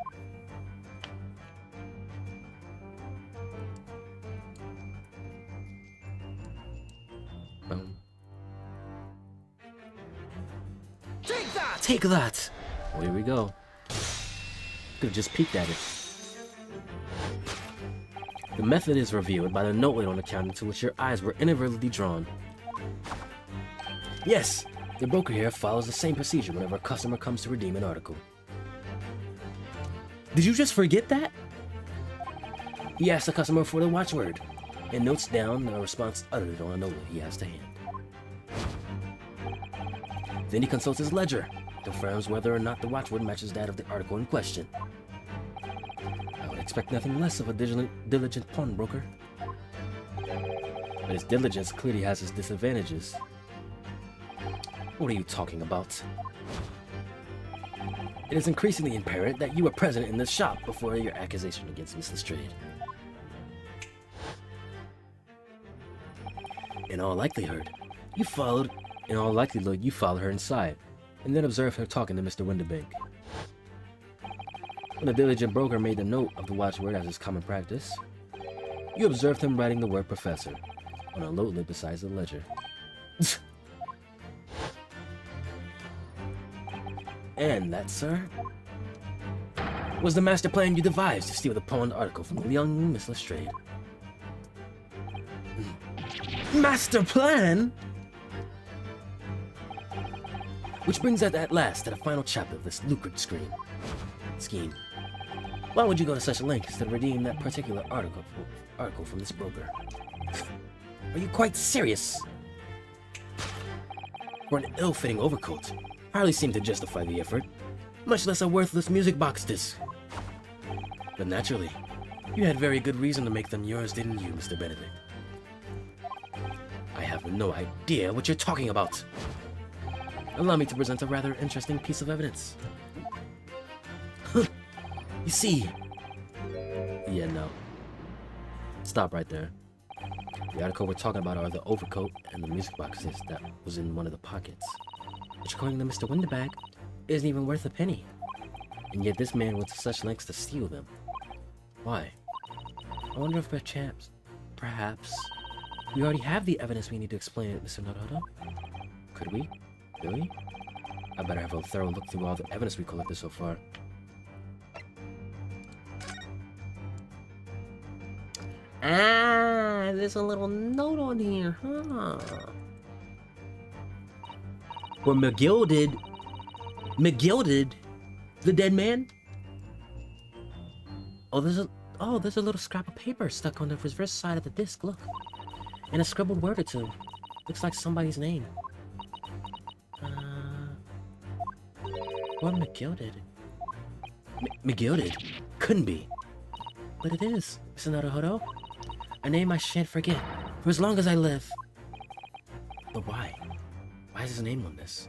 Take that! Take that! Well, here we go. Could have just peeked at it. The method is revealed by the notelet on the counter to which your eyes were inadvertently drawn. Yes, the broker here follows the same procedure whenever a customer comes to redeem an article. Did you just forget that? He asks the customer for the watchword and notes down the response uttered on a notelet he has to hand. Then he consults his ledger, confirms whether or not the watchword matches that of the article in question. I would expect nothing less of a diligent pawnbroker. But his diligence clearly has its disadvantages. What are you talking about? It is increasingly apparent that you were present in this shop before your accusation against Miss Lestrade. In all likelihood, you followed her inside, and then observed her talking to Mr. Winterbank. When the diligent broker made the note of the watchword as is common practice, you observed him writing the word professor on a notelet beside the ledger. And that, sir, was the master plan you devised to steal the pawned article from the young Miss Lestrade. Master plan? Which brings us at last to the final chapter of this lucrative scheme. Why would you go to such lengths to redeem that particular article from this broker? Are you quite serious? For an ill-fitting overcoat, hardly seemed to justify the effort, much less a worthless music box disc. But naturally, you had very good reason to make them yours, didn't you, Mr. Benedict? I have no idea what you're talking about. Allow me to present a rather interesting piece of evidence. You see... Yeah, no. Stop right there. The article we're talking about are the overcoat and the music boxes that was in one of the pockets. Which, according to Mr. Winterbank, isn't even worth a penny. And yet this man went to such lengths to steal them. Why? I wonder if perhaps, we already have the evidence we need to explain it, Mr. Naruto. Could we? Really? I better have a thorough look through all the evidence we collected so far. Ah, there's a little note on here, huh? Where McGill did the dead man? Oh, there's a little scrap of paper stuck on the reverse side of the disc, look. And a scribbled word or two. Looks like somebody's name. What McGill did? McGilded? Couldn't be. But it is, Mr. Naruhodo. A name I shan't forget for as long as I live. But why? Why is his name on this?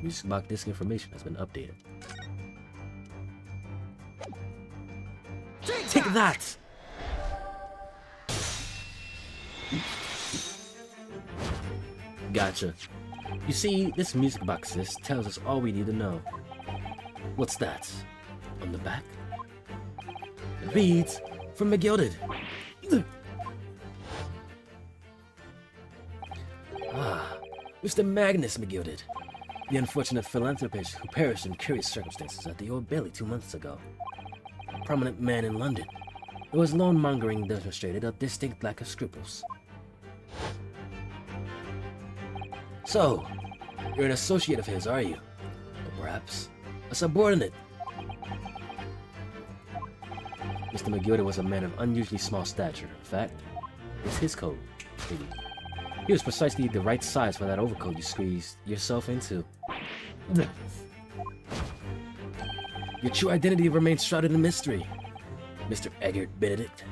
Music box disc information has been updated. Take that! Gotcha. You see, this music box disc tells us all we need to know. What's that? On the back? It reads, from McGilded. Ah, Mr. Magnus McGilded, the unfortunate philanthropist who perished in curious circumstances at the Old Bailey 2 months ago. A prominent man in London, though his loan-mongering demonstrated a distinct lack of scruples. So, you're an associate of his, are you? Or perhaps a subordinate? Mr. McGilded was a man of unusually small stature. In fact, it's his coat. He was precisely the right size for that overcoat you squeezed yourself into. Your true identity remains shrouded in mystery, Mr. Eggert Benedict.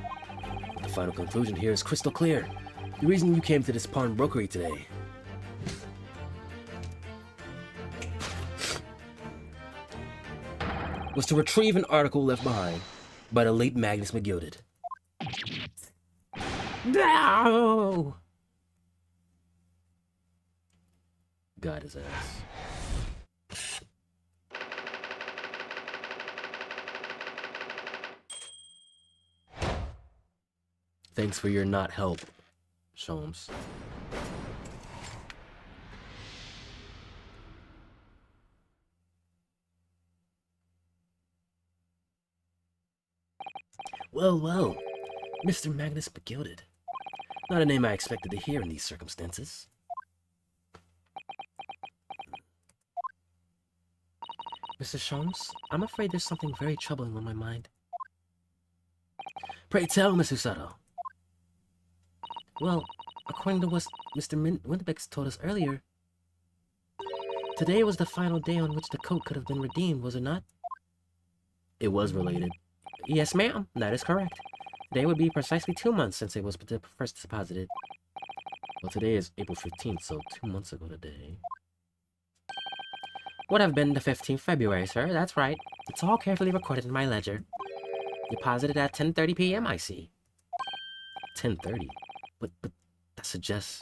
The final conclusion here is crystal clear. The reason you came to this pawnbrokery today was to retrieve an article left behind by the late Magnus McGilded. No! Got his ass. Thanks for your not help, Sholmes. Well, Mr. Magnus McGilded. Not a name I expected to hear in these circumstances. Mr. Sholmes, I'm afraid there's something very troubling on my mind. Pray tell, Miss Usato. Well, according to what Mr. Winterbeck told us earlier, today was the final day on which the coat could have been redeemed, was it not? It was related. Yes, ma'am, that is correct. Today would be precisely 2 months since it was first deposited. Well, today is April 15th, so 2 months ago today. Would have been the 15th February, sir, that's right. It's all carefully recorded in my ledger. Deposited at 10:30 p.m., I see. 10:30? But that suggests...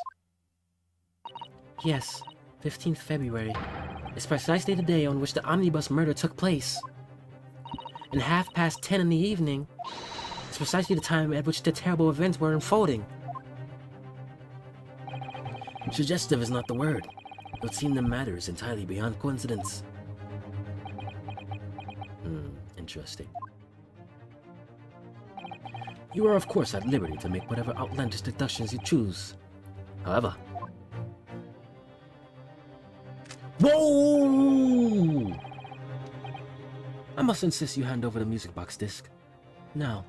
Yes, 15th February. It's precisely the day on which the omnibus murder took place. And 10:30 in the evening, it's precisely the time at which the terrible events were unfolding. Suggestive is not the word. It would seem the matter is entirely beyond coincidence. Interesting. You are, of course, at liberty to make whatever outlandish deductions you choose. However... Whoa! I must insist you hand over the music box disc. Now.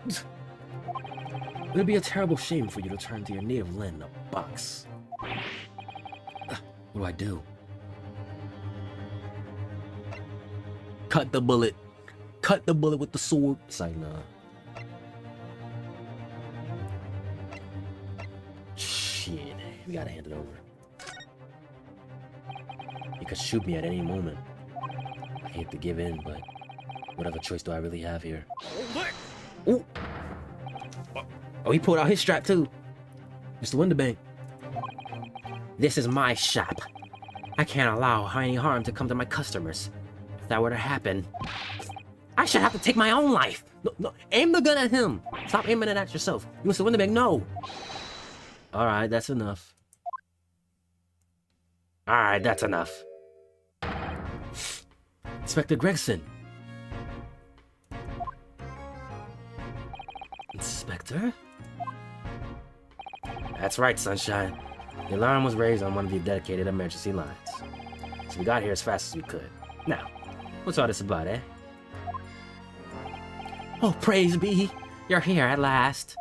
It would be a terrible shame for you to return to your native land in a box. What do I do? Cut the bullet. Cut the bullet with the sword. It's like, nah. Shit. We gotta hand it over. You could shoot me at any moment. I hate to give in, but what other choice do I really have here? Ooh. Oh, he pulled out his strap too. Mr. Winterbank. This is my shop. I can't allow any harm to come to my customers. If that were to happen, I should have to take my own life. No, aim the gun at him. Stop aiming it at yourself. Mr. Winterbank, no. Alright, that's enough. Alright, that's enough. Inspector Gregson. Inspector? That's right, Sunshine. The alarm was raised on one of the dedicated emergency lines. So we got here as fast as we could. Now, what's all this about, eh? Oh, praise be! You're here at last.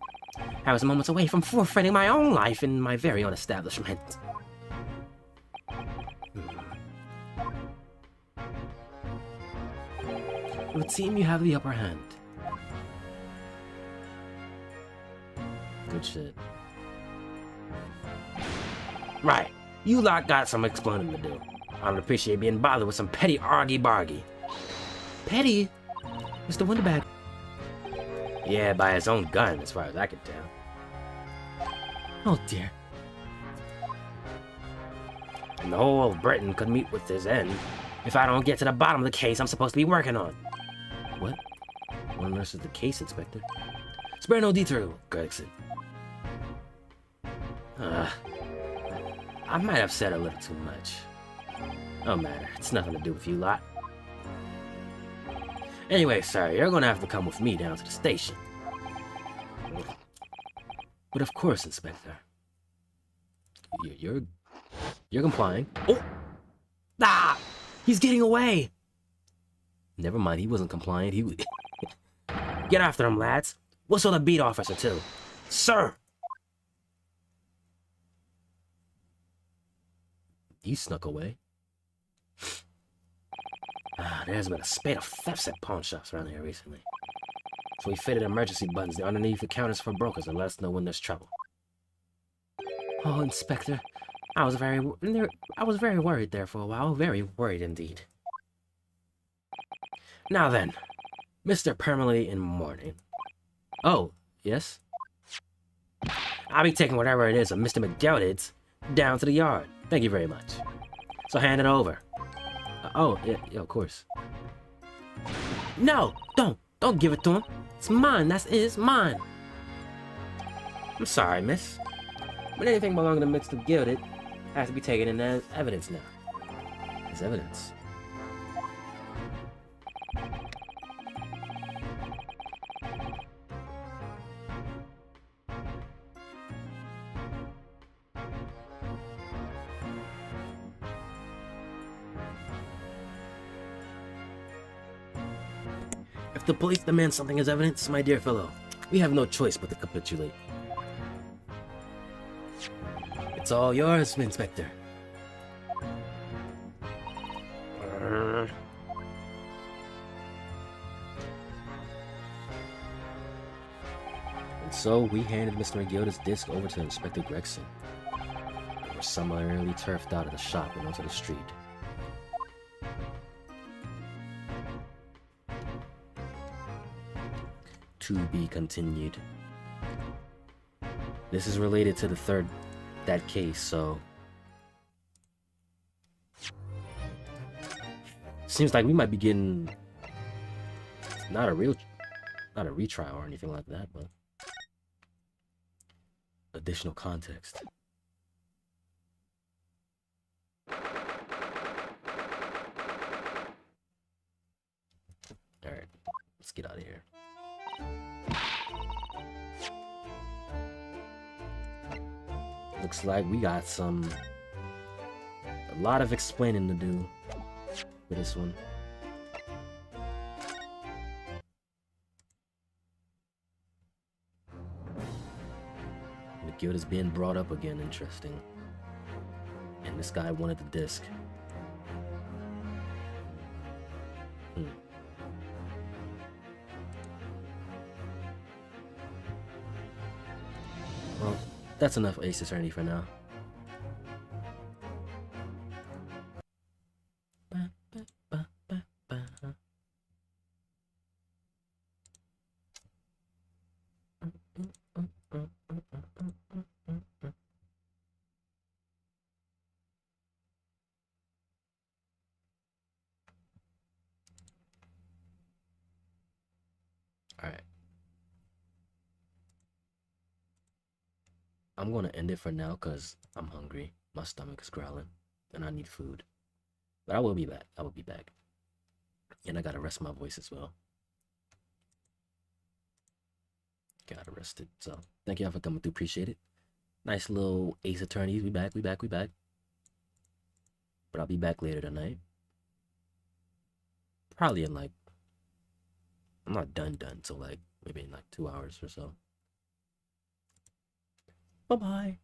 I was moments away from forfeiting my own life in my very own establishment. It would seem you have the upper hand. Good shit. Right. You lot got some explaining to do. I don't appreciate being bothered with some petty argy-bargy. Petty? Mr. Wonderbag. Yeah, by his own gun, as far as I can tell. Oh dear. And the whole of Britain could meet with his end if I don't get to the bottom of the case I'm supposed to be working on. What? What on earth is the case, Inspector? Spare no detour, Gregson. I might have said a little too much. Don't matter. It's nothing to do with you lot. Anyway, sir, you're gonna have to come with me down to the station. But of course, Inspector. You're complying. Oh! Ah! He's getting away! Never mind, he wasn't compliant. He was... Get after him, lads. Whistle the beat officer, too. Sir! He snuck away. There's been a spate of thefts at pawn shops around here recently. So we fitted emergency buttons underneath the counters for brokers to let us know when there's trouble. Oh, Inspector. I was very worried there for a while. Very worried indeed. Now then, Mr. Permanently in mourning. Oh, yes? I'll be taking whatever it is of Mr. McGelded's down to the yard. Thank you very much. So hand it over. Yeah, of course. No, don't give it to him. It's mine. It's mine. I'm sorry, miss. But anything belonging to Mr. Gilded has to be taken in as evidence now. As evidence? If the police demand something as evidence, my dear fellow, we have no choice but to capitulate. It's all yours, Inspector. And so we handed Mr. McGilda's disc over to Inspector Gregson. And were summarily turfed out of the shop and onto the street. To be continued. This is related to that case, so seems like we might be getting not a retrial or anything like that, but additional context. All right, let's get out of here. Looks like we got a lot of explaining to do with this one. The guild is being brought up again, interesting. And this guy wanted the disc. Well, that's enough Ace Attorney for now. Alright. I'm gonna end it for now because I'm hungry. My stomach is growling and I need food. But I will be back. I will be back. And I gotta rest my voice as well. Gotta rest it. So thank y'all for coming through. Appreciate it. Nice little Ace Attorneys. We back. But I'll be back later tonight. Probably in like, I'm not done, so like maybe in like 2 hours or so. Bye-bye.